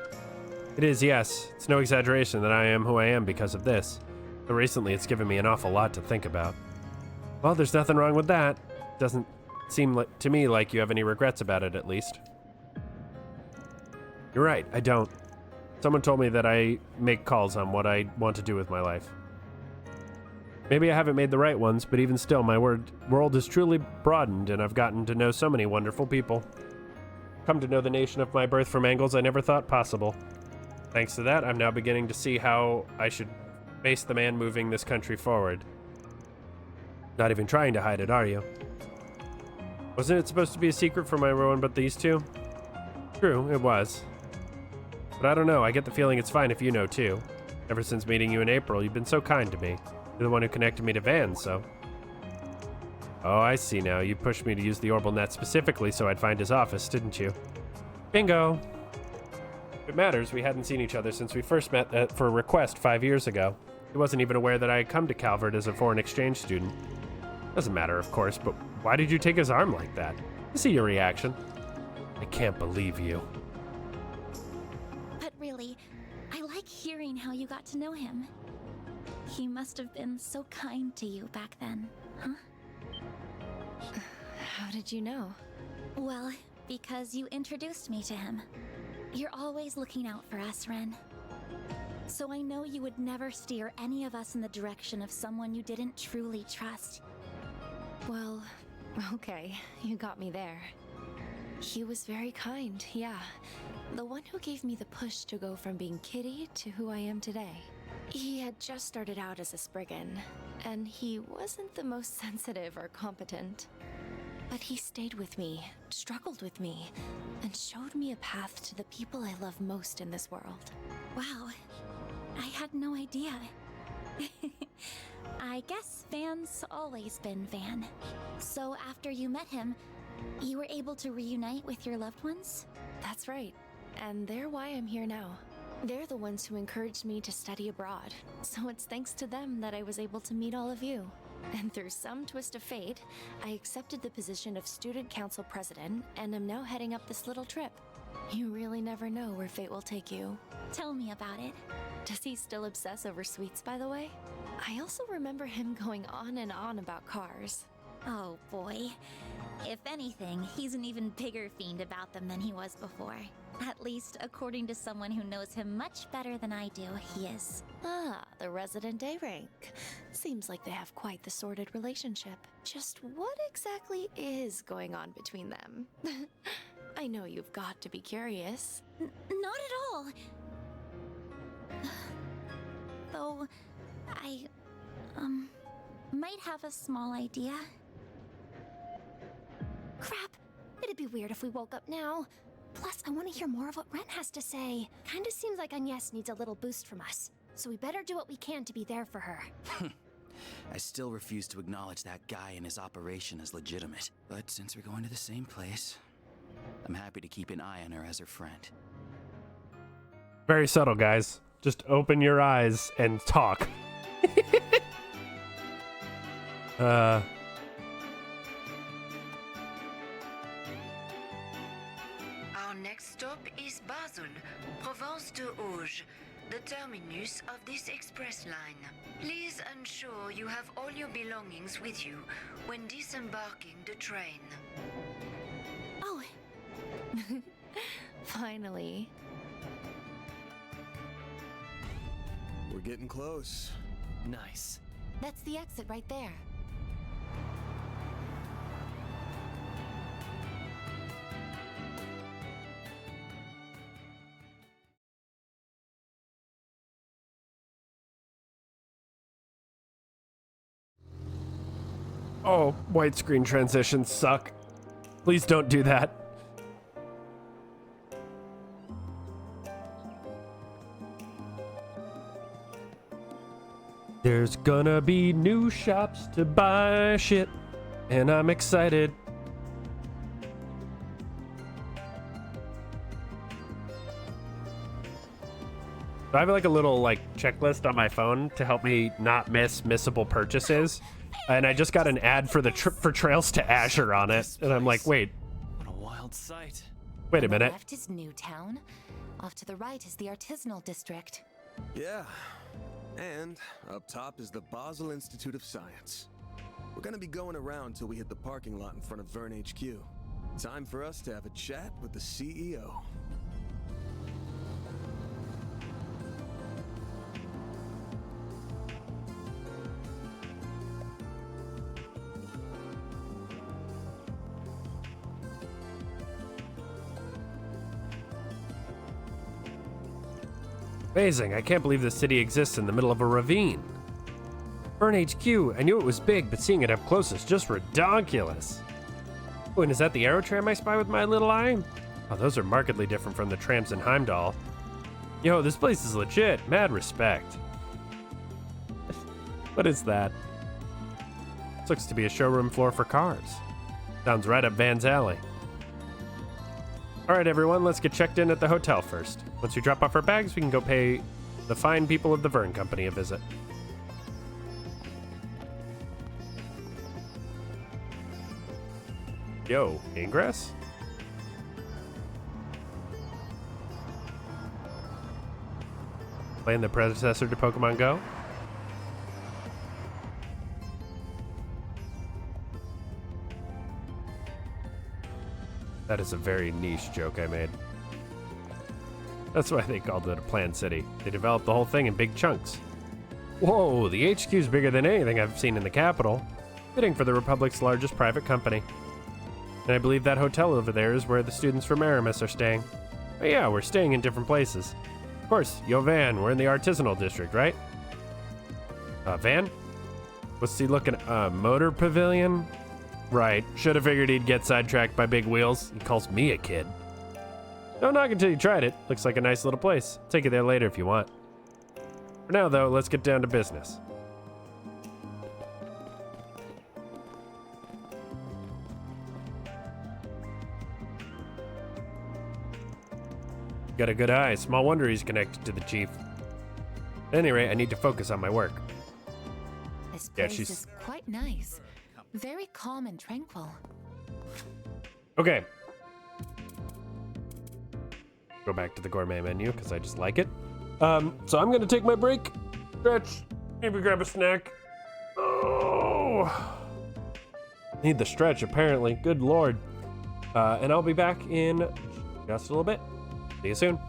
It is, yes. It's no exaggeration that I am who I am because of this. But recently it's given me an awful lot to think about. Well, there's nothing wrong with that. Doesn't seem to me like you have any regrets about it, at least. You're right, I don't. Someone told me that I make calls on what I want to do with my life. Maybe I haven't made the right ones, but even still, my world has truly broadened, and I've gotten to know so many wonderful people. Come to know the nation of my birth from angles I never thought possible. Thanks to that, I'm now beginning to see how I should face the man moving this country forward. Not even trying to hide it, are you? Wasn't it supposed to be a secret from everyone but these two? True, it was. But I don't know, I get the feeling it's fine if you know too. Ever since meeting you in April, you've been so kind to me. You're the one who connected me to Van, so... Oh, I see now. You pushed me to use the Orbital Net specifically so I'd find his office, didn't you? Bingo! If it matters, we hadn't seen each other since we first met for a request 5 years ago. He wasn't even aware that I had come to Calvert as a foreign exchange student. Doesn't matter, of course, but why did you take his arm like that? I see your reaction. I can't believe you. But really, I like hearing how you got to know him. He must have been so kind to you back then, huh? How did you know? Well, because you introduced me to him. You're always looking out for us, Ren. So I know you would never steer any of us in the direction of someone you didn't truly trust. Well, okay, you got me there. He was very kind, yeah. The one who gave me the push to go from being Kitty to who I am today. He had just started out as a Spriggan, and he wasn't the most sensitive or competent. But he stayed with me, struggled with me, and showed me a path to the people I love most in this world. Wow, I had no idea. I guess Van's always been Van. So after you met him, you were able to reunite with your loved ones? That's right, and they're why I'm here now. They're the ones who encouraged me to study abroad, so it's thanks to them that I was able to meet all of you. And through some twist of fate, I accepted the position of student council president and am now heading up this little trip. You really never know where fate will take you. Tell me about it. Does he still obsess over sweets, by the way? I also remember him going on and on about cars. Oh boy. If anything, he's an even bigger fiend about them than he was before. At least, according to someone who knows him much better than I do, he is. Ah, the resident Daybreak. Seems like they have quite the sordid relationship. Just what exactly is going on between them? I know you've got to be curious. Not at all. Though, I, might have a small idea. Crap! It'd be weird if we woke up now. Plus, I want to hear more of what Ren has to say. Kinda seems like Agnes needs a little boost from us. So we better do what we can to be there for her. I still refuse to acknowledge that guy and his operation as legitimate. But since we're going to the same place, I'm happy to keep an eye on her as her friend. Very subtle, guys. Just open your eyes and talk. Our next stop is Basel, Provence de Auge, the terminus of this express line. Please ensure you have all your belongings with you when disembarking the train. Oh. Finally. We're getting close. Nice. That's the exit right there. Oh, white screen transitions suck. Please don't do that. There's gonna be new shops to buy shit, and I'm excited. I have like a little checklist on my phone to help me not miss missable purchases. And I just got an ad for the for Trails to Azure on it, and I'm like, wait. What a wild sight. Wait a minute. On the left is Newtown. Off to the right is the artisanal district. Yeah. And up top is the Basel Institute of Science. We're gonna be going around till we hit the parking lot in front of Vern HQ. Time for us to have a chat with the CEO. Amazing, I can't believe this city exists in the middle of a ravine. Vern HQ, I knew it was big, but seeing it up close is just redonkulous. Oh, and is that the aerotram I spy with my little eye? Oh, those are markedly different from the trams in Heimdall. Yo, this place is legit, mad respect. What is that? This looks to be a showroom floor for cars. Sounds right up Van's alley. All right, everyone, let's get checked in at the hotel first. Once we drop off our bags, we can go pay the fine people of the Vern Company a visit. Yo, Ingress? Playing the predecessor to Pokemon Go? That is a very niche joke I made. That's why they called it a planned city. They developed the whole thing in big chunks. Whoa, the HQ's bigger than anything I've seen in the capital. Fitting for the Republic's largest private company. And I believe that hotel over there is where the students from Aramis are staying. Oh yeah, we're staying in different places. Of course, yo Van, we're in the artisanal district, right? Van? What's he looking at? Motor pavilion? Right, should have figured he'd get sidetracked by big wheels. He calls me a kid. Don't knock until you tried it. Looks like a nice little place. Take you there later if you want. For now, though, let's get down to business. Got a good eye. Small wonder he's connected to the chief. At any rate, I need to focus on my work. This place is quite nice. Very calm and tranquil. Okay. Go back to the gourmet menu because I just like it. So I'm gonna take my break. Stretch. Maybe grab a snack. Oh. Need the stretch apparently. Good lord. And I'll be back in just a little bit. See you soon.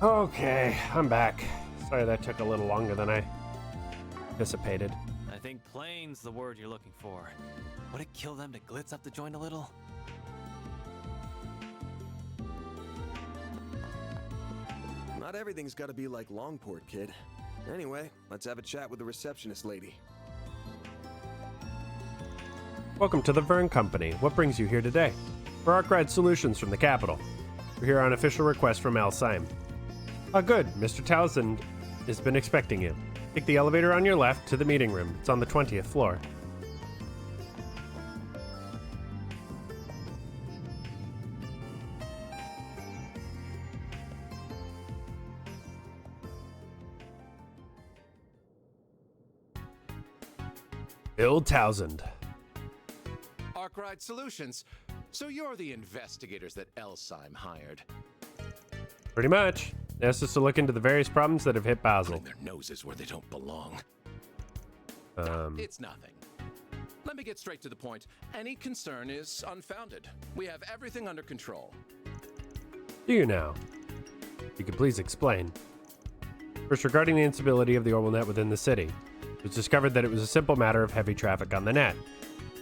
Okay, I'm back. Sorry that took a little longer than I anticipated. I think plain's the word you're looking for. Would it kill them to glitz up the joint a little? Not everything's gotta be like Longport, kid. Anyway, let's have a chat with the receptionist lady. Welcome to the Vern Company. What brings you here today? For Arkwright Solutions from the capital. We're here on official request from Al Syme. Ah, good. Mr. Townsend has been expecting you. Take the elevator on your left to the meeting room. It's on the 20th floor. Bill Townsend. Arkwright Solutions. So you're the investigators that Elsyme hired. Pretty much. They asked us to look into the various problems that have hit Basel. Putting their noses where they don't belong. It's nothing. Let me get straight to the point. Any concern is unfounded. We have everything under control. Do you now? You could please explain. First, regarding the instability of the Orbital net within the city, it was discovered that it was a simple matter of heavy traffic on the net.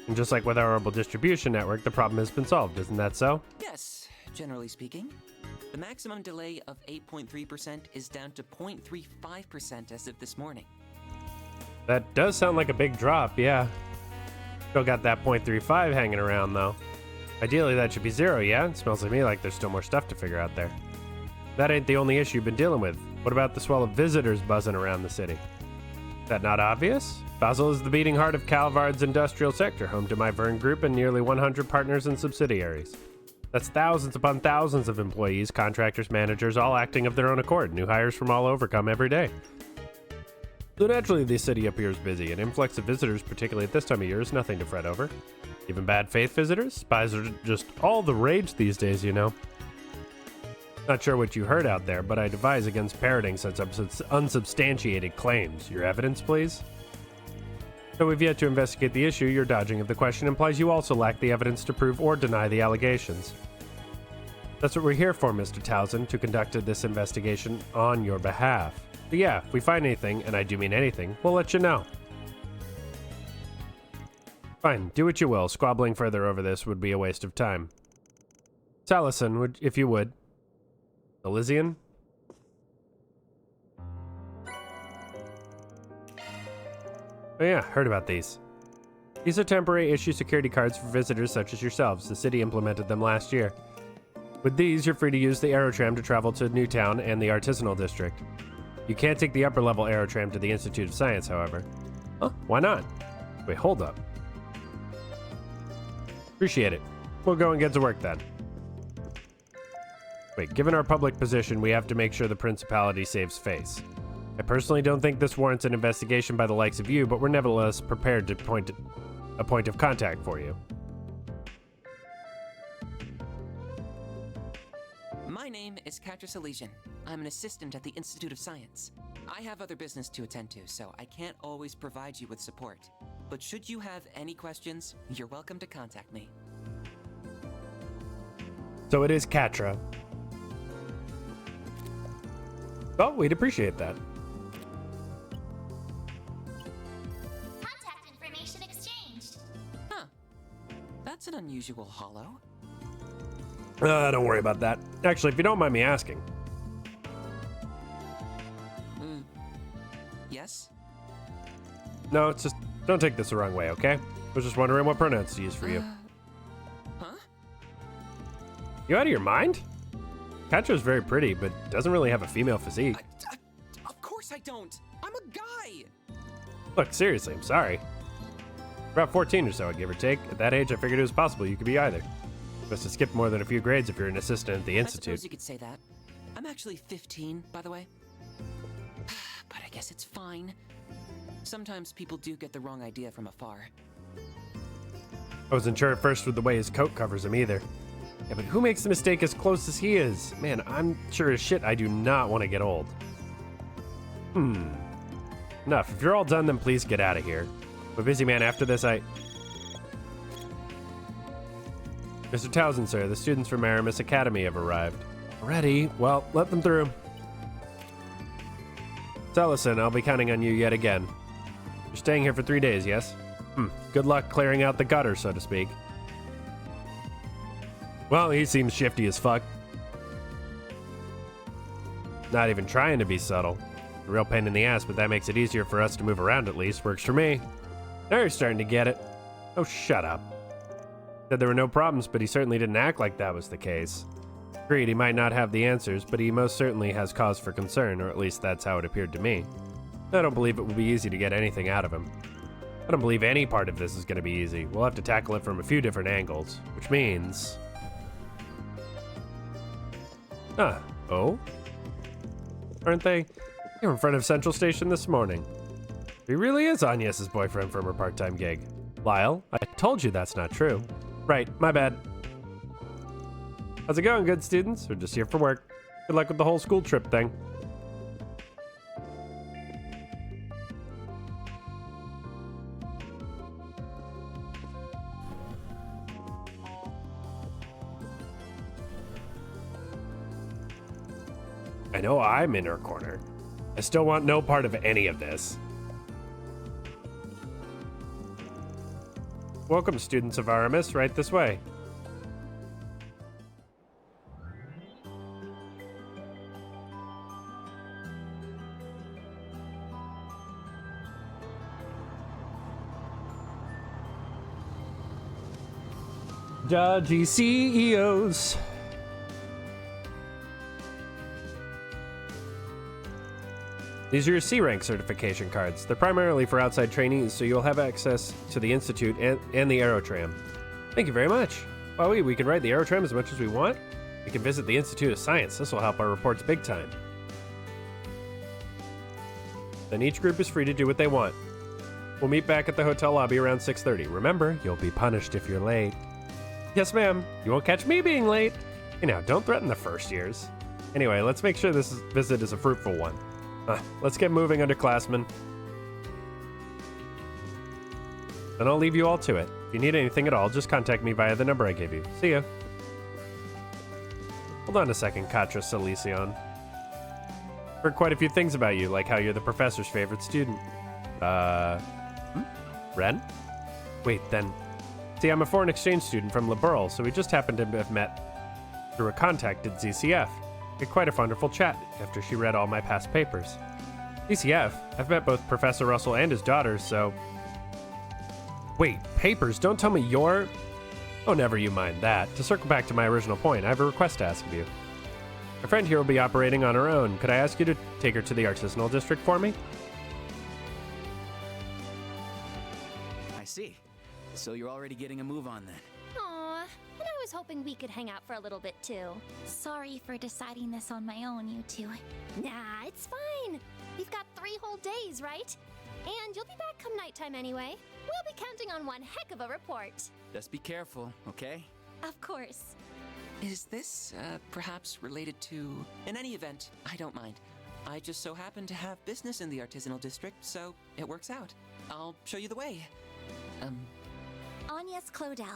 And just like with our orbital distribution network, the problem has been solved. Isn't that so? Yes, generally speaking. The maximum delay of 8.3% is down to 0.35% as of this morning. That does sound like a big drop, yeah. Still got that 0.35 hanging around, though. Ideally, that should be 0, yeah? It smells to me like there's still more stuff to figure out there. That ain't the only issue you've been dealing with. What about the swell of visitors buzzing around the city? Is that not obvious? Basel is the beating heart of Calvard's industrial sector, home to my Vern Group and nearly 100 partners and subsidiaries. That's thousands upon thousands of employees, contractors, managers, all acting of their own accord. New hires from all over come every day. So naturally, the city appears busy. An influx of visitors, particularly at this time of year, is nothing to fret over. Even bad faith visitors? Spies are just all the rage these days, you know. Not sure what you heard out there, but I advise against parroting such unsubstantiated claims. Your evidence, please? Though we've yet to investigate the issue, your dodging of the question implies you also lack the evidence to prove or deny the allegations. That's what we're here for, Mr. Townsend, to conduct this investigation on your behalf. But yeah, if we find anything, and I do mean anything, we'll let you know. Fine, do what you will. Squabbling further over this would be a waste of time. Salison, if you would. Elysian? Oh yeah, heard about these. These are temporary issue security cards for visitors such as yourselves. The city implemented them last year. With these, you're free to use the Aerotram to travel to Newtown and the Artisanal District. You can't take the upper-level Aerotram to the Institute of Science, however. Huh? Why not? Wait, hold up. Appreciate it. We'll go and get to work then. Wait, given our public position, we have to make sure the Principality saves face. I personally don't think this warrants an investigation by the likes of you, but we're nevertheless prepared to point a point of contact for you. My name is Quatre. I'm an assistant at the Institute of Science. I have other business to attend to, so I can't always provide you with support. But should you have any questions, you're welcome to contact me. So it is Quatre. Well, we'd appreciate that. Contact information exchanged. Huh. That's an unusual hollow. Don't worry about that. Actually, if you don't mind me asking. Yes? No, it's just, don't take this the wrong way, okay? I was just wondering what pronouns to use for you. Huh? You out of your mind? Quatre is very pretty, but doesn't really have a female physique. Of course I don't. I'm a guy. Look, seriously, I'm sorry. About 14 or so, give or take. At that age, I figured it was possible you could be either. Must have skipped more than a few grades if you're an assistant at the I Institute. suppose you could say that. I'm actually 15, by the way. But I guess it's fine. Sometimes people do get the wrong idea from afar. I wasn't sure at first with the way his coat covers him either. Yeah, but who makes the mistake as close as he is? Man, I'm sure as shit I do not want to get old. Enough. If you're all done, then please get out of here. I'm a busy man after this, Mr. Townsend, sir, the students from Aramis Academy have arrived. Already? Well, let them through. So listen, I'll be counting on you yet again. You're staying here for 3 days, yes? Good luck clearing out the gutter, so to speak. Well, he seems shifty as fuck. Not even trying to be subtle. A real pain in the ass, but that makes it easier for us to move around at least. Works for me. Now you're starting to get it. Oh, shut up. Said there were no problems, but he certainly didn't act like that was the case. Agreed, he might not have the answers, but he most certainly has cause for concern, or at least that's how it appeared to me. I don't believe it will be easy to get anything out of him. I don't believe any part of this is going to be easy. We'll have to tackle it from a few different angles, which means... Oh? Aren't they? They were in front of Central Station this morning. He really is Agnes's boyfriend from her part-time gig. Lyle, I told you that's not true. Right, my bad. How's it going, good students? We're just here for work. Good luck with the whole school trip thing. I know I'm in her corner. I still want no part of any of this. Welcome, students of RMS, right this way. Dodgy CEOs. These are your C-Rank certification cards. They're primarily for outside trainees, so you'll have access to the Institute and the Aerotram. Thank you very much. Wow, we can ride the Aerotram as much as we want? We can visit the Institute of Science. This will help our reports big time. Then each group is free to do what they want. We'll meet back at the hotel lobby around 6:30. Remember, you'll be punished if you're late. Yes, ma'am. You won't catch me being late. You know, don't threaten the first years. Anyway, let's make sure this visit is a fruitful one. Let's get moving, underclassmen. And I'll leave you all to it. If you need anything at all, just contact me via the number I gave you. See ya. Hold on a second, Quatre Silicion. Heard quite a few things about you, like how you're the professor's favorite student. Ren? Wait, then. See, I'm a foreign exchange student from Liberal, so we just happened to have met through a contact at ZCF. We had quite a wonderful chat after she read all my past papers. ZCF? I've met both Professor Russell and his daughters, so... Wait, papers? Don't tell me you're... Oh, never you mind that. To circle back to my original point, I have a request to ask of you. My friend here will be operating on her own. Could I ask you to take her to the artisanal district for me? I see. So you're already getting a move on then. Aw, and I was hoping we could hang out for a little bit too. Sorry for deciding this on my own, you two. Nah, it's fine. We've got 3 whole days, right? And you'll be back come nighttime anyway. We'll be counting on one heck of a report. Just be careful, okay? Of course. Is this, perhaps related to... In any event, I don't mind. I just so happen to have business in the artisanal district, so it works out. I'll show you the way. Agnes Claudel.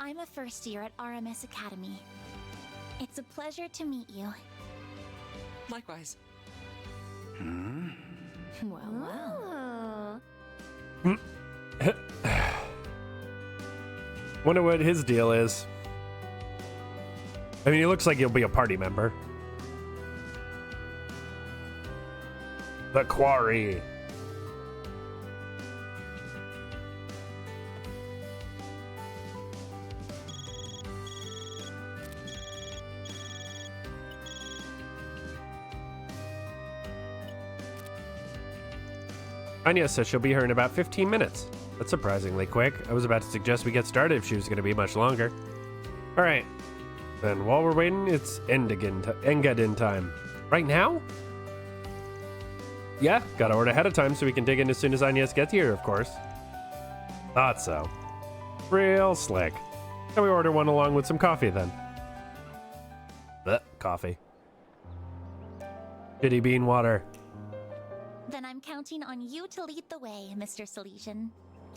I'm a first year at RMS Academy. It's a pleasure to meet you. Likewise. Well. Wonder what his deal is. I mean, he looks like he'll be a party member. The Quarry. Anya says she'll be here in about 15 minutes. That's surprisingly quick. I was about to suggest we get started if she was going to be much longer. All right. Then while we're waiting, it's Engadin time. Right now? Yeah, gotta order ahead of time so we can dig in as soon as Agnes gets here, of course. Thought so. Real slick. Can we order one along with some coffee then? Coffee. Shitty bean water. Then I'm counting on you to lead the way, Mr. Silesian.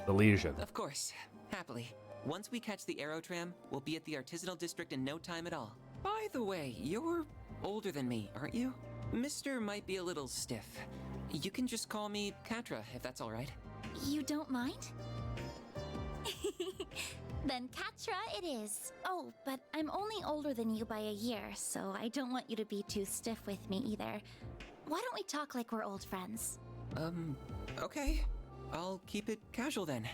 Silesian. Of course. Happily. Once we catch the Aerotram, we'll be at the artisanal district in no time at all. By the way, you're older than me, aren't you? Mister might be a little stiff. You can just call me Quatre, if that's all right. You don't mind? Then Quatre it is. Oh, but I'm only older than you by a year, so I don't want you to be too stiff with me either. Why don't we talk like we're old friends? Okay. I'll keep it casual then.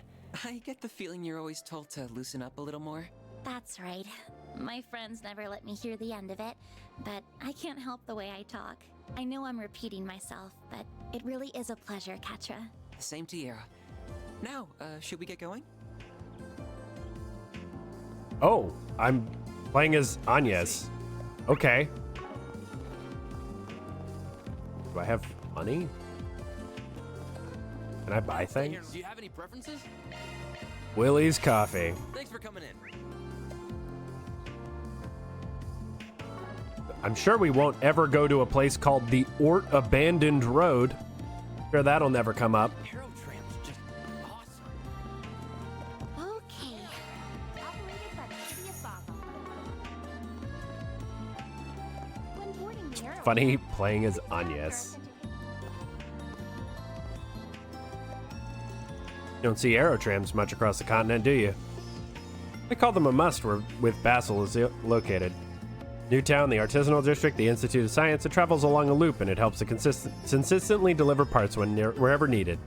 I get the feeling you're always told to loosen up a little more. That's right. My friends never let me hear the end of it, but I can't help the way I talk. I know I'm repeating myself, but it really is a pleasure, Quatre. Same to you. Now, should we get going? Oh, I'm playing as Agnes. Okay. Do I have money? Can I buy things? Do you have any preferences? Willie's Coffee. Thanks for coming in. I'm sure we won't ever go to a place called the Ort Abandoned Road. Sure, that'll never come up. Okay. Operated by the city of Basel. When boarding the airplane, Funny playing as Agnes. You don't see aerotrams much across the continent, do you? They call them a must where with Basel is located. Newtown, the Artisanal District, the Institute of Science, it travels along a loop and it helps to consistently deliver parts wherever needed.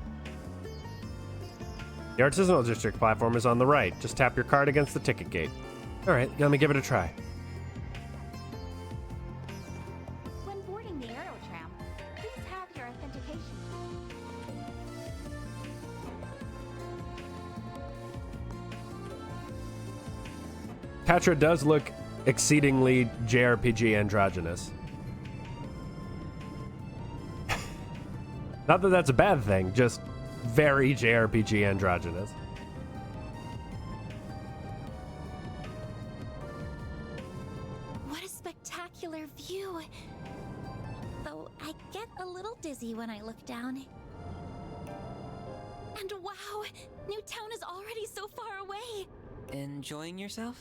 The Artisanal District platform is on the right. Just tap your card against the ticket gate. Alright, let me give it a try. when boarding the aerotram, please have your authentication. Quatre does look exceedingly JRPG androgynous. Not that that's a bad thing, just very JRPG androgynous. What a spectacular view! Though I get a little dizzy when I look down. And wow! Newtown is already so far away! Enjoying yourself?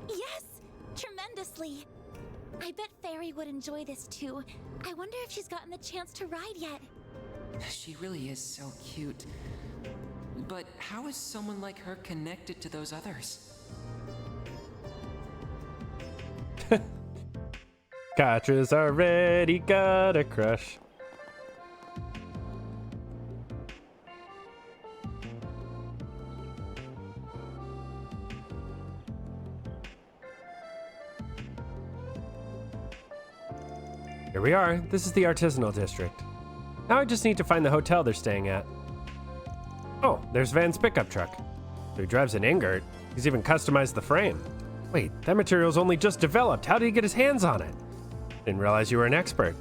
Yes! Tremendously! I bet Fairy would enjoy this too. I wonder if she's gotten the chance to ride yet. She really is so cute. But how is someone like her connected to those others? Quatre's already got a crush. Here we are. This is the Artisanal District. Now I just need to find the hotel they're staying at. Oh, there's Van's pickup truck. So he drives an Ingert. He's even customized the frame. Wait, that material's only just developed. How did he get his hands on it? Didn't realize you were an expert.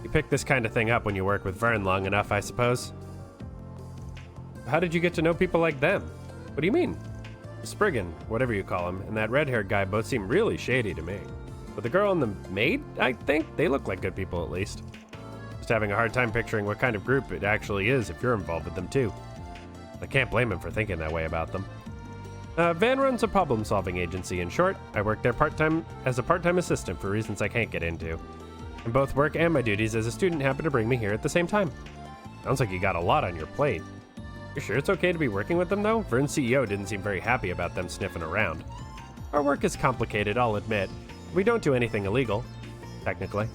You pick this kind of thing up when you work with Vern long enough, I suppose. How did you get to know people like them? What do you mean? Spriggan, whatever you call him, and that red-haired guy both seem really shady to me. But the girl and the maid, I think, they look like good people at least. Just having a hard time picturing what kind of group it actually is if you're involved with them too. I can't blame him for thinking that way about them. Van runs a problem-solving agency. In short, I work there part-time as a part-time assistant for reasons I can't get into. And both work and my duties as a student happen to bring me here at the same time. Sounds like you got a lot on your plate. You sure it's okay to be working with them though? Vern's CEO didn't seem very happy about them sniffing around. Our work is complicated, I'll admit. We don't do anything illegal, technically.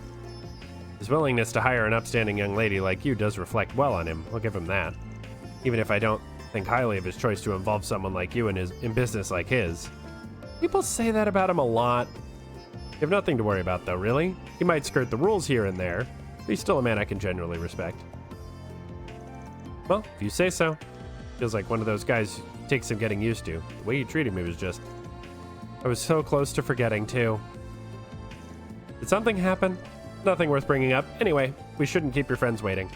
His willingness to hire an upstanding young lady like you does reflect well on him, I'll give him that. Even if I don't think highly of his choice to involve someone like you in business like his. People say that about him a lot. You have nothing to worry about though, really. He might skirt the rules here and there, but he's still a man I can genuinely respect. Well, if you say so. Feels like one of those guys takes some getting used to. The way you treated me was just... I was so close to forgetting too. Did something happen? Nothing worth bringing up. Anyway, we shouldn't keep your friends waiting.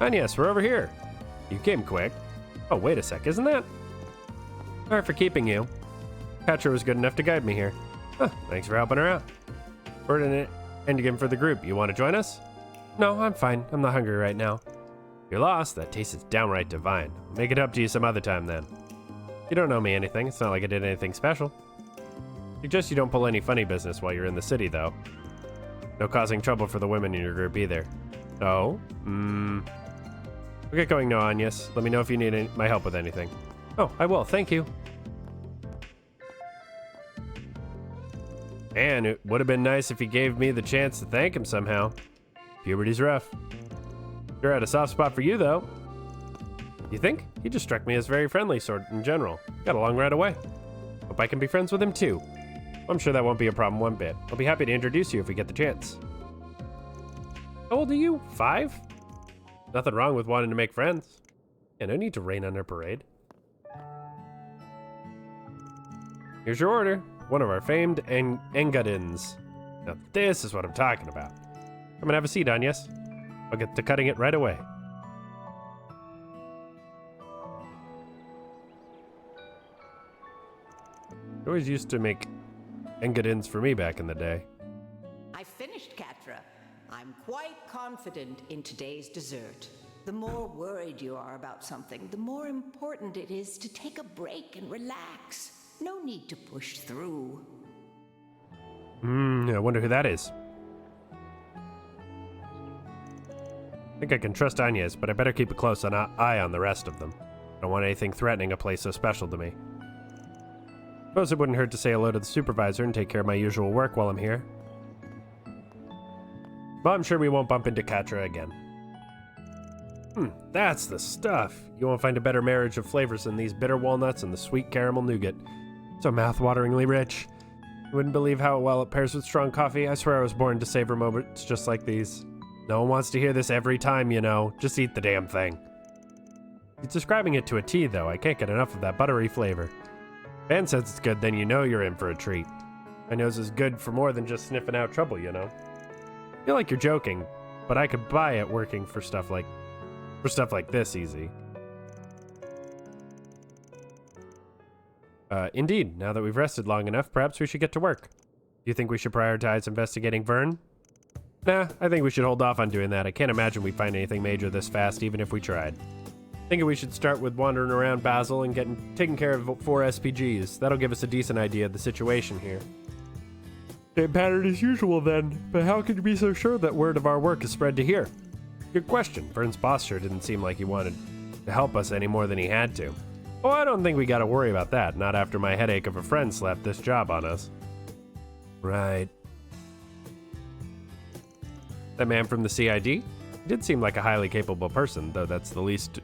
And yes, we're over here. You came quick. Oh, wait a sec, isn't that? Sorry for keeping you. Quatre was good enough to guide me here. Huh, thanks for helping her out. We're in an endgame for the group. You want to join us? No, I'm fine. I'm not hungry right now. You're lost? That taste is downright divine. I'll make it up to you some other time then. You don't owe me anything. It's not like I did anything special. Suggest you don't pull any funny business while you're in the city, though. No causing trouble for the women in your group either. Oh? We'll get going now, Agnes. Let me know if you need my help with anything. Oh, I will. Thank you. And it would have been nice if he gave me the chance to thank him somehow. Puberty's rough. Sure had a soft spot for you, though. You think? He just struck me as very friendly, sort in general. Got along right away. Hope I can be friends with him, too. I'm sure that won't be a problem one bit. I'll be happy to introduce you if we get the chance. How old are you? 5? Nothing wrong with wanting to make friends. Yeah, no need to rain on our parade. Here's your order. One of our famed engadins. Now this is what I'm talking about. Come and have a seat, Agnes. I'll get to cutting it right away. I always used to make engadins for me back in the day. I finished Quatre. I'm quite confident in today's dessert. The more worried you are about something, the more important it is to take a break and relax. No need to push through. I wonder who that is. I think I can trust Agnes, but I better keep a close eye on the rest of them. I don't want anything threatening a place so special to me. Suppose it wouldn't hurt to say hello to the supervisor and take care of my usual work while I'm here. But I'm sure we won't bump into Quatre again. That's the stuff. You won't find a better marriage of flavors than these bitter walnuts and the sweet caramel nougat. So mouth-wateringly rich. You wouldn't believe how well it pairs with strong coffee. I swear I was born to savor moments just like these. No one wants to hear this every time, you know. Just eat the damn thing. He's describing it to a T, though. I can't get enough of that buttery flavor. Van says it's good, then you know you're in for a treat. My nose is good for more than just sniffing out trouble, you know. I feel like you're joking, but I could buy it working for stuff like this easy. Indeed, now that we've rested long enough, perhaps we should get to work. Do you think we should prioritize investigating Vern? Nah, I think we should hold off on doing that. I can't imagine we'd find anything major this fast, even if we tried. Thinking we should start with wandering around Basel and taking care of 4 SPGs. That'll give us a decent idea of the situation here. Same pattern as usual then, but how could you be so sure that word of our work is spread to here? Good question. Vern's boss sure didn't seem like he wanted to help us any more than he had to. Oh, I don't think we gotta worry about that, not after my headache of a friend slapped this job on us. Right. That man from the CID? He did seem like a highly capable person, though that's at least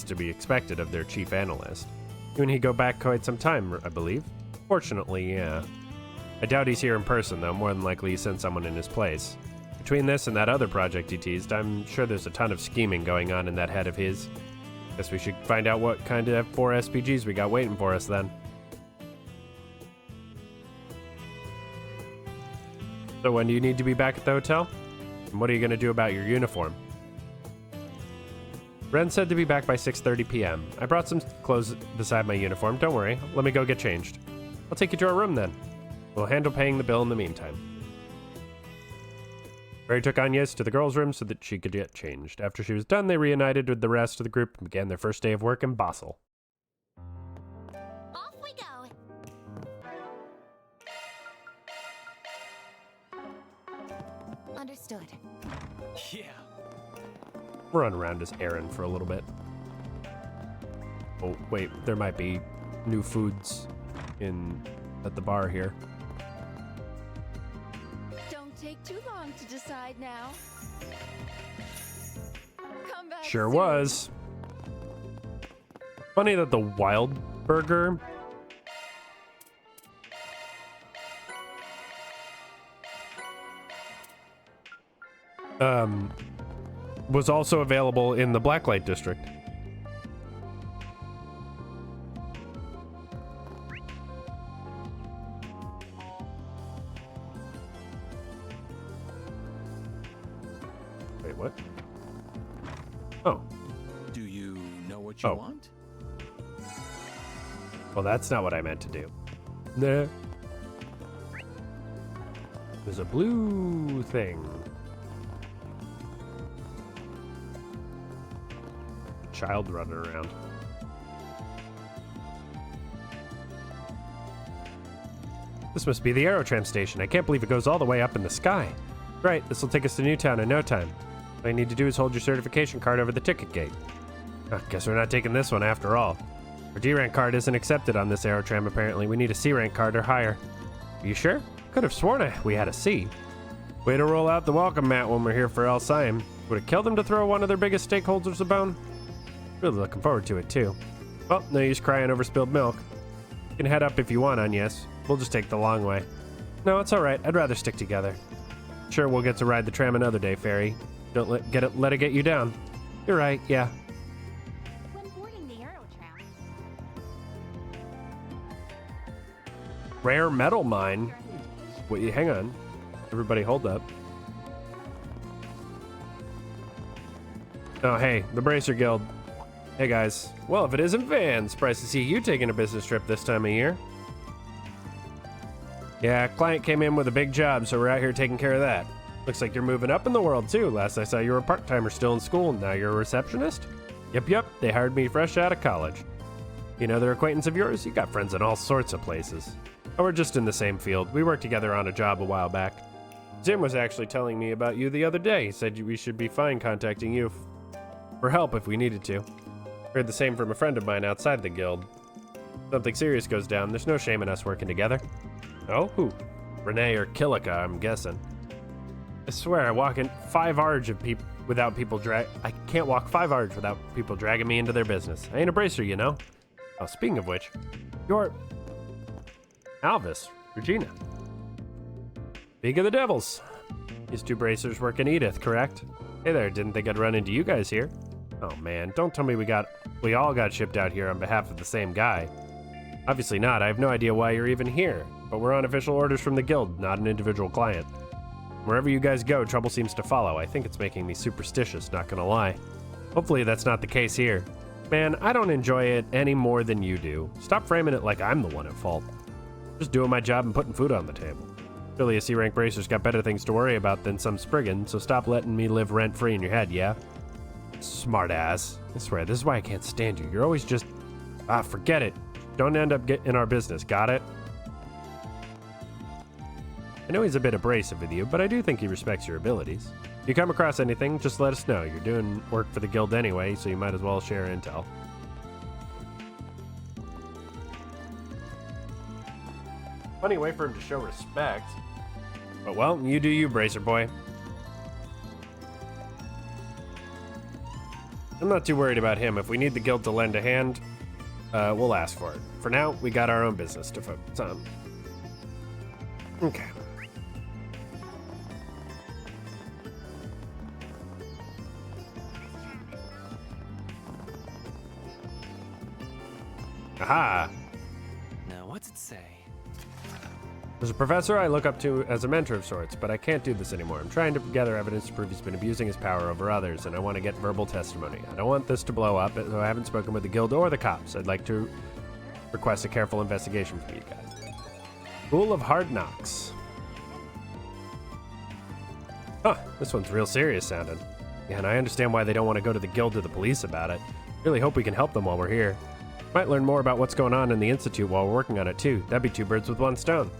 to be expected of their chief analyst. Even he'd go back quite some time, I believe. Fortunately, yeah. I doubt he's here in person, though. More than likely he sent someone in his place. Between this and that other project he teased, I'm sure there's a ton of scheming going on in that head of his. Guess we should find out what kind of 4 SPGs we got waiting for us then. So when do you need to be back at the hotel? And what are you going to do about your uniform? Ren said to be back by 6:30 p.m. I brought some clothes beside my uniform. Don't worry. Let me go get changed. I'll take you to our room then. We'll handle paying the bill in the meantime. Barry took Agnes to the girls' room so that she could get changed. After she was done, they reunited with the rest of the group and began their first day of work in Basel. Off we go. Understood. Yeah. Run around as Aaron for a little bit. Oh, wait, there might be new foods at the bar here. Don't take too long to decide now. Come back Sure soon. was. Funny that the Wild Burger was also available in the Blacklight District. Wait, what? Oh. Do you know what you want? Well, that's not what I meant to do. Nah. There's a blue thing. child running around. This must be the Aerotram station. I can't believe it goes all the way up in the sky. Right, this will take us to Newtown in no time. All you need to do is hold your certification card over the ticket gate. Guess we're not taking this one after all. Our D-rank card isn't accepted on this Aerotram apparently. We need a C-rank card or higher. Are you sure? Could have sworn we had a C. Way to roll out the welcome mat when we're here for Alcyon. Would it kill them to throw one of their biggest stakeholders a bone? Really looking forward to it too. Well, no use crying over spilled milk. You can head up if you want, Agnes. We'll just take the long way. No, it's alright. I'd rather stick together. Sure, we'll get to ride the tram another day, Fairy. Don't let it get you down. You're right, yeah. When boarding the Aerotram. Rare metal mine? Wait, hang on. Everybody hold up. Oh, hey, the Bracer Guild. Hey, guys. Well, if it isn't Van, surprised to see you taking a business trip this time of year. Yeah, client came in with a big job, so we're out here taking care of that. Looks like you're moving up in the world, too. Last I saw, you were a part-timer still in school. Now you're a receptionist? Yep. They hired me fresh out of college. You know, they're acquaintance of yours? You got friends in all sorts of places. Oh, we're just in the same field. We worked together on a job a while back. Jim was actually telling me about you the other day. He said we should be fine contacting you for help if we needed to. Heard the same from a friend of mine outside the guild. Something serious goes down. There's no shame in us working together. Oh, who? Renee or Killica, I'm guessing. I swear, I walk in 5 arge without people I can't walk 5 arge without people dragging me into their business. I ain't a bracer, you know. Oh, speaking of which, you're Alvis, Regina. Speak of the devils. These 2 bracers work in Edith, correct? Hey there, didn't think I'd run into you guys here. Oh man, don't tell me we all got shipped out here on behalf of the same guy. Obviously not. I have no idea why you're even here. But we're on official orders from the guild, not an individual client. Wherever you guys go, trouble seems to follow. I think it's making me superstitious, not gonna lie. Hopefully that's not the case here. Man, I don't enjoy it any more than you do. Stop framing it like I'm the one at fault. Just doing my job and putting food on the table. Really, a C-rank bracer's got better things to worry about than some Spriggan, so stop letting me live rent-free in your head, yeah? Smart ass. I swear, this is why I can't stand you. You're always just... forget it. Don't end up in our business, got it? I know he's a bit abrasive with you, but I do think he respects your abilities. If you come across anything, just let us know. You're doing work for the guild anyway, so you might as well share intel. Funny way for him to show respect. But well, you do you, Bracer Boy. I'm not too worried about him. If we need the guild to lend a hand, we'll ask for it. For now, we got our own business to focus on. Okay. Aha! Now, what's it say? There's a professor I look up to as a mentor of sorts, but I can't do this anymore. I'm trying to gather evidence to prove he's been abusing his power over others, and I want to get verbal testimony. I don't want this to blow up, so I haven't spoken with the guild or the cops. I'd like to request a careful investigation from you guys. School of Hard Knocks. Huh, this one's real serious sounding. Yeah, and I understand why they don't want to go to the guild or the police about it. Really hope we can help them while we're here. Might learn more about what's going on in the Institute while we're working on it too. That'd be 2 birds with 1 stone.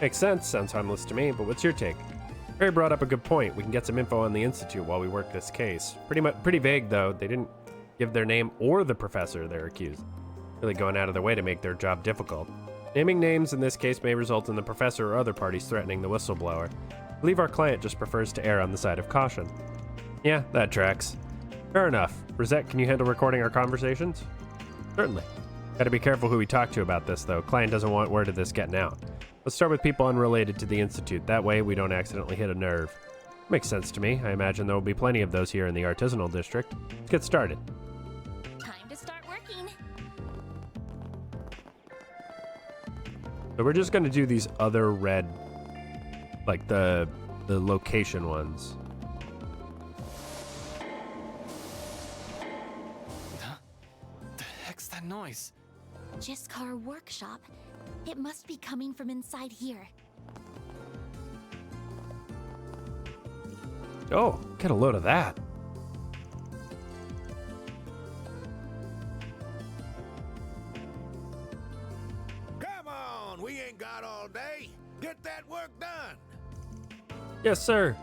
Makes sense, sounds harmless to me, but what's your take? Barry brought up a good point. We can get some info on the Institute while we work this case. Pretty vague though. They didn't give their name or the professor they're accused. Really going out of their way to make their job difficult. Naming names in this case may result in the professor or other parties threatening the whistleblower. I believe our client just prefers to err on the side of caution. Yeah, that tracks. Fair enough. Rosette, can you handle recording our conversations? Certainly. Gotta be careful who we talk to about this, though. Client doesn't want word of this getting out. Let's start with people unrelated to the Institute. That way, we don't accidentally hit a nerve. Makes sense to me. I imagine there will be plenty of those here in the artisanal district. Let's get started. Time to start working. So we're just gonna do these other red, like the location ones. The heck's that noise? Jiskar workshop. It must be coming from inside here. Oh, get a load of that. Yes, sir.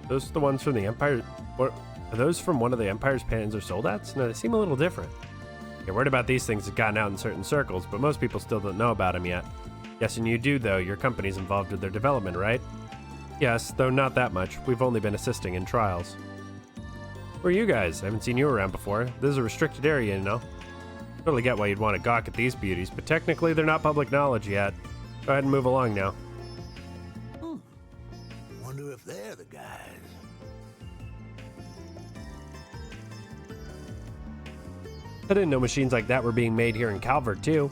Those are the ones from the Empire. Or are those from one of the Empire's Panzer Soldats? No, they seem a little different. Yeah, word about these things has gotten out in certain circles, but most people still don't know about them yet. Guessing you do, though. Your company's involved with their development, right? Yes, though not that much. We've only been assisting in trials. Who are you guys? I haven't seen you around before. This is a restricted area, you know. Totally get why you'd want to gawk at these beauties, but technically they're not public knowledge yet. Go ahead and move along now. Wonder if they're the guys. I didn't know machines like that were being made here in Calvert, too.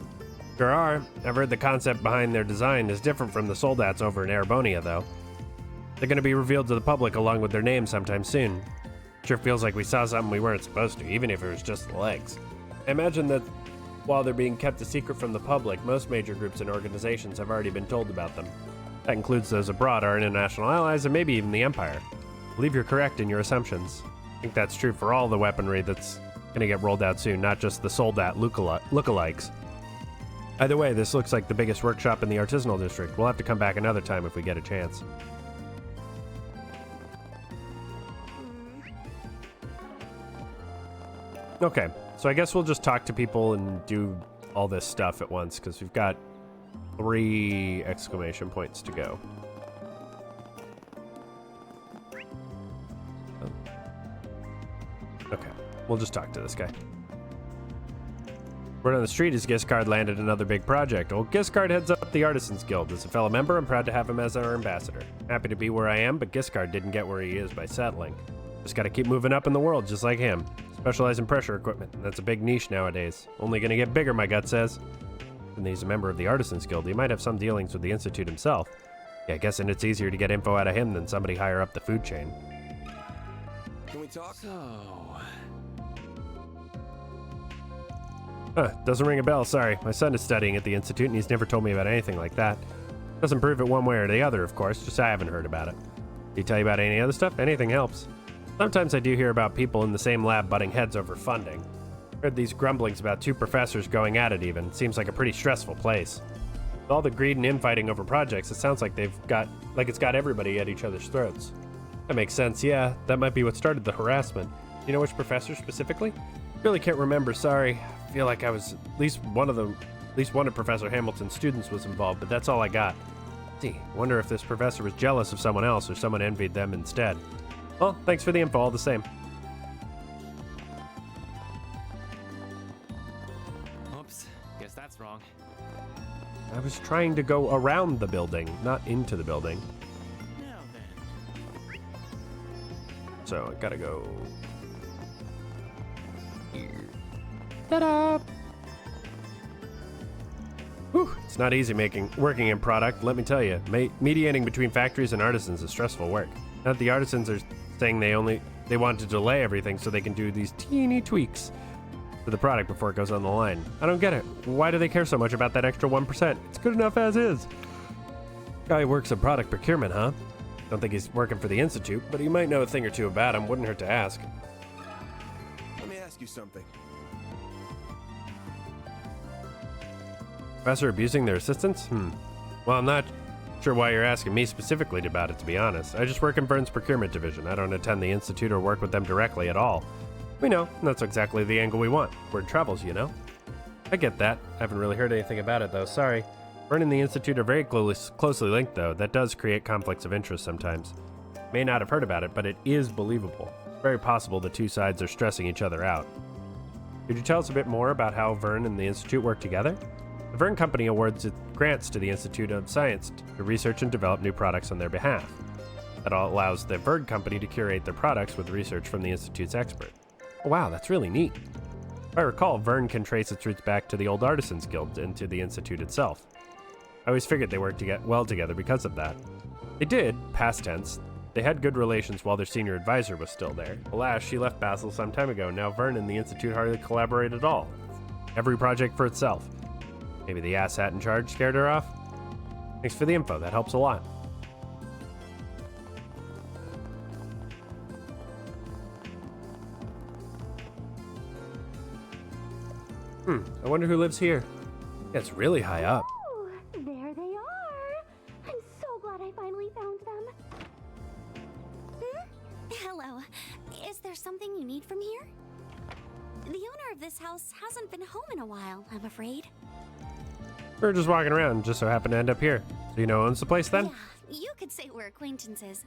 Sure are. I've heard the concept behind their design is different from the Soldats over in Erebonia, though. They're going to be revealed to the public along with their names sometime soon. Sure feels like we saw something we weren't supposed to, even if it was just the legs. I imagine that while they're being kept a secret from the public, most major groups and organizations have already been told about them. That includes those abroad, our international allies, and maybe even the Empire. I believe you're correct in your assumptions. I think that's true for all the weaponry that's going to get rolled out soon, not just the Soldat lookalikes. Either way, this looks like the biggest workshop in the artisanal district. We'll have to come back another time if we get a chance. Okay, so I guess we'll just talk to people and do all this stuff at once, because we've got 3 exclamation points to go. Okay, we'll just talk to this guy. Word on the street is Giscard landed another big project. Old Giscard heads up the Artisans Guild. As a fellow member, I'm proud to have him as our ambassador. Happy to be where I am, but Giscard didn't get where he is by settling. Just gotta keep moving up in the world, just like him. Specialize in pressure equipment, and that's a big niche nowadays. Only gonna get bigger, my gut says. And he's a member of the Artisans Guild. He might have some dealings with the Institute himself. Yeah, I guess it's easier to get info out of him than somebody higher up the food chain. Can we talk? Doesn't ring a bell, sorry. My son is studying at the Institute, and he's never told me about anything like that. Doesn't prove it one way or the other, of course, just I haven't heard about it. Did he tell you about any other stuff? Anything helps. Sometimes I do hear about people in the same lab butting heads over funding. Heard these grumblings about 2 professors going at it even. Seems like a pretty stressful place. With all the greed and infighting over projects, it sounds like it's got everybody at each other's throats. That makes sense, yeah. That might be what started the harassment. You know which professor specifically? Really can't remember, sorry. I feel like I was at least one of Professor Hamilton's students was involved, but that's all I got. See, wonder if this professor was jealous of someone else or someone envied them instead. Well, thanks for the info all the same. Oops, guess that's wrong. I was trying to go around the building, not into the building. Now then. So I gotta go here. Ta-da! Whew, it's not easy working in product, let me tell you. Mediating between factories and artisans is stressful work. Now that the artisans are saying they want to delay everything so they can do these teeny tweaks to the product before it goes on the line. I don't get it. Why do they care so much about that extra 1%? It's good enough as is. Guy works in product procurement, huh? Don't think he's working for the Institute, but he might know a thing or two about him. Wouldn't hurt to ask. Let me ask you something. Professor abusing their assistants? Well, I'm not sure why you're asking me specifically about it, to be honest. I just work in Vern's procurement division. I don't attend the Institute or work with them directly at all. We know, and that's exactly the angle we want. Word travels, you know? I get that. I haven't really heard anything about it, though. Sorry. Vern and the Institute are very closely linked, though. That does create conflicts of interest sometimes. May not have heard about it, but it is believable. It's very possible the 2 sides are stressing each other out. Could you tell us a bit more about how Vern and the Institute work together? The Vern Company awards grants to the Institute of Science to research and develop new products on their behalf. That allows the Vern Company to curate their products with research from the Institute's expert. Oh, wow, that's really neat. If I recall, Vern can trace its roots back to the old Artisans Guild and to the Institute itself. I always figured they worked well together because of that. They did, past tense. They had good relations while their senior advisor was still there. Alas, she left Basel some time ago. Now Vern and the Institute hardly collaborate at all. Every project for itself. Maybe the asshat in charge scared her off? Thanks for the info, that helps a lot. I wonder who lives here. Yeah, it's really high up. Oh, there they are. I'm so glad I finally found them. there something you need from here? The owner of this house hasn't been home in a while, I'm afraid. We're just walking around, just so happened to end up here. So you know who owns the place then? Yeah, you could say we're acquaintances.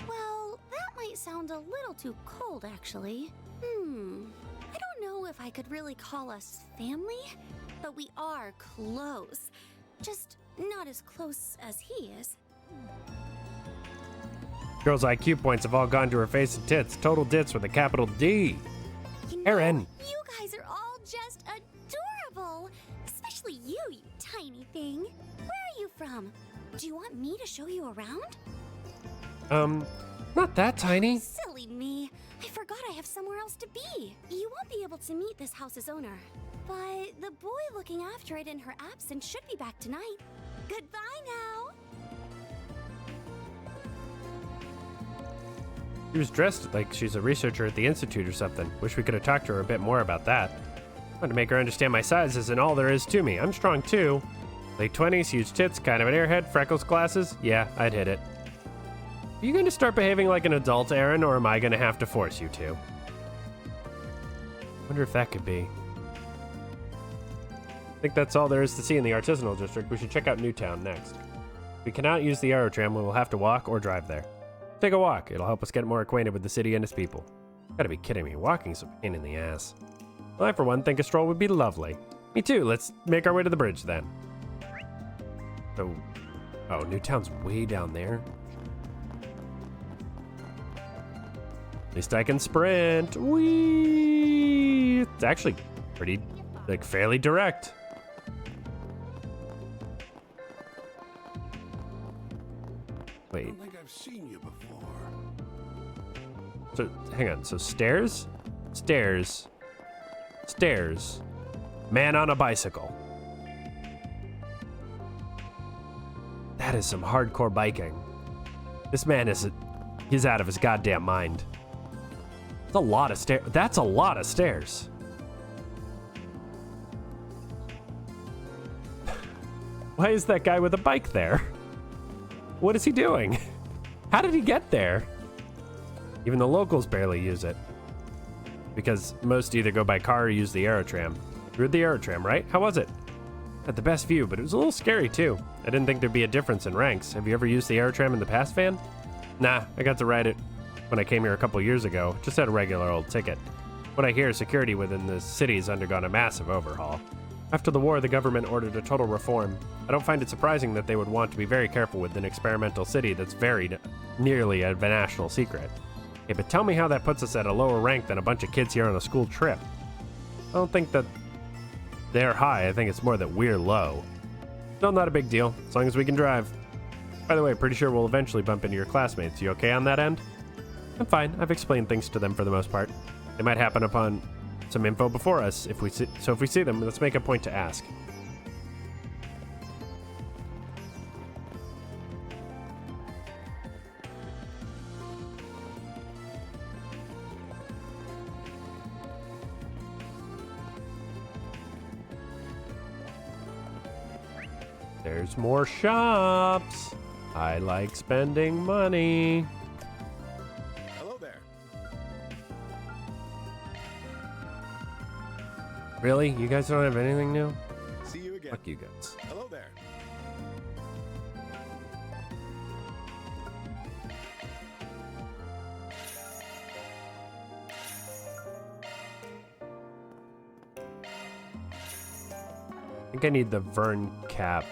Well, that might sound a little too cold, actually. I don't know if I could really call us family, but we are close. Just not as close as he is. Girl's IQ points have all gone to her face and tits. Total dits with a capital D. Aaron. You guys are all just adorable. Especially you, you tiny thing. Where are you from? Do you want me to show you around? Not that tiny. Silly me. I forgot I have somewhere else to be. You won't be able to meet this house's owner. But the boy looking after it in her absence should be back tonight. Goodbye now. She was dressed like she's a researcher at the Institute or something. Wish we could have talked to her a bit more about that. Wanted to make her understand my size isn't all there is to me. I'm strong too. Late 20s, huge tits, kind of an airhead, freckles, glasses. Yeah, I'd hit it. Are you going to start behaving like an adult, Aaron, or am I going to have to force you to? Wonder if that could be. I think that's all there is to see in the artisanal district. We should check out Newtown next. If we cannot use the aerotram, we will have to walk or drive there. Take a walk. It'll help us get more acquainted with the city and its people. Gotta be kidding me. Walking's a pain in the ass. Well, I, for one, think a stroll would be lovely. Me too. Let's make our way to the bridge, then. So, oh, Newtown's way down there. At least I can sprint. Whee! It's actually pretty, like, fairly direct. Wait. I don't think I've seen you before. So, hang on. So, stairs, stairs, stairs, man on a bicycle. That is some hardcore biking. This man he's out of his goddamn mind. That's a lot of stairs. That's a lot of stairs. Why is that guy with a bike there? What is he doing? How did he get there? Even the locals barely use it. Because most either go by car or use the aerotram. You rode the aerotram, right? How was it? Had the best view, but it was a little scary too. I didn't think there'd be a difference in ranks. Have you ever used the aerotram in the past, Van? Nah, I got to ride it when I came here a couple years ago. Just had a regular old ticket. What I hear, security within the city has undergone a massive overhaul. After the war, the government ordered a total reform. I don't find it surprising that they would want to be very careful with an experimental city that's very nearly a national secret. Hey, but tell me how that puts us at a lower rank than a bunch of kids here on a school trip. I don't think that they're high. I think it's more that we're low. Still not a big deal, as long as we can drive. By the way, pretty sure we'll eventually bump into your classmates. You okay on that end? I'm fine. I've explained things to them for the most part. They might happen upon some info before us. If we see them, let's make a point to ask. There's more shops. I like spending money. Hello there. Really? You guys don't have anything new? See you again. Fuck you guys. Hello there. I think I need the Vern cap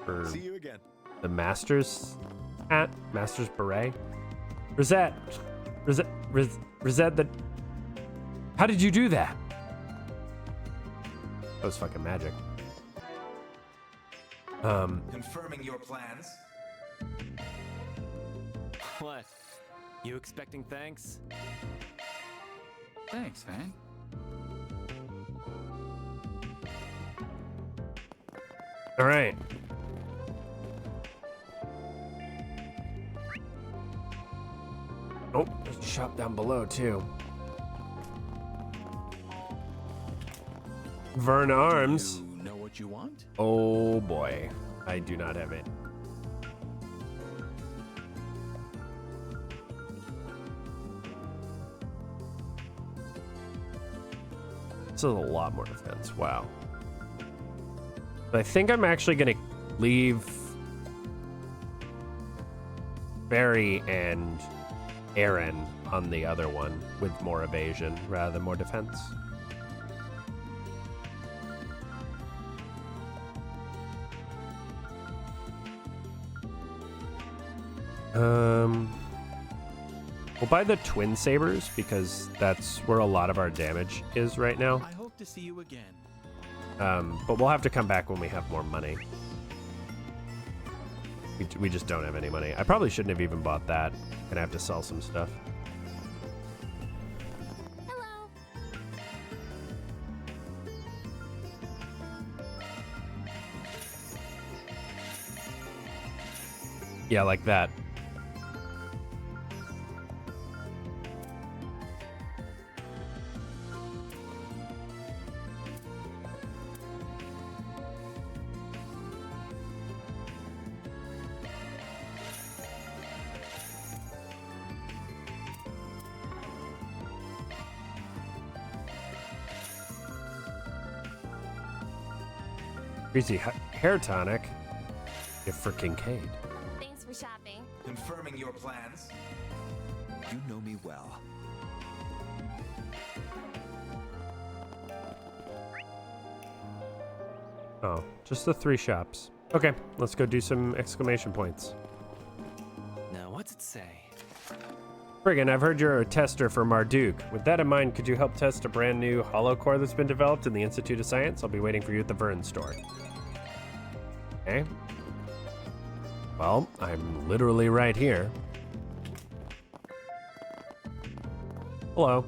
for See you again. the Master's hat, Master's beret. Rosette, the. How did you do that? That was fucking magic. Confirming your plans. What? You expecting thanks? Thanks, man. All right. Oh, there's a shop down below too. Vern Arms. You know what you want? Oh boy, I do not have it. is a lot more defense. Wow. But I think I'm actually going to leave Barry and Aaron on the other one with more evasion rather than more defense. We'll buy the twin sabers because that's where a lot of our damage is right now. I hope to see you again. But we'll have to come back when we have more money. We just don't have any money. I probably shouldn't have even bought that. Gonna have to sell some stuff. Hello. Yeah, like that. Greasy hair tonic. If for Kincaid. Thanks for shopping. Confirming your plans. You know me well. Oh, just the 3 shops. Okay, let's go do some exclamation points. Now, what's it say? Friggin', I've heard you're a tester for Marduk. With that in mind, could you help test a brand new hollow core that's been developed in the Institute of Science? I'll be waiting for you at the Vern store. Okay. Well, I'm literally right here. Hello.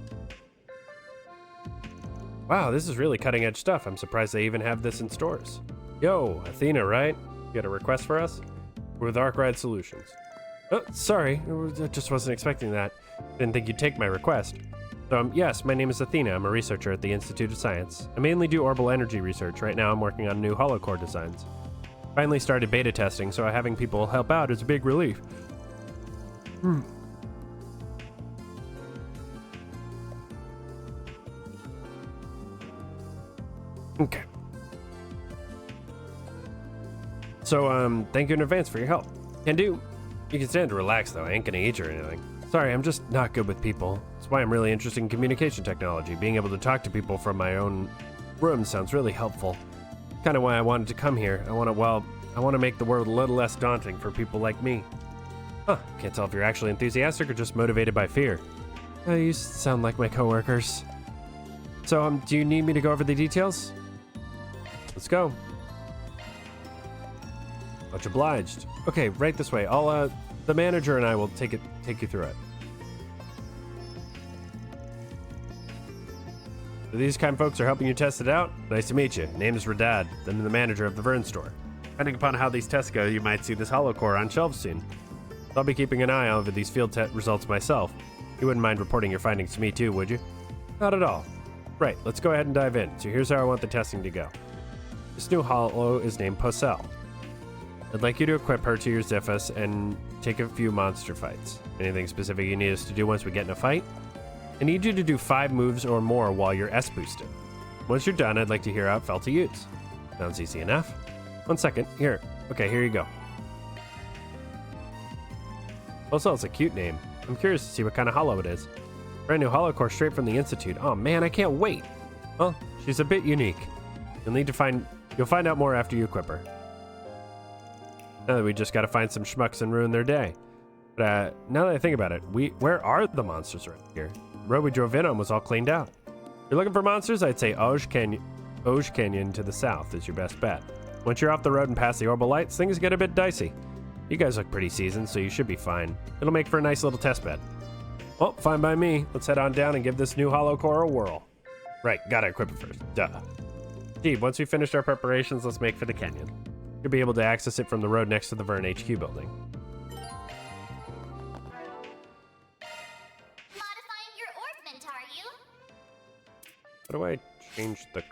Wow, this is really cutting edge stuff. I'm surprised they even have this in stores. Yo, Athena, right? You got a request for us? We're with Arkwright Solutions. Oh, sorry, I just wasn't expecting that. Didn't think you'd take my request. So, yes, my name is Athena. I'm a researcher at the Institute of Science. I mainly do orbital energy research. Right now, I'm working on new holocore designs. Finally started beta testing, so having people help out is a big relief. Okay. So, thank you in advance for your help. Can do. You can stand to relax, though. I ain't gonna eat you or anything. Sorry, I'm just not good with people. That's why I'm really interested in communication technology. Being able to talk to people from my own room sounds really helpful. Kind of why I wanted to come here. I want to make the world a little less daunting for people like me. Huh, can't tell if you're actually enthusiastic or just motivated by fear. You sound like my coworkers. So, do you need me to go over the details? Let's go. Much obliged. Okay, right this way. The manager and I will take you through it. So these kind folks are helping you test it out? Nice to meet you. Name is Radad. I'm the manager of the Vern store. Depending upon how these tests go, you might see this holocore on shelves soon. I'll be keeping an eye over these field results myself. You wouldn't mind reporting your findings to me too, would you? Not at all. Right, let's go ahead and dive in. So here's how I want the testing to go. This new holo is named Posel. I'd like you to equip her to your Ziphus and take a few monster fights. Anything specific you need us to do once we get in a fight? I need you to do 5 moves or more while you're S-boosted. Once you're done, I'd like to hear how it felt to use. Sounds easy enough. 1 second. Here. Okay, here you go. Posel's a cute name. I'm curious to see what kind of holo it is. Brand new holocore straight from the Institute. Oh man, I can't wait. Well, she's a bit unique. You'll find out more after you equip her. Now that we just gotta find some schmucks and ruin their day. But now that I think about it, where are the monsters right here? The road we drove in on was all cleaned out. If you're looking for monsters, I'd say Auge Canyon to the south is your best bet. Once you're off the road and past the orbital lights, things get a bit dicey. You guys look pretty seasoned, so you should be fine. It'll make for a nice little test bed. Well, fine by me. Let's head on down and give this new holocore a whirl. Right, gotta equip it first. Duh. Steve, once we finished our preparations, let's make for the canyon. You'll be able to access it from the road next to the Vern HQ building. Modifying your orbment, are you? How do I change the...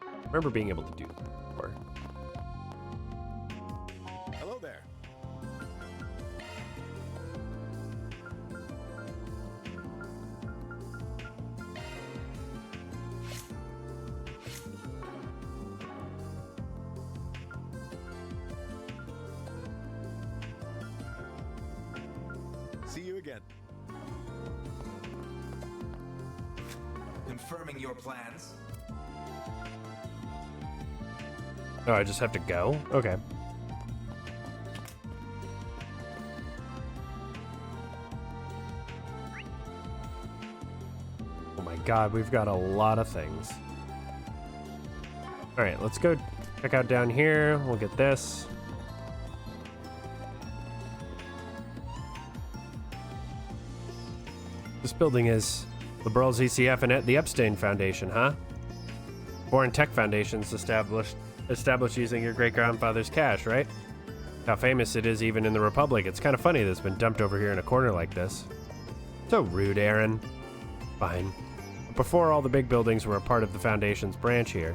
I remember being able to do that before. Hello there. again. Confirming your plans. Oh, I just have to go? Okay. Oh my god, we've got a lot of things. Alright, let's go check out down here. We'll get this. This building is the Burl's ECF and the Epstein Foundation, huh? Foreign tech foundations established using your great-grandfather's cash, right? How famous it is even in the Republic. It's kind of funny that it's been dumped over here in a corner like this. So rude, Aaron. Fine. But before, all the big buildings were a part of the Foundation's branch here.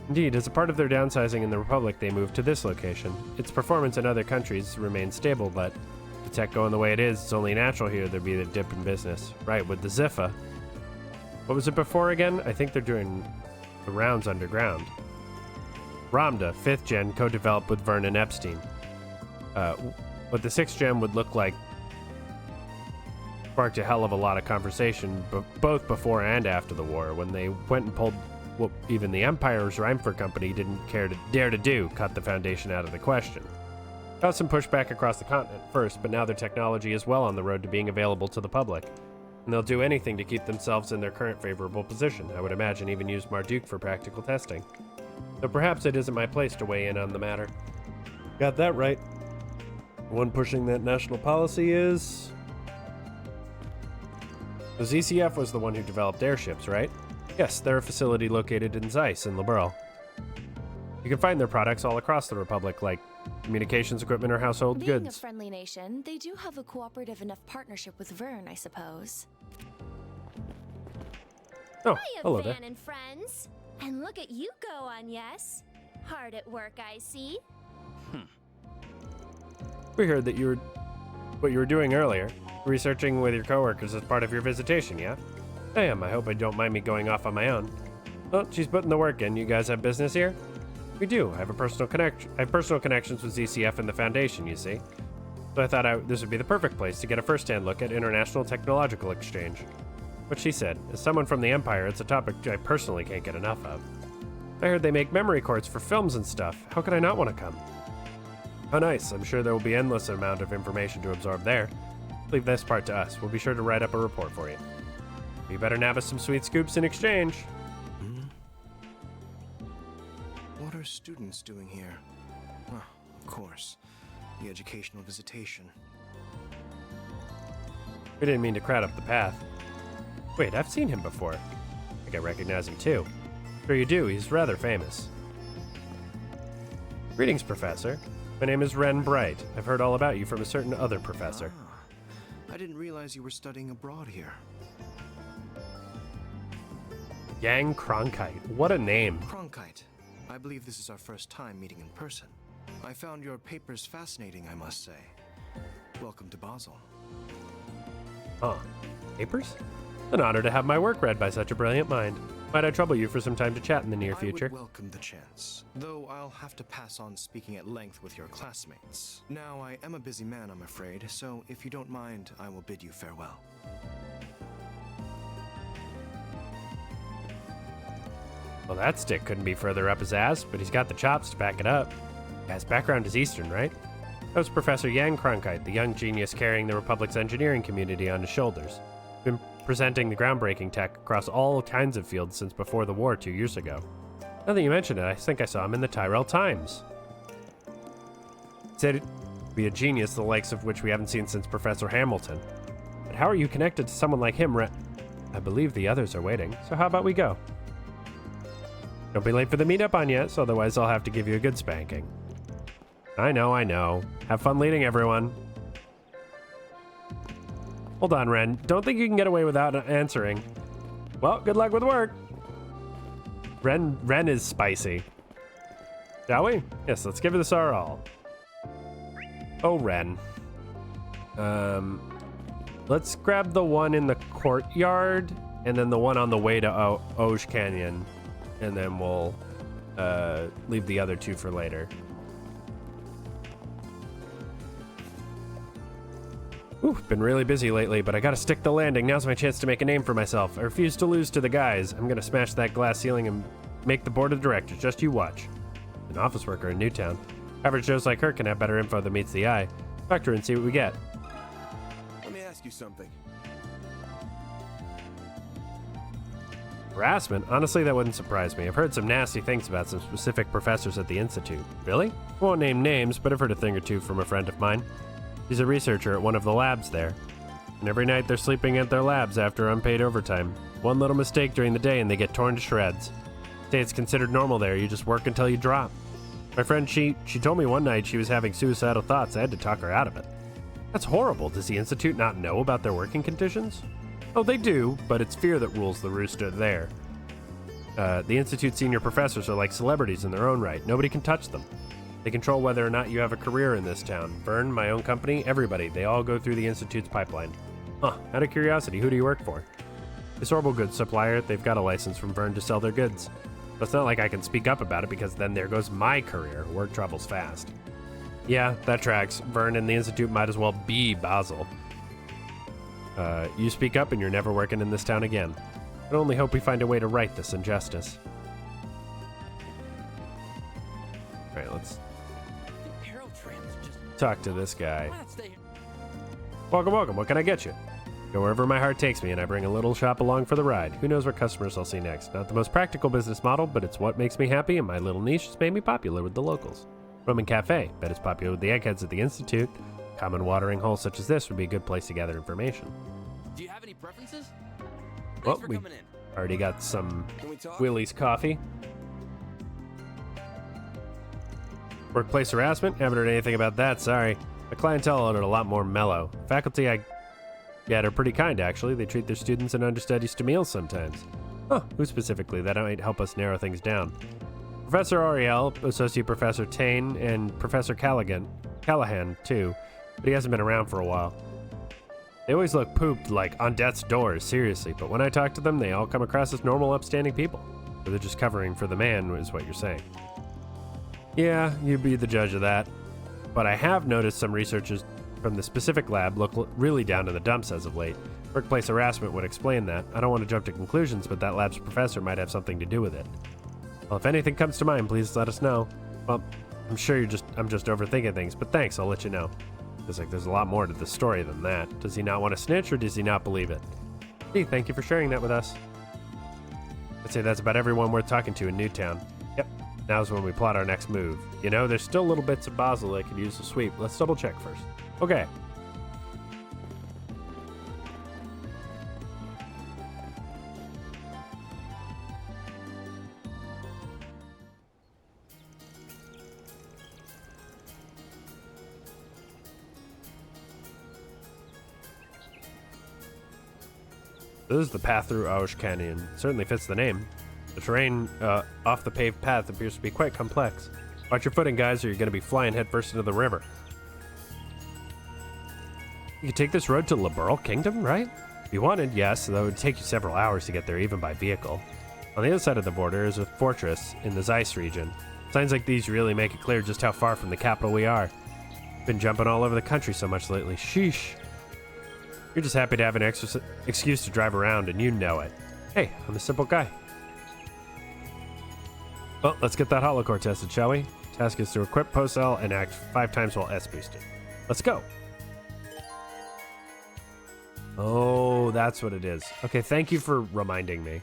Indeed, as a part of their downsizing in the Republic, they moved to this location. Its performance in other countries remains stable, but the tech going the way it is, it's only natural here there'd be a dip in business. Right, with the Ziffa. What was it before again? I think they're doing the rounds underground. Ramda, 5th gen, co-developed with Vernon Epstein. What the 6th gen would look like sparked a hell of a lot of conversation, both before and after the war, when they went and pulled what even the Empire's Reimfer company didn't dare to do, cut the Foundation out of the question. Got some pushback across the continent first, but now their technology is well on the road to being available to the public. And they'll do anything to keep themselves in their current favorable position. I would imagine even use Marduk for practical testing. So perhaps it isn't my place to weigh in on the matter. Got that right. The one pushing that national policy is... The ZCF was the one who developed airships, right? Yes, they're a facility located in Zeiss in Liberl. You can find their products all across the Republic, like communications equipment or household Being goods. a friendly nation, they do have a cooperative enough partnership with Vern, I suppose. Oh, Hiya, hello there. Van and friends. And look at you go on, yes. Hard at work, I see. We heard that what you were doing earlier, researching with your coworkers as part of your visitation, yeah? I am. I hope I don't mind me going off on my own. Well, she's putting the work in. You guys have business here? We do. I have personal connections with ZCF and the Foundation, you see. So I thought this would be the perfect place to get a first-hand look at international technological exchange. What she said, as someone from the Empire, it's a topic I personally can't get enough of. I heard they make memory cards for films and stuff. How could I not want to come? How nice. I'm sure there will be endless amount of information to absorb there. Leave this part to us. We'll be sure to write up a report for you. You better nab us some sweet scoops in exchange. What are students doing here? Oh, of course. The educational visitation. We didn't mean to crowd up the path. Wait, I've seen him before. I think I recognize him too. Sure you do, he's rather famous. Greetings, Professor. My name is Ren Bright. I've heard all about you from a certain other professor. I didn't realize you were studying abroad here. Yang Cronkite. What a name. Cronkite. I believe this is our first time meeting in person. I found your papers fascinating, I must say. Welcome to Basel. Huh. Papers? An honor to have my work read by such a brilliant mind. Might I trouble you for some time to chat in the near future? I would welcome the chance, though I'll have to pass on speaking at length with your classmates. Now, I am a busy man, I'm afraid, so if you don't mind, I will bid you farewell. Well, that stick couldn't be further up his ass, but he's got the chops to back it up. His background is Eastern, right? That was Professor Yang Cronkite, the young genius carrying the Republic's engineering community on his shoulders. Been presenting the groundbreaking tech across all kinds of fields since before the war 2 years ago. Now that you mention it, I think I saw him in the Tyrell Times. Said it'd be a genius the likes of which we haven't seen since Professor Hamilton. But how are you connected to someone like him, I believe the others are waiting, so how about we go? Don't be late for the meetup on yet, so otherwise I'll have to give you a good spanking. I know. Have fun leading, everyone. Hold on, Ren. Don't think you can get away without answering. Well, good luck with work. Ren is spicy. Shall we? Yes, let's give this our all. Oh, Ren. Let's grab the one in the courtyard, and then the one on the way to Oj Canyon. And then we'll leave the other two for later. Ooh, been really busy lately, but I gotta stick the landing. Now's my chance to make a name for myself. I refuse to lose to the guys. I'm gonna smash that glass ceiling and make the board of directors. Just you watch. An office worker in Newtown. Average Joes like her can have better info than meets the eye. Talk to her and see what we get. Let me ask you something. Harassment? Honestly, that wouldn't surprise me. I've heard some nasty things about some specific professors at the Institute. Really? I won't name names, but I've heard a thing or two from a friend of mine. He's a researcher at one of the labs there. And every night they're sleeping at their labs after unpaid overtime. One little mistake during the day and they get torn to shreds. Say it's considered normal there, you just work until you drop. My friend, she told me one night she was having suicidal thoughts. I had to talk her out of it. That's horrible. Does the Institute not know about their working conditions? Oh, they do, but it's fear that rules the rooster there. The Institute senior professors are like celebrities in their own right. Nobody can touch them. They control whether or not you have a career in this town. Vern, my own company, everybody. They all go through the Institute's pipeline. Huh, out of curiosity, who do you work for? This horrible goods supplier, they've got a license from Vern to sell their goods. But it's not like I can speak up about it because then there goes my career. Word travels fast. Yeah, that tracks. Vern and the Institute might as well be Basel. You speak up and you're never working in this town again. I only hope we find a way to right this injustice. Alright, let's talk to this guy. Welcome, welcome. What can I get you? Go wherever my heart takes me, and I bring a little shop along for the ride. Who knows what customers I'll see next? Not the most practical business model, but it's what makes me happy, and my little niche has made me popular with the locals. Roman Cafe. Bet it's popular with the eggheads at the Institute. Common watering hole such as this would be a good place to gather information. Do you have any preferences? Well, we already got some Willie's coffee. Workplace harassment? Haven't heard anything about that, sorry. The clientele are a lot more mellow. Faculty I get are pretty kind, actually. They treat their students and understudies to meals sometimes. Huh, who specifically? That might help us narrow things down. Professor Ariel, Associate Professor Tane, and Professor Callahan, too. But he hasn't been around for a while. They always look pooped, like on death's door, seriously, but when I talk to them, they all come across as normal, upstanding people. Or they're just covering for the man, is what you're saying. Yeah, you'd be the judge of that. But I have noticed some researchers from the specific lab look really down in the dumps as of late. Workplace harassment would explain that. I don't want to jump to conclusions, but that lab's professor might have something to do with it. Well, if anything comes to mind, please let us know. Well, I'm sure I'm just overthinking things, but thanks, I'll let you know. Feels like there's a lot more to the story than that. Does he not want to snitch, or does he not believe it? Hey, thank you for sharing that with us. I'd say that's about everyone worth talking to in Newtown. Yep, now's when we plot our next move. You know, there's still little bits of Basel that could use a sweep. Let's double check first. Okay. This is the path through Auge Canyon. It certainly fits the name. The terrain off the paved path appears to be quite complex. Watch your footing, guys, or you're going to be flying headfirst into the river. You could take this road to Liberal Kingdom, right? If you wanted, yes, though it would take you several hours to get there even by vehicle. On the other side of the border is a fortress in the Zeiss region. Signs like these really make it clear just how far from the capital we are. Been jumping all over the country so much lately. Sheesh. You're just happy to have an extra excuse to drive around, and you know it. Hey, I'm a simple guy. Well, let's get that holocore tested, shall we? Task is to equip Posel and act 5 times while S boosted. Let's go. Oh, that's what it is. Okay, thank you for reminding me.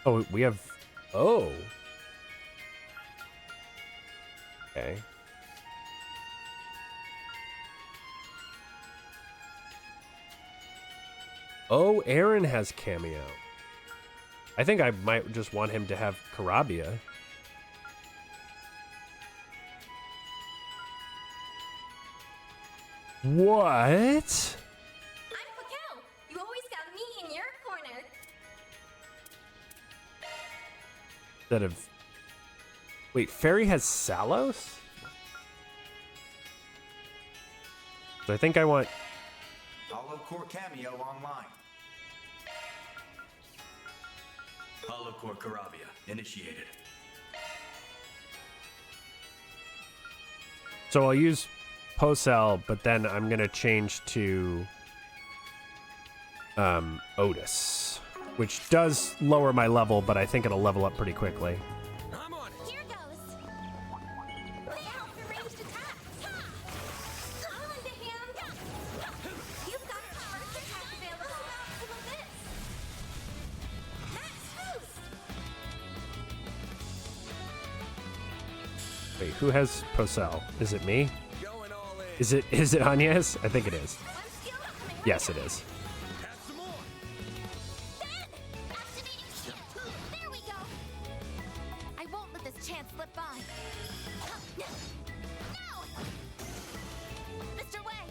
Oh, we have... Oh. Okay. Oh, Aaron has cameo. I think I might just want him to have Carabia. What? I'm Pakel. You always got me in your corner. Instead of... Wait, Fairy has Salos? So I think I want... Holocore cameo online. Holocore Carabia initiated. So I'll use Posel, but then I'm gonna change to Otis, which does lower my level, but I think it'll level up pretty quickly. I'm on it. Here goes. Look out for ranged attacks. I'll lend a hand. You've got a first attack available. How about this? Max boost. Wait, who has Posel? Is it me? Is it Agnes? I think it is. Yes, it is. There we go. I won't let this chance slip by. No! Mr. Wei!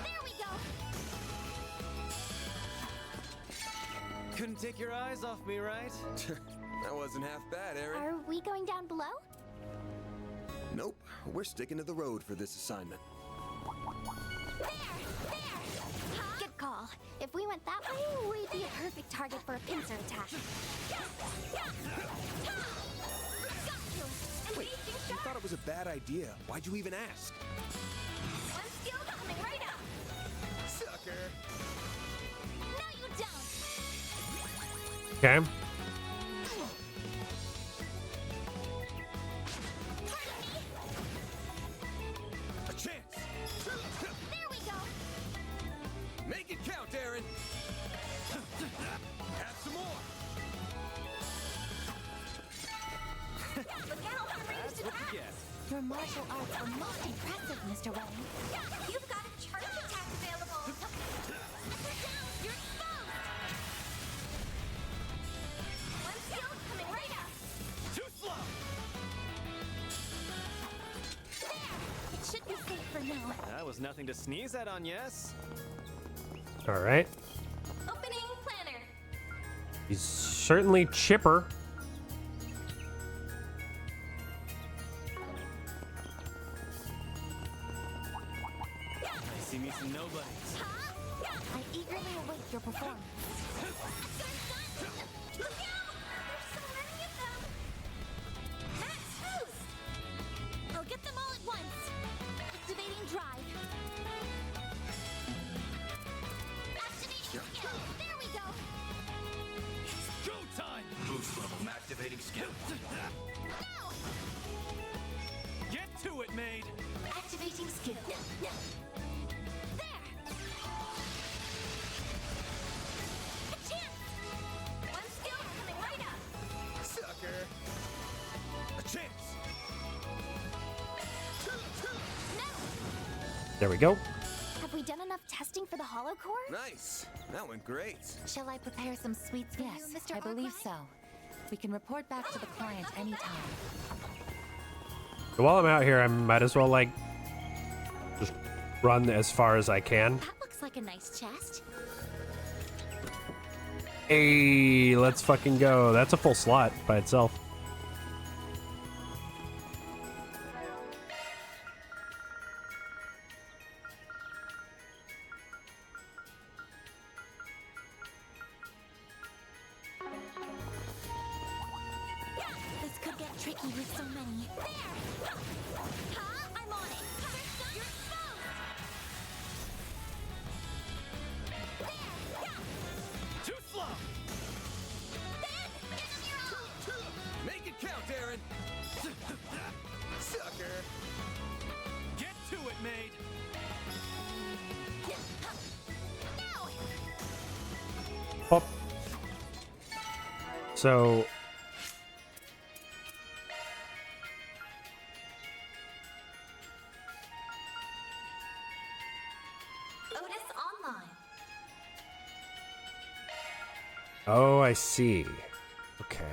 There we go. Couldn't take your eyes off me, right? That wasn't half bad, Aaron. Are we going down below? Nope, we're sticking to the road for this assignment. Good call. If we went that way, we'd be a perfect target for a pincer attack. Wait, you thought it was a bad idea. Why'd you even ask? One skill coming right up. Sucker. No, you don't. Okay. A chance. There we go. Make it count, Aaron. Have some more. Look out for ranged That's what attacks. you get. Your martial arts are most impressive, Mr. Wei. You've got a charge attack available. You're exposed. One skill coming right up. Too slow. It should be safe for now. That was nothing to sneeze at, Agnes. All right. Opening planner. He's certainly chipper. I see me some nobodies. I eagerly await your performance. Look out! There's so many of them. Max boost. I'll get them all at once. Activating drive. Activating skill. There we go. Go time. Boost level activating skill. No! Get to it, maid. Activating skill. There! A chance! One skill coming right up. Sucker. A chance. There we go. Have we done enough testing for the hollow core? Nice. That went great. Shall I prepare some sweets for you, Mr. I believe so. We can report back to the client anytime. So while I'm out here, I might as well, like, just run as far as I can. That looks like a nice chest. Hey, let's fucking go. That's a full slot by itself. This could get tricky with so many. There! Huh? I'm on it. You're exposed! Too slow. Make it count, Aaron. Sucker. Get to it, maid. Pop. So Otis online. oh, I see. Okay.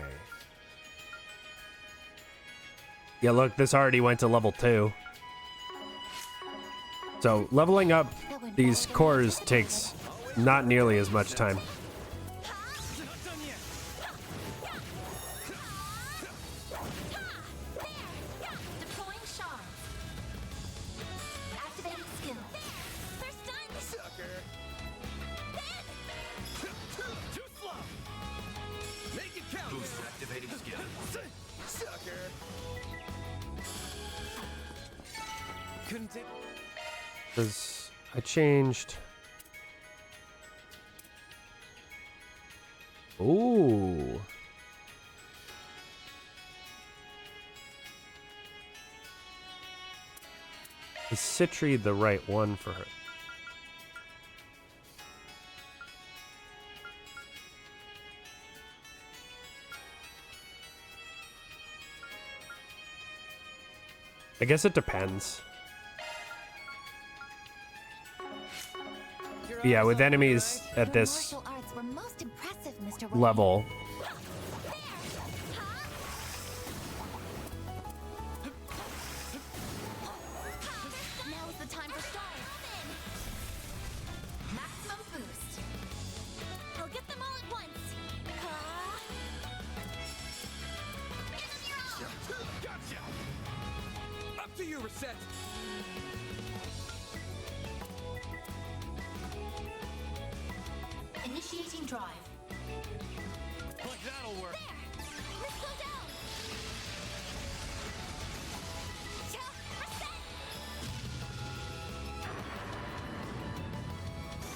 Yeah, look, this already went to level 2. So leveling up these cores takes not nearly as much time. Not done yet. Deploying shards. Activating skill. They're stunned! Sucker. Too slow. Make it count. Boost activating skill. Sucker. Couldn't take. Because I changed. Ooh. Is Citri the right one for her? I guess it depends. Yeah, with enemies at this level. Now's the time for style. Maximum boost. I'll get them all at once. Gotcha! Up to you, Reset! Initiating drive. Like that'll work. Let's go down.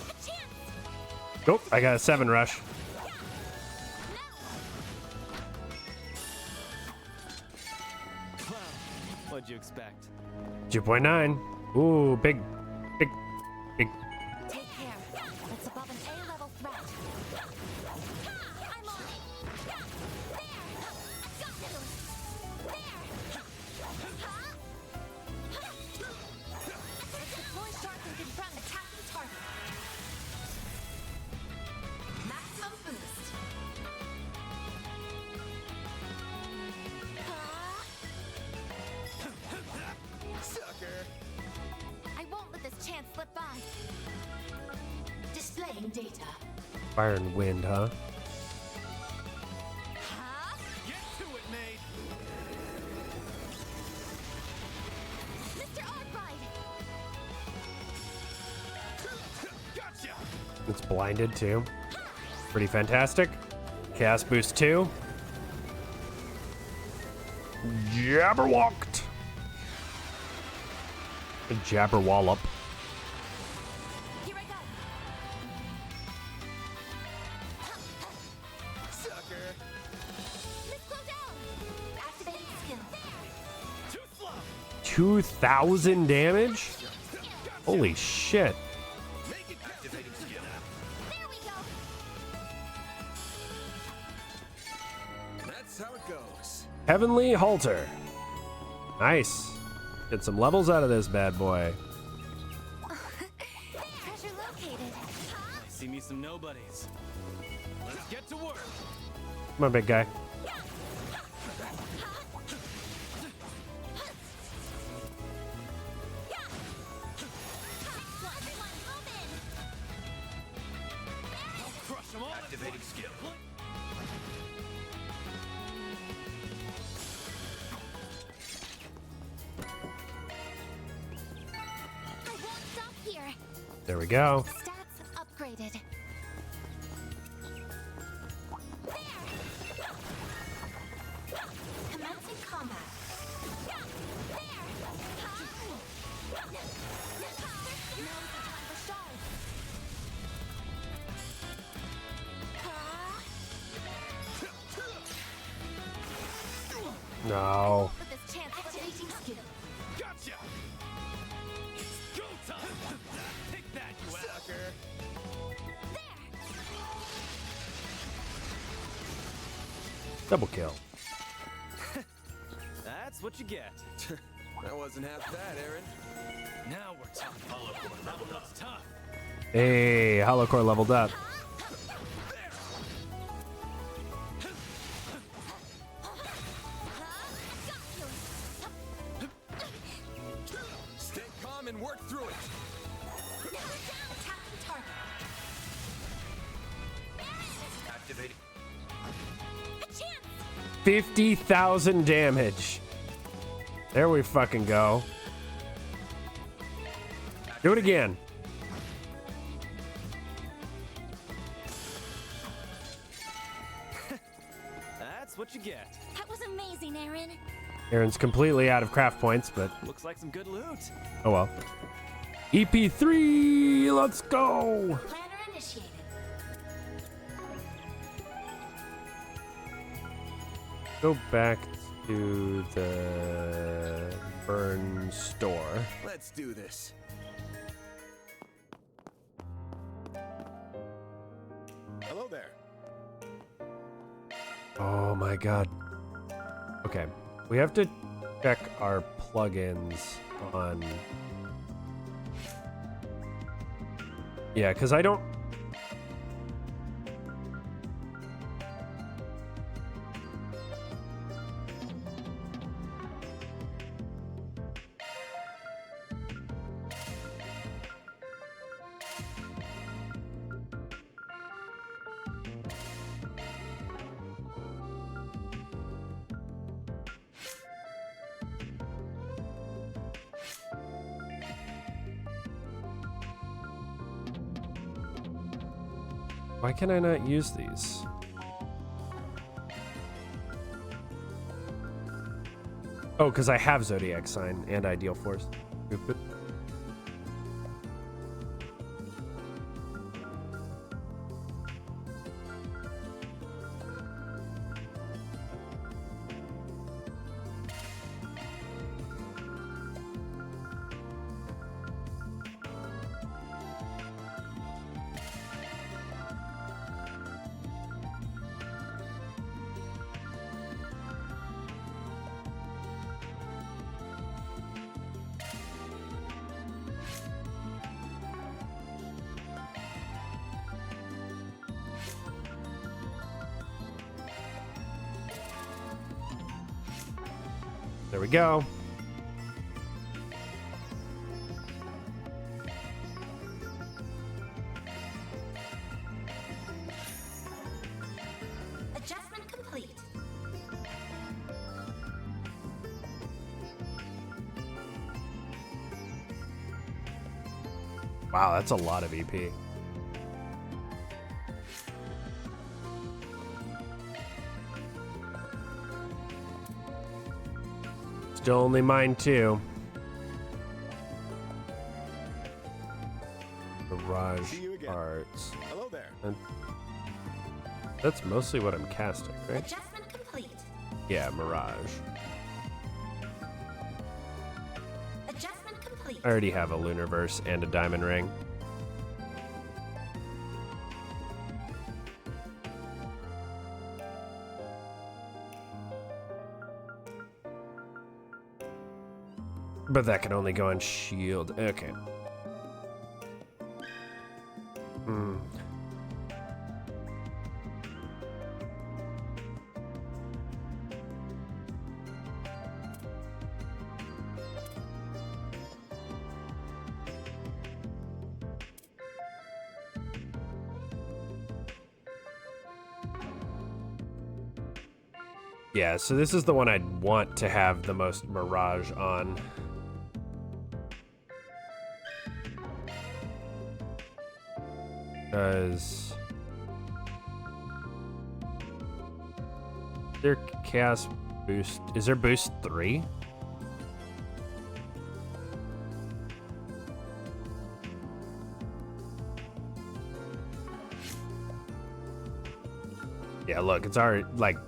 A chance. Oh, I got a 7 rush. Well, what'd you expect? 2.9. Ooh, big. Take care. That's above an A-level threat. I'm on it. There. Got you. Let's deploy sharks and confront attacking target. Maximum boost. Sucker! I won't let this chance slip by. Displaying data. Fire and wind, huh? Get to it, mate. Mr. Arkwright. Gotcha! It's blinded too. Pretty fantastic. Chaos boost 2. Jabberwocked. Jabberwallop. Here I go. Sucker! Let's slow down. Activating skill. Too slow! 2,000 damage? Holy shit. Make it activating skill. There we go. That's how it goes. Heavenly Halter. Nice. Get some levels out of this bad boy. Treasure located. I see me some nobodies. Let's get to work. Come on, big guy. Crush them all. Activating skill. I won't stop here. There we go. Stats upgraded. Commencing combat. Now's the time for stars. No. With this chance, activating skill. Gotcha! It's go time! Take that, you sucker! Double kill. That's what you get. That wasn't half bad, Aaron. Now we're talking. Hollow core leveled up. Tough. Hey, Hollow Core leveled up. Stay calm and work through it. Attacking target. Activating. A chance. 50,000 damage. There we fucking go. Do it again. That's what you get. That was amazing, Aaron. Aaron's completely out of craft points, but Looks like some good loot. oh well. EP3, let's go! Planner initiated. Go back to the Burn store. Let's do this. Hello there. Oh my god. Okay, we have to check our plugins on... Yeah, because I don't... Why can I not use these? Oh, because I have Zodiac Sign and Ideal Force. Stupid. There we go. Adjustment complete. Wow, that's a lot of EP. Still only mine too. Mirage Arts. Hello there. And that's mostly what I'm casting, right? Adjustment complete. Yeah, Mirage. Adjustment complete. I already have a Lunarverse and a Diamond Ring. But that can only go on shield. Okay. Hmm. Yeah, so this is the one I'd want to have the most Mirage on. Because their chaos boost, is there boost 3? Yeah, look, it's already like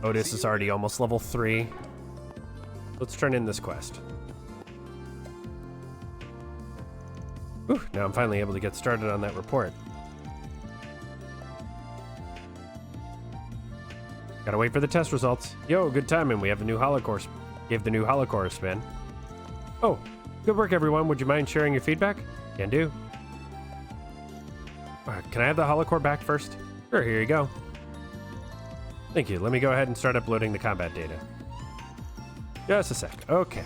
Otis is already almost level 3. Let's turn in this quest. Whew, now I'm finally able to get started on that report. Gotta wait for the test results. Yo, good timing. We have a new holocore. Gave the new holocore a spin. Oh, good work, everyone. Would you mind sharing your feedback? Can do. Can I have the holocore back first? Sure, here you go. Thank you. Let me go ahead and start uploading the combat data. Just a sec. Okay.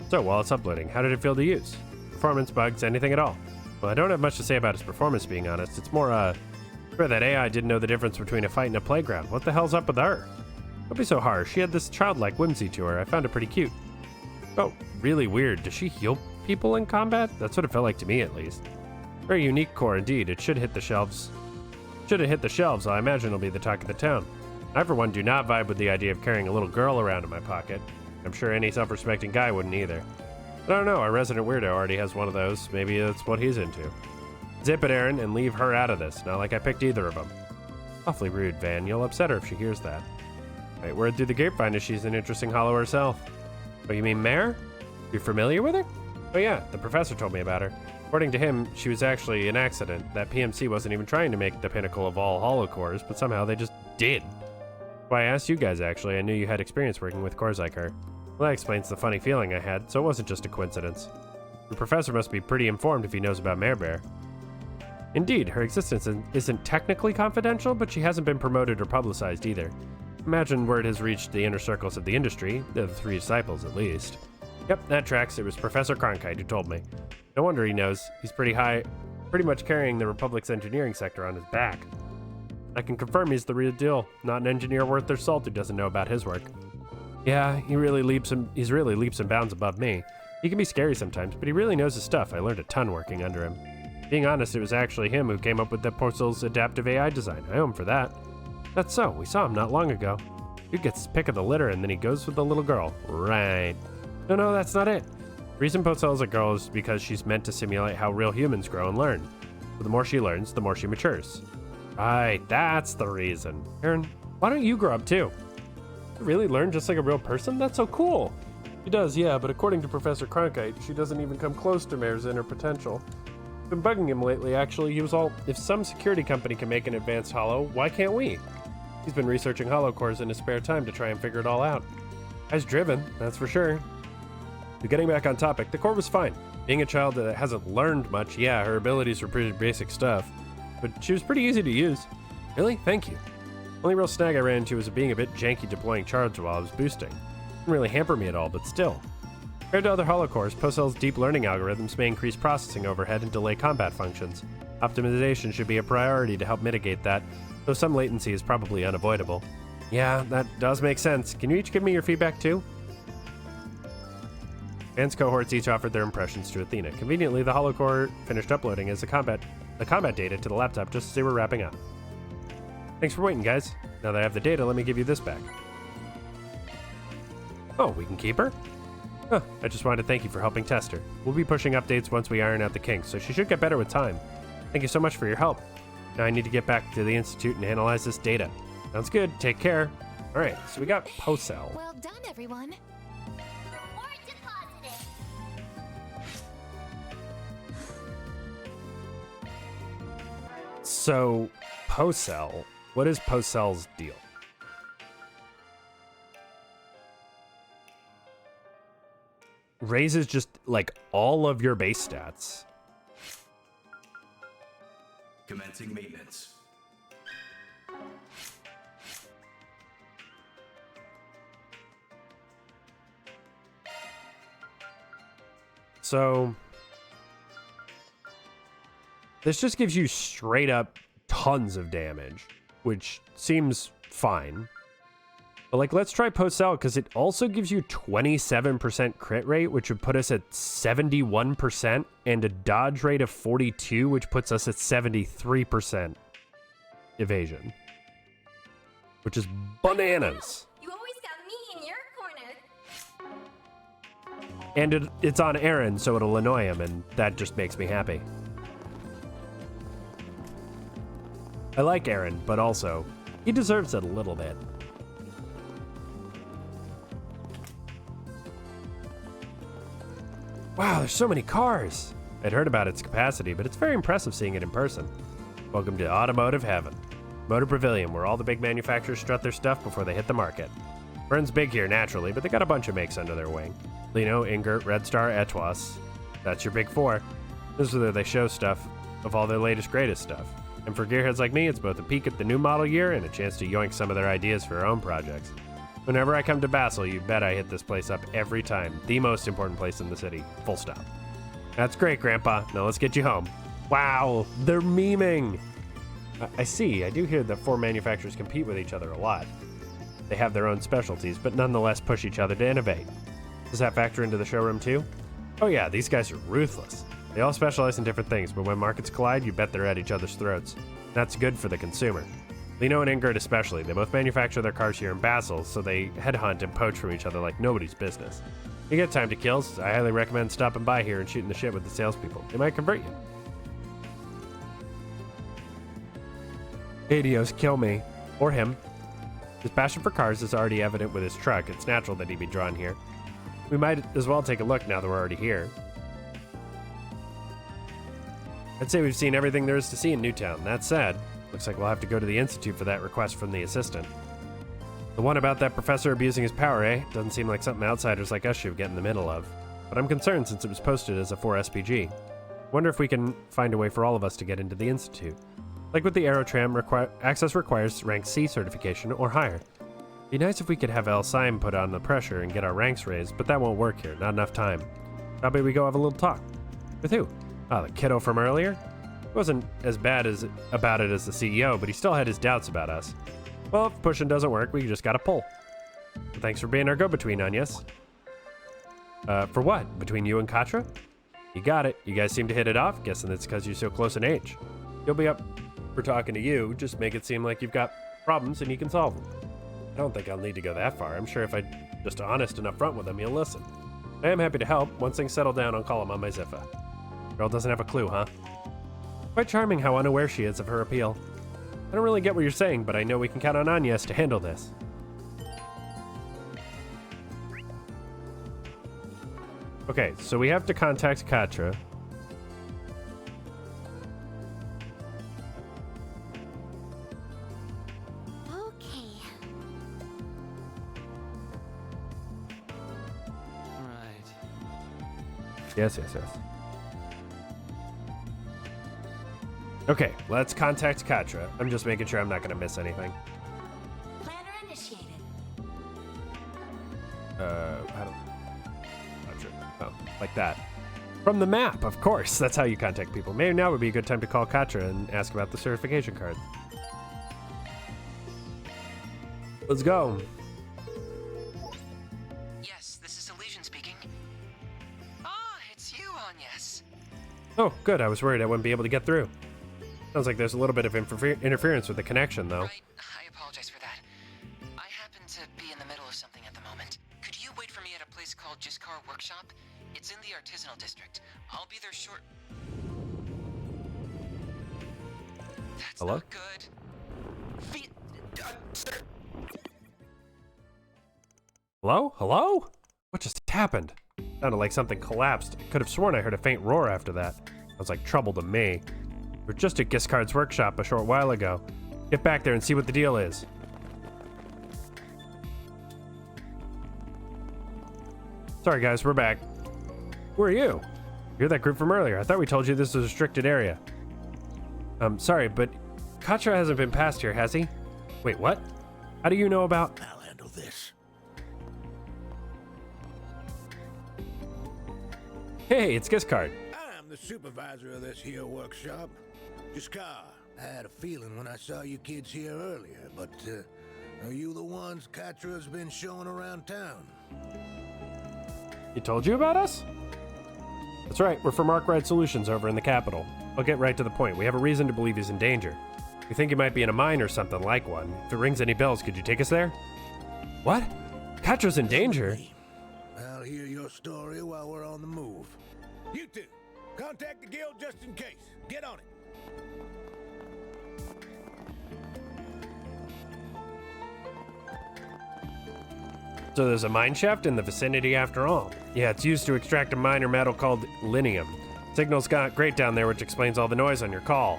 So while it's uploading, how did it feel to use? Performance bugs, anything at all? Well, I don't have much to say about his performance, being honest. It's more, sure, that AI didn't know the difference between a fight and a playground. What the hell's up with her? Don't be so harsh. She had this childlike whimsy to her. I found it pretty cute. Oh, really weird. Does she heal people in combat? That's what it felt like to me, at least. Very unique core indeed. It should hit the shelves Should have hit the shelves, I imagine it'll be the talk of the town. I, for one, do not vibe with the idea of carrying a little girl around in my pocket. I'm sure any self-respecting guy wouldn't either. But I don't know, our resident weirdo already has one of those. Maybe that's what he's into. Zip it, Aaron, and leave her out of this. Not like I picked either of them. Awfully rude, Van. You'll upset her if she hears that. Right, word through the grapevine is she's an interesting hollow herself. Oh, you mean Mare? You familiar with her? Oh yeah, the professor told me about her. According to him, she was actually an accident. That PMC wasn't even trying to make the pinnacle of all hollow cores, but somehow they just did. Why I asked you guys, actually. I knew you had experience working with cores like her. Well, that explains the funny feeling I had, so it wasn't just a coincidence. The professor must be pretty informed if he knows about Mare Bear. Indeed, her existence isn't technically confidential, but she hasn't been promoted or publicized either. Imagine word has reached the inner circles of the industry, the three disciples at least. Yep, that tracks. It was Professor Cronkite who told me. No wonder he knows. He's pretty much carrying the Republic's engineering sector on his back. I can confirm he's the real deal. Not an engineer worth their salt who doesn't know about his work. Yeah, he's really leaps and bounds above me. He can be scary sometimes, but he really knows his stuff. I learned a ton working under him. Being honest, it was actually him who came up with the Porcel's adaptive AI design. I owe him for that. That's so. We saw him not long ago. Dude gets his pick of the litter and then he goes with the little girl. Right. No, that's not it. The reason Porcel is a girl is because she's meant to simulate how real humans grow and learn. But the more she learns, the more she matures. Right, that's the reason. Aaron, why don't you grow up too? You really learn just like a real person? That's so cool. She does, yeah, but according to Professor Cronkite, she doesn't even come close to Mare's inner potential. Been bugging him lately, actually. He was all, if some security company can make an advanced hollow, why can't we? He's been researching hollow cores in his spare time to try and figure it all out. Guy's driven, that's for sure. But getting back on topic, the core was fine. Being a child that hasn't learned much, yeah, her abilities were pretty basic stuff. But she was pretty easy to use. Really? Thank you. Only real snag I ran into was being a bit janky deploying charge while I was boosting. Didn't really hamper me at all, but still. Compared to other hollow cores, Porcel's deep learning algorithms may increase processing overhead and delay combat functions. Optimization should be a priority to help mitigate that, though some latency is probably unavoidable. Yeah, that does make sense. Can you each give me your feedback too? Van's cohorts each offered their impressions to Athena. Conveniently, the hollow core finished uploading the combat data to the laptop just as they were wrapping up. Thanks for waiting, guys. Now that I have the data, let me give you this back. Oh, we can keep her? Huh, I just wanted to thank you for helping test her. We'll be pushing updates once we iron out the kinks, so she should get better with time. Thank you so much for your help. Now I need to get back to the Institute and analyze this data. Sounds good. Take care. All right, so we got Porcel. Well done, everyone. So, Porcel, what is Porcel's deal? Raises just like all of your base stats. Commencing maintenance. So this just gives you straight up tons of damage, which seems fine. But like, let's try Porcel because it also gives you 27% crit rate, which would put us at 71%, and a dodge rate of 42, which puts us at 73% evasion, which is bananas. You always got me in your corner. And it's on Aaron, so it'll annoy him, and that just makes me happy. I like Aaron, but also, he deserves it a little bit. Wow, there's so many cars. I'd heard about its capacity, but it's very impressive seeing it in person. Welcome to Automotive Heaven. Motor Pavilion, where all the big manufacturers strut their stuff before they hit the market. Vern's big here, naturally, but they got a bunch of makes under their wing. Lino, Ingert, Red Star, Etwas. That's your big four. This is where they show stuff of all their latest, greatest stuff. And for gearheads like me, it's both a peek at the new model year and a chance to yoink some of their ideas for our own projects. Whenever I come to Basel, you bet I hit this place up every time. The most important place in the city. Full stop. That's great, Grandpa. Now let's get you home. Wow, they're memeing. I see. I do hear that four manufacturers compete with each other a lot. They have their own specialties, but nonetheless push each other to innovate. Does that factor into the showroom too? Oh yeah, these guys are ruthless. They all specialize in different things, but when markets collide, you bet they're at each other's throats. That's good for the consumer. Lino and Ingrid especially, they both manufacture their cars here in Basel, so they headhunt and poach from each other like nobody's business. You get time to kills, I highly recommend stopping by here and shooting the shit with the salespeople. They might convert you. Adios, kill me. Or him. His passion for cars is already evident with his truck. It's natural that he'd be drawn here. We might as well take a look now that we're already here. I'd say we've seen everything there is to see in Newtown. That said, looks like we'll have to go to the Institute for that request from the assistant. The one about that professor abusing his power, eh? Doesn't seem like something outsiders like us should get in the middle of. But I'm concerned since it was posted as a 4 SPG. Wonder if we can find a way for all of us to get into the Institute. Like with the Aerotram, access requires rank C certification or higher. Be nice if we could have El Syme put on the pressure and get our ranks raised, but that won't work here, not enough time. How about we go have a little talk? With who? Oh, the kiddo from earlier? He wasn't as bad about it as the CEO, but he still had his doubts about us. Well, if pushing doesn't work, we just gotta pull. Well, thanks for being our go-between, Agnes. For what? Between you and Quatre? You got it. You guys seem to hit it off. Guessing it's because you're so close in age. You'll be up for talking to you. Just make it seem like you've got problems and you can solve them. I don't think I'll need to go that far. I'm sure if I'm just honest and upfront with him, he'll listen. I am happy to help. Once things settle down, I'll call him on my Ziffa. Girl doesn't have a clue, huh? Quite charming how unaware she is of her appeal. I don't really get what you're saying, but I know we can count on Agnes to handle this. Okay, so we have to contact Quatre. Yes. Okay, let's contact Quatre. I'm just making sure I'm not going to miss anything. Planner initiated. I don't... Not sure. Oh, like that. From the map, of course. That's how you contact people. Maybe now would be a good time to call Quatre and ask about the certification card. Let's go. Oh, good. I was worried I wouldn't be able to get through. Sounds like there's a little bit of interference with the connection, though. Right. I apologize for that. I happen to be in the middle of something at the moment. Could you wait for me at a place called Giscard Workshop? It's in the artisanal district. I'll be there short. That's Hello? not good. Sir. Hello? Hello? What just happened? Sounded like something collapsed. I could have sworn I heard a faint roar after that. Sounds like trouble to me. We're just at Giscard's workshop a short while ago. Get back there and see what the deal is. Sorry guys, we're back. Who are you? You're that group from earlier. I thought we told you this was a restricted area. Sorry, but Quatre hasn't been past here, has he? Wait, what? How do you know about... I'll handle this. Hey, it's Giscard. I'm the supervisor of this here workshop. Giscard, I had a feeling when I saw you kids here earlier, but are you the ones Quatre's been showing around town? He told you about us? That's right, we're from Arkwright Solutions over in the capital. I'll get right to the point. We have a reason to believe he's in danger. We think he might be in a mine or something like one. If it rings any bells, could you take us there? What? Quatre's in danger? I'll hear your story while we're on the move. You two, contact the guild just in case. Get on it. So there's a mine shaft in the vicinity after all. Yeah, it's used to extract a minor metal called linium. Signal's got great down there, which explains all the noise on your call.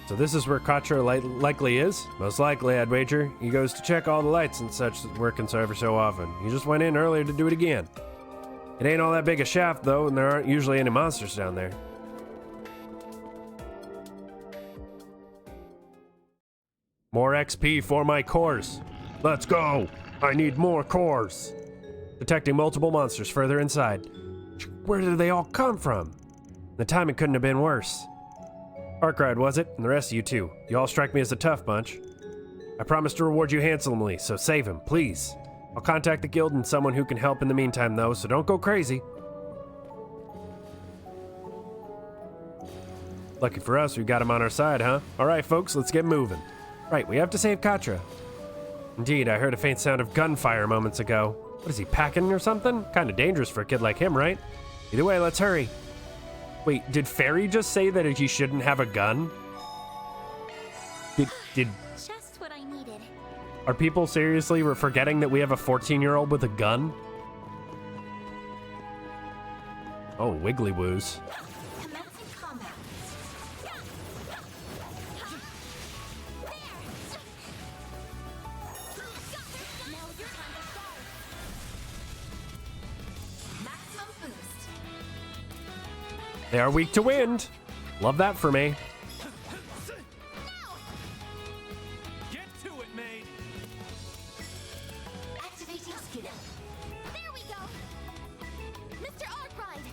So this is where Quatre likely is? Most likely, I'd wager. He goes to check all the lights and such that's working so ever so often. He just went in earlier to do it again. It ain't all that big a shaft, though, and there aren't usually any monsters down there. More XP for my cores. Let's go. I need more cores. Detecting multiple monsters further inside. Where did they all come from? The timing couldn't have been worse. Arkwright, was it? And the rest of you too. You all strike me as a tough bunch. I promise to reward you handsomely, so save him, please. I'll contact the guild and someone who can help in the meantime, though, so don't go crazy. Lucky for us, we got him on our side, huh? All right, folks, let's get moving. Right, we have to save Quatre. Indeed, I heard a faint sound of gunfire moments ago. What is he, packing or something? Kind of dangerous for a kid like him, right? Either way, let's hurry. Wait, did Fairy just say that he shouldn't have a gun? Did Just what I needed. Are people seriously forgetting that we have a 14-year-old with a gun? Oh, wiggly woos. Commencing combat. Now your time to start. Maximum boost. They are weak to wind. Love that for me. Get to it, maid. Activating skill. There we go. Mr. Arkwright.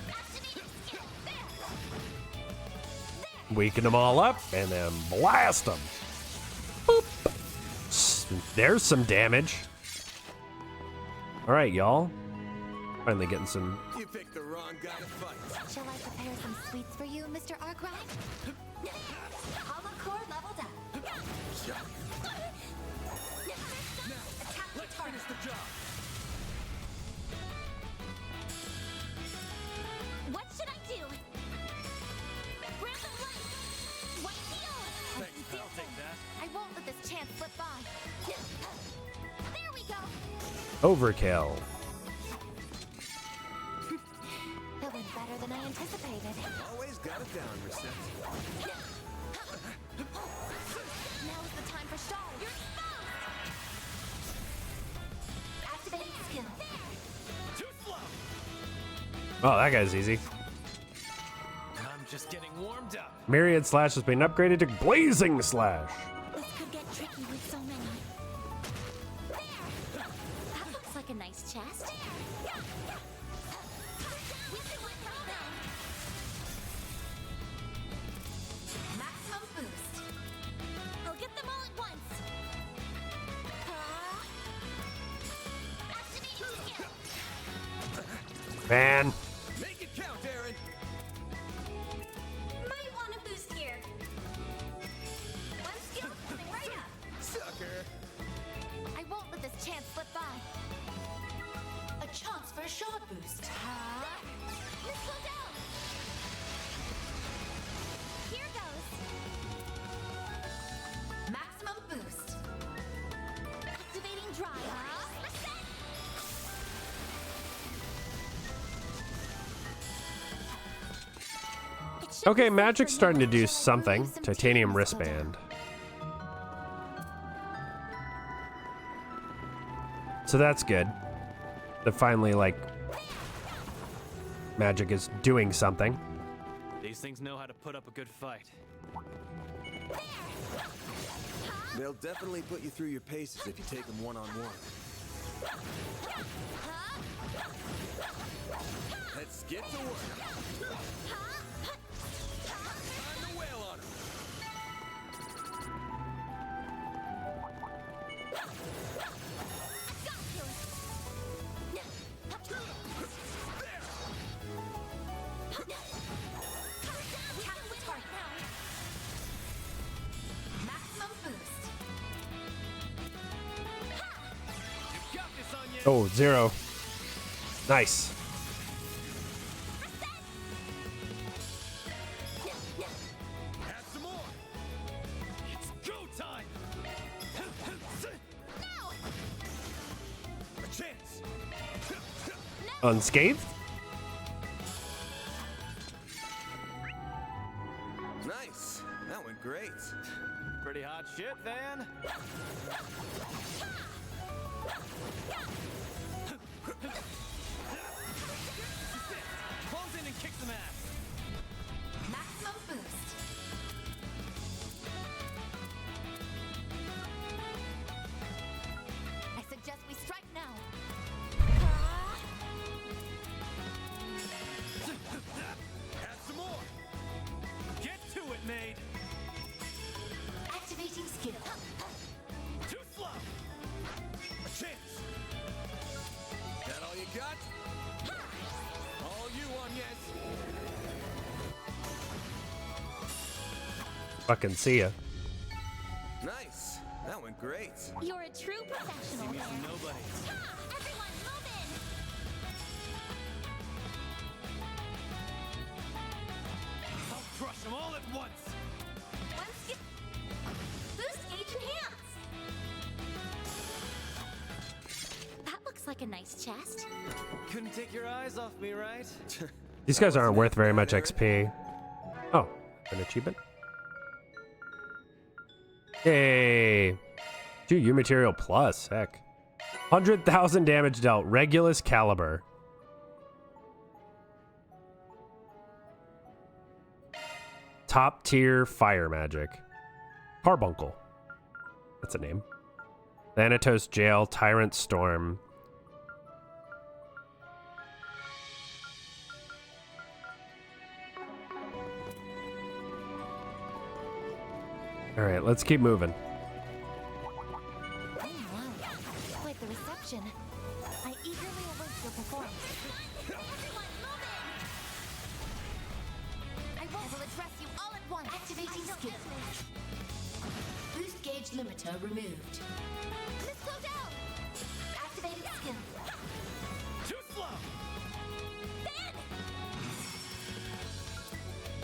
Activating skill. There. Weaken them all up and then blast them. Boop. There's some damage. All right, y'all. Finally getting some. You picked the wrong guy to fight. Shall I prepare some sweets for you, Mr. Arkwright? Hollow core leveled up. Let's finish the job. What should I do? Grab the light. White heel. Thanks, I'll take that. I won't let this chance slip by. There we go. Overkill. That went better than I anticipated. Always got it down, Reset. Now's the time for Shaw. You're exposed. Activating skill. Too slow. Oh, that guy's easy. I'm just getting warmed up. Myriad Slash has been upgraded to Blazing Slash. This could get tricky with so many. That looks like a nice chest. Maximum boost. I'll get them all at once. Activating skill. Man. Make it count, Aaron. Might want a boost here. One skill coming right up. Sucker. I won't let this chance slip by. A chance for a short boost. Let's slow down. Here goes. Maximum boost. Activating drive. Okay, Magic's starting to do something. Titanium wristband. So that's good. That finally, like, Magic is doing something. These things know how to put up a good fight. They'll definitely put you through your paces if you take them one-on-one. Let's get to work. Time to wail on 'em. Maximum boost. You got this, Anya. Oh, 0. Nice. Add some more. It's go time. A chance. Unscathed? Nice. That went great. Pretty hot shit, Van. Close in and kick some ass. Maximum boost. I suggest we strike now. Add some more. Get to it, maid. Activating skill. Too slow. A chance. That all you got? All you on, yes. Fucking see ya. Nice. That went great. You're a true professional. See me as nobody. Everyone, move in! I'll crush them all at once. Boost gauge enhance. That looks like a nice chest. Couldn't take your eyes off me, right? These guys aren't worth very much XP. Oh, an achievement. Yay! 2U material plus, heck. 100,000 damage dealt, Regulus caliber. Top tier fire magic. Carbuncle. That's a name. Thanatos Jail, Tyrant Storm. All right, let's keep moving. Oh, wow. Quite the reception. I eagerly await your performance. I will address you all at once. Activating skill. Boost gauge limiter removed. Let's go down. Activated skill. Too slow.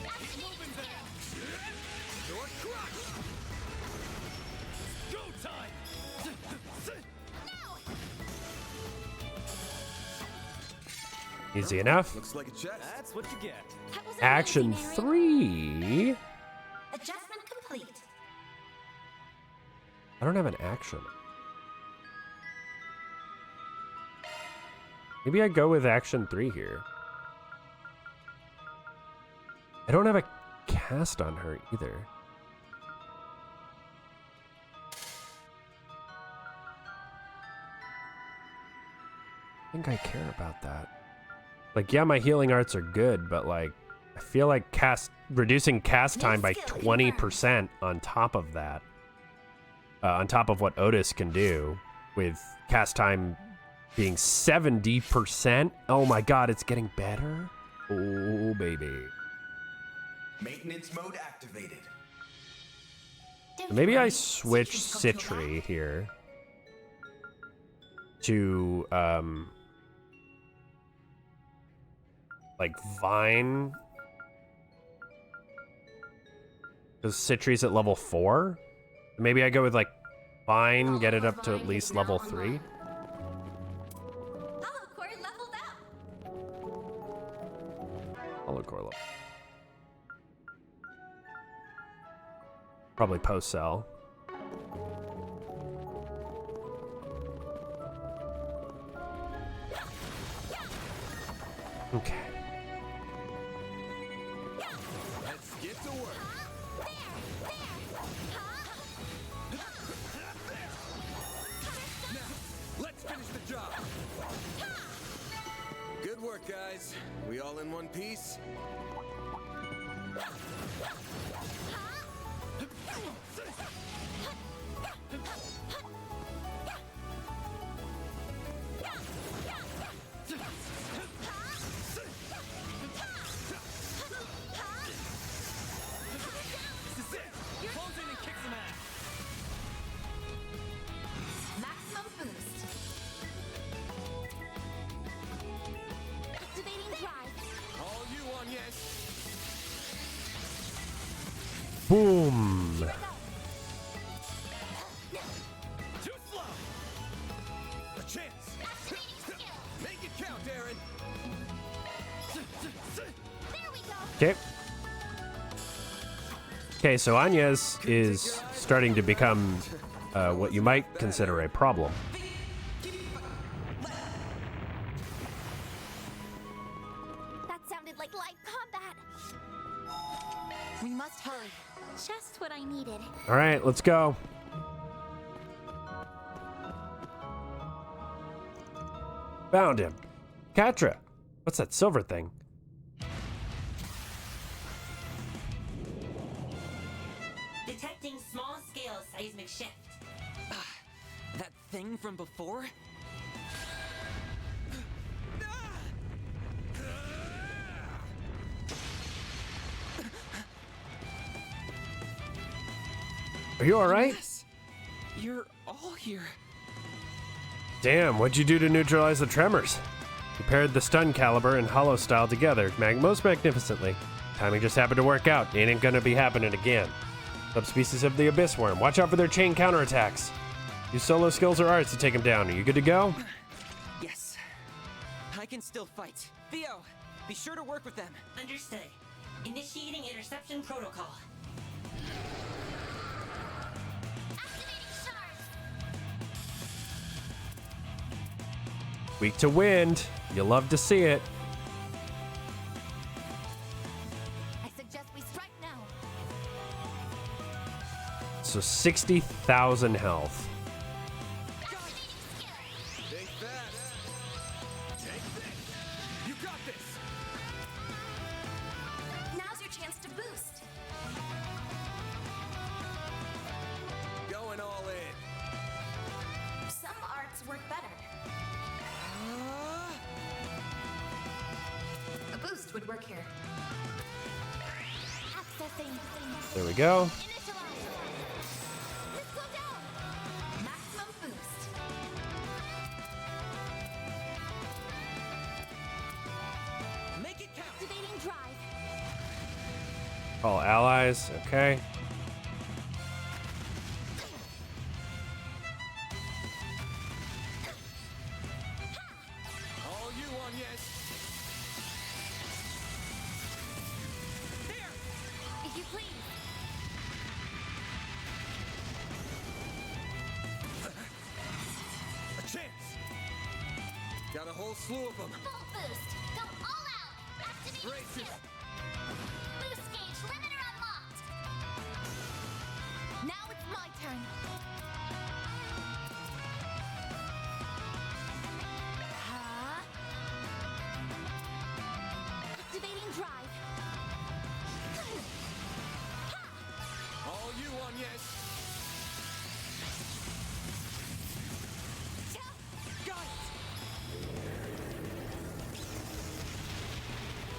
Activating skill. Your crush. Go time. Easy enough. Looks like a chest. That's what you get. Action 3. Adjustment complete. I don't have an action. Maybe I go with action 3 here. I don't have a cast on her either. I think I care about that. Like, yeah, my healing arts are good, but like, I feel like reducing cast time by 20% on top of that. On top of what Otis can do, with cast time being 70%. Oh my god, it's getting better. Oh, baby. Maintenance mode activated. Maybe I switch Citri here to, like Vine. Because Citri's at level 4. Maybe I go with like Vine, get it up to at least level 3. Holocore leveled up. Holocore level. Probably post-sell. Okay. Let's get to work. Now, let's finish the job. Good work, guys. We all in one piece? Maximum boost. Activating drive. All you on, yes. Boom. Too slow. A chance. Make it count, Aaron. There we go. Okay. Okay, so Agnes is starting to become what you might consider a problem. That sounded like live combat. We must hurry. Just what I needed. All right, let's go. Found him. Quatre. What's that silver thing? Detecting small-scale seismic shift. That thing from before? Are you alright? Yes. You're all here. Damn, what'd you do to neutralize the tremors? You paired the stun caliber and hollow style together most magnificently. Timing just happened to work out. It ain't gonna be happening again. Subspecies of the abyss worm. Watch out for their chain counterattacks. Use solo skills or arts to take them down. Are you good to go? Yes. I can still fight. Theo, be sure to work with them. Understood. Initiating interception protocol. Weak to wind. You love to see it. I suggest we strike now. So 60,000 health. Take that. Take this. You got this. Now's your chance to boost. Going all in. Some arts work better. A boost would work here. Accessing. There we go. Let's go down. Maximum boost. Make it count. Activating drive. Call allies. Okay. All you on yes. If you please. A chance. Got a whole slew of them. Full boost. Go all out. Activating Braces. skill. Boost gauge limiter unlocked. Now it's my turn. Activating drive. All you on yes. Got it.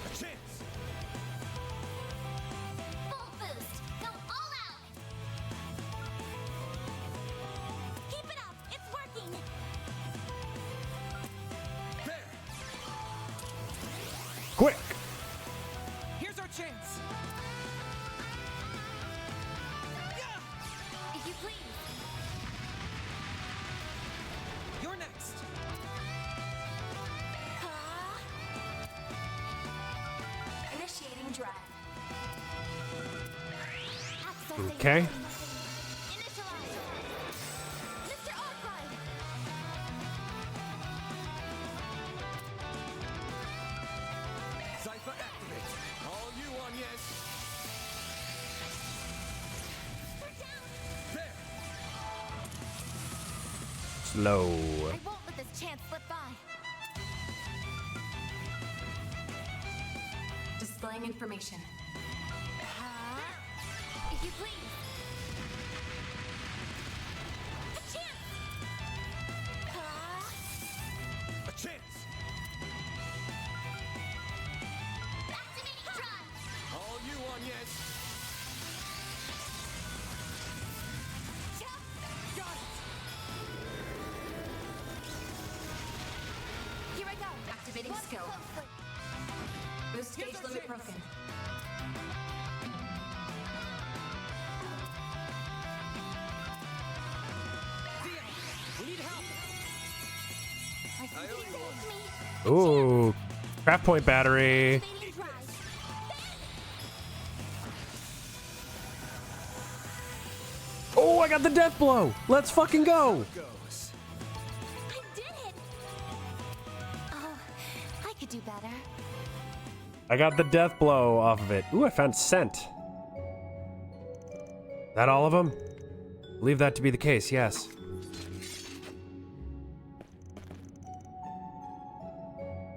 A chance. Full boost. Go all out. Keep it up. It's working. There. Quick. Here's our chance. If you please. You're next. Initiating drive. Accessing. Okay. Initialize. Mr. Arkwright. Cypher activate. All you on yes. There. Slow. I won't let this chance slip by. Displaying information. If you please. A chance. A chance. Activating drive. All you on yes. Got it. Here I go. Activating Watch skill. closely. Boost gauge limit broken. Theo, we need help. I think he saved me. Ooh. Craft point battery. Activating drive. Oh, I got the death blow. Let's fucking go. Goes. I did it. Oh, I could do better. I got the death blow off of it. Ooh, I found scent. That all of them? Believe that to be the case, yes.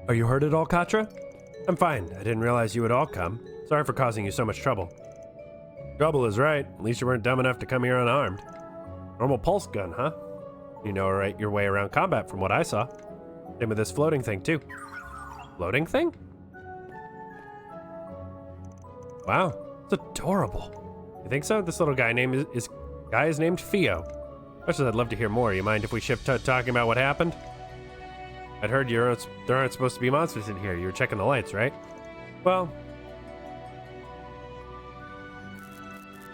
Are you hurt at all, Quatre? I'm fine. I didn't realize you would all come. Sorry for causing you so much trouble. Trouble is right. At least you weren't dumb enough to come here unarmed. Normal pulse gun, huh? You know right your way around combat from what I saw. Same with this floating thing, too. Floating thing? Wow, it's adorable. You think so? This little guy name is Guy is named Theo. Much as I'd love to hear more, you mind if we shift to talking about what happened? I'd heard there aren't supposed to be monsters in here. You were checking the lights, right? Well,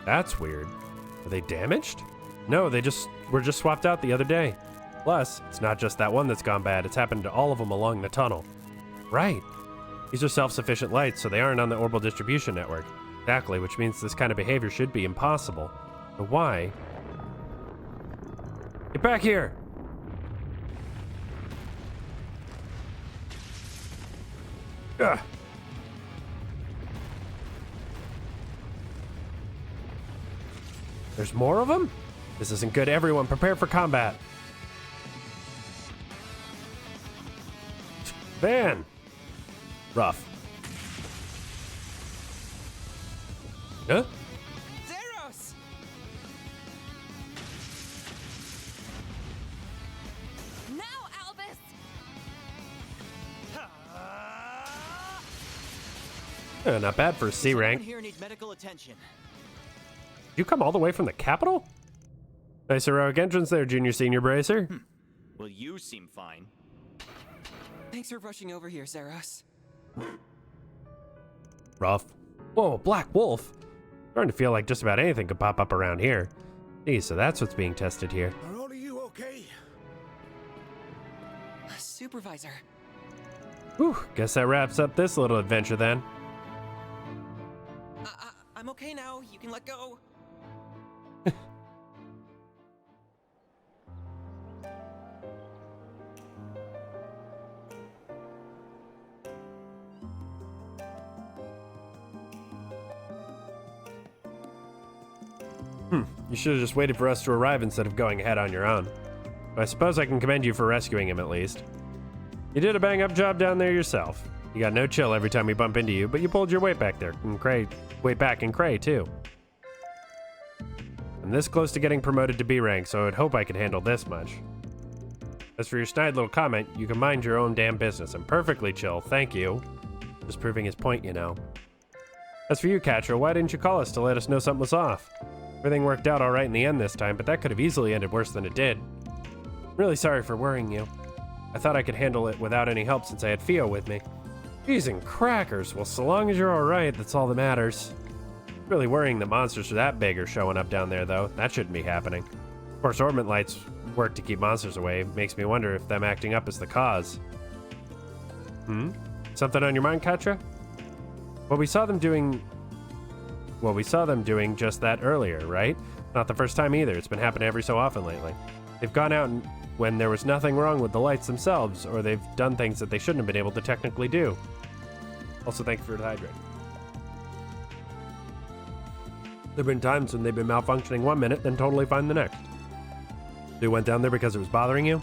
that's weird. Are they damaged? No, they were just swapped out the other day. Plus, it's not just that one that's gone bad. It's happened to all of them along the tunnel. Right. These are self-sufficient lights, so they aren't on the orbital distribution network. Exactly, which means this kind of behavior should be impossible. But why? Get back here! Ugh. There's more of them? This isn't good. Everyone, prepare for combat. Van! Rough. Huh? Zeros! Now, Albus! Not bad for a C rank. Here needs medical attention. You come all the way from the capital? Nice heroic entrance there, Junior Senior Bracer. Well, you seem fine. Thanks for rushing over here, Zeros. Rough. Whoa, Black Wolf. Starting to feel like just about anything could pop up around here. Geez, so that's what's being tested here. Are all of you okay? Supervisor. Whew, guess that wraps up this little adventure then. I'm okay now. You can let go. You should have just waited for us to arrive instead of going ahead on your own. But I suppose I can commend you for rescuing him at least. You did a bang-up job down there yourself. You got no chill every time we bump into you, but you pulled your weight back there, and weight back in Cray too. I'm this close to getting promoted to B rank, so I would hope I could handle this much. As for your snide little comment, you can mind your own damn business. I'm perfectly chill, thank you. Just proving his point, you know. As for you, Quatre, why didn't you call us to let us know something was off? Everything worked out all right in the end this time, but that could have easily ended worse than it did. I'm really sorry for worrying you. I thought I could handle it without any help since I had Theo with me. Cheese and crackers. Well, so long as you're all right, that's all that matters. It's really worrying that monsters are that big are showing up down there, though. That shouldn't be happening. Of course, orbit lights work to keep monsters away. Makes me wonder if them acting up is the cause. Something on your mind, Quatre? Well, we saw them doing just that earlier, right? Not the first time either. It's been happening every so often lately. They've gone out when there was nothing wrong with the lights themselves, or they've done things that they shouldn't have been able to technically do. Also, thank you for the hydrate. There have been times when they've been malfunctioning one minute, then totally fine the next. So you went down there because it was bothering you?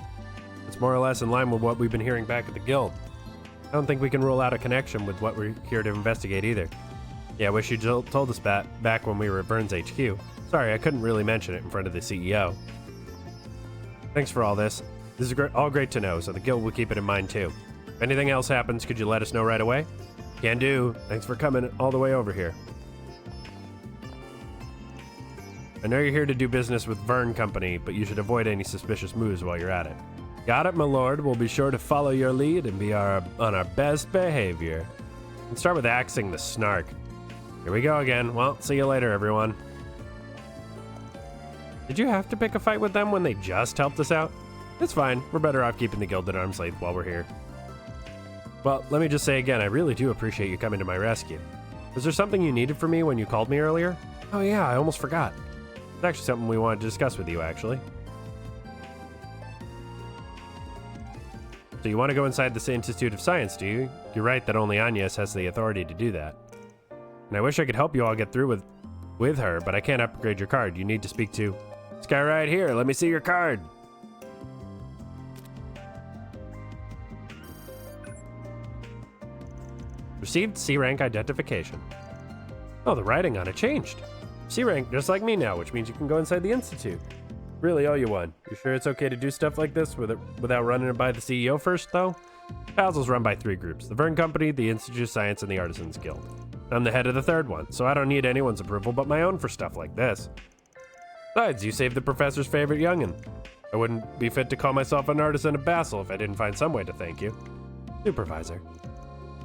It's more or less in line with what we've been hearing back at the guild. I don't think we can rule out a connection with what we're here to investigate either. Yeah, I wish you told us back when we were at Vern's HQ. Sorry, I couldn't really mention it in front of the CEO. Thanks for all this. This is all great to know, so the guild will keep it in mind too. If anything else happens, could you let us know right away? Can do. Thanks for coming all the way over here. I know you're here to do business with Vern Company, but you should avoid any suspicious moves while you're at it. Got it, my lord. We'll be sure to follow your lead and be on our best behavior. Let's start with axing the snark. Here we go again. Well, see you later, everyone. Did you have to pick a fight with them when they just helped us out? It's fine. We're better off keeping the guild at arm's length while we're here. Well, let me just say again, I really do appreciate you coming to my rescue. Was there something you needed from me when you called me earlier? Oh yeah, I almost forgot. It's actually something we wanted to discuss with you, actually. So you want to go inside this Institute of Science, do you? You're right that only Agnes has the authority to do that. And I wish I could help you all get through with her, but I can't upgrade your card. You need to speak to this guy right here. Let me see your card. Received C rank identification. Oh, the writing on it changed. C rank just like me now, which means you can go inside the Institute. Really owe you one. You sure it's okay to do stuff like this without running it by the CEO first, though? Basil's run by 3 groups: the Vern Company, the Institute of Science, and the Artisans Guild. I'm the head of the 3rd one, so I don't need anyone's approval but my own for stuff like this. Besides, you saved the professor's favorite youngin'. I wouldn't be fit to call myself an artisan of Basel if I didn't find some way to thank you. Supervisor.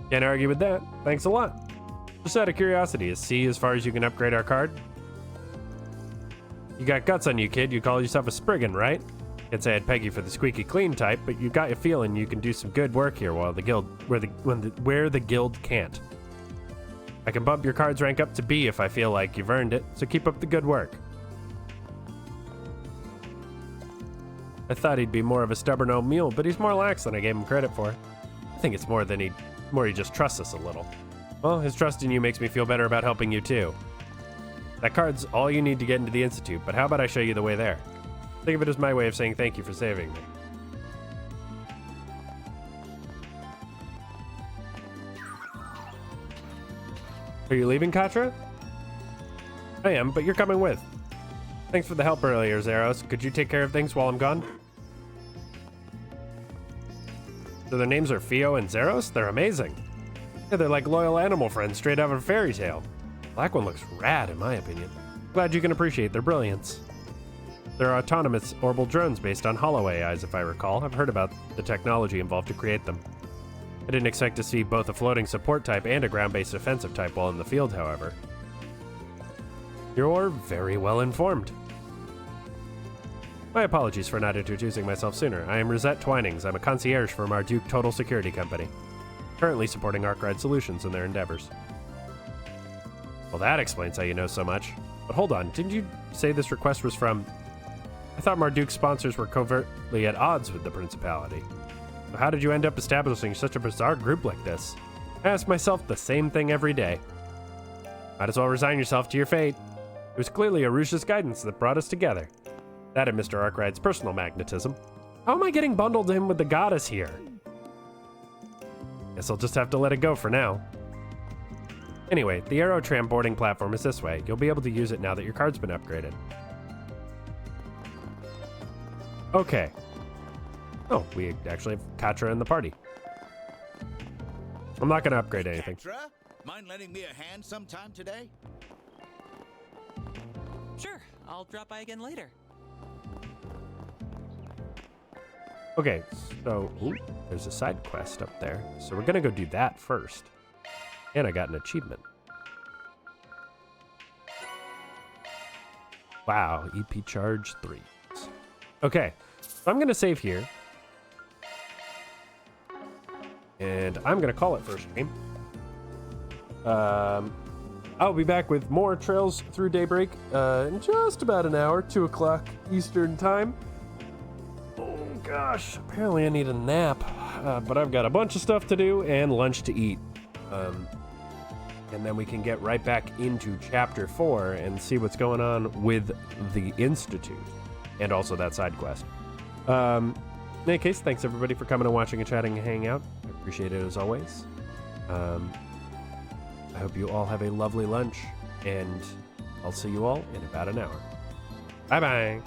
Can't argue with that. Thanks a lot. Just out of curiosity, is C as far as you can upgrade our card? You got guts on you, kid. You call yourself a Spriggan, right? Can't say I'd peg you for the squeaky clean type, but you got your feeling you can do some good work here while the guild where the guild can't. I can bump your card's rank up to B if I feel like you've earned it, so keep up the good work. I thought he'd be more of a stubborn old mule, but he's more lax than I gave him credit for. I think it's more he just trusts us a little. Well, his trust in you makes me feel better about helping you too. That card's all you need to get into the Institute, but how about I show you the way there? Think of it as my way of saying thank you for saving me. Are you leaving, Quatre? I am, but you're coming with. Thanks for the help earlier, Zeros. Could you take care of things while I'm gone? So their names are Fio and Zeros? They're amazing. Yeah, they're like loyal animal friends straight out of a fairy tale. Black one looks rad, in my opinion. Glad you can appreciate their brilliance. They're autonomous orbital drones based on hollow AIs, if I recall. I've heard about the technology involved to create them. I didn't expect to see both a floating support type and a ground-based offensive type while in the field, however. You're very well informed. My apologies for not introducing myself sooner. I am Rosette Twinings. I'm a concierge for Marduk Total Security Company, currently supporting Arkwright Solutions in their endeavors. Well, that explains how you know so much. But hold on, didn't you say this request was from... I thought Marduk's sponsors were covertly at odds with the Principality. So how did you end up establishing such a bizarre group like this? I ask myself the same thing every day. Might as well resign yourself to your fate. It was clearly Arusha's guidance that brought us together. That and Mr. Arkwright's personal magnetism. How am I getting bundled in with the goddess here? Guess I'll just have to let it go for now. Anyway, the Aerotram boarding platform is this way. You'll be able to use it now that your card's been upgraded. Okay. Oh, we actually have Quatre in the party. I'm not going to upgrade anything. Quatre, mind lending me a hand sometime today? Sure, I'll drop by again later. Okay, so ooh, there's a side quest up there. So we're going to go do that first. And I got an achievement. Wow, EP charge 3. Okay, so I'm going to save here. And I'm going to call it first stream. I'll be back with more Trails Through Daybreak in just about an hour, 2 o'clock Eastern Time. Oh gosh, apparently I need a nap, but I've got a bunch of stuff to do and lunch to eat. And then we can get right back into Chapter 4 and see what's going on with the Institute and also that side quest. In any case, thanks everybody for coming and watching and chatting and hanging out. I appreciate it as always. I hope you all have a lovely lunch, and I'll see you all in about an hour. Bye-bye.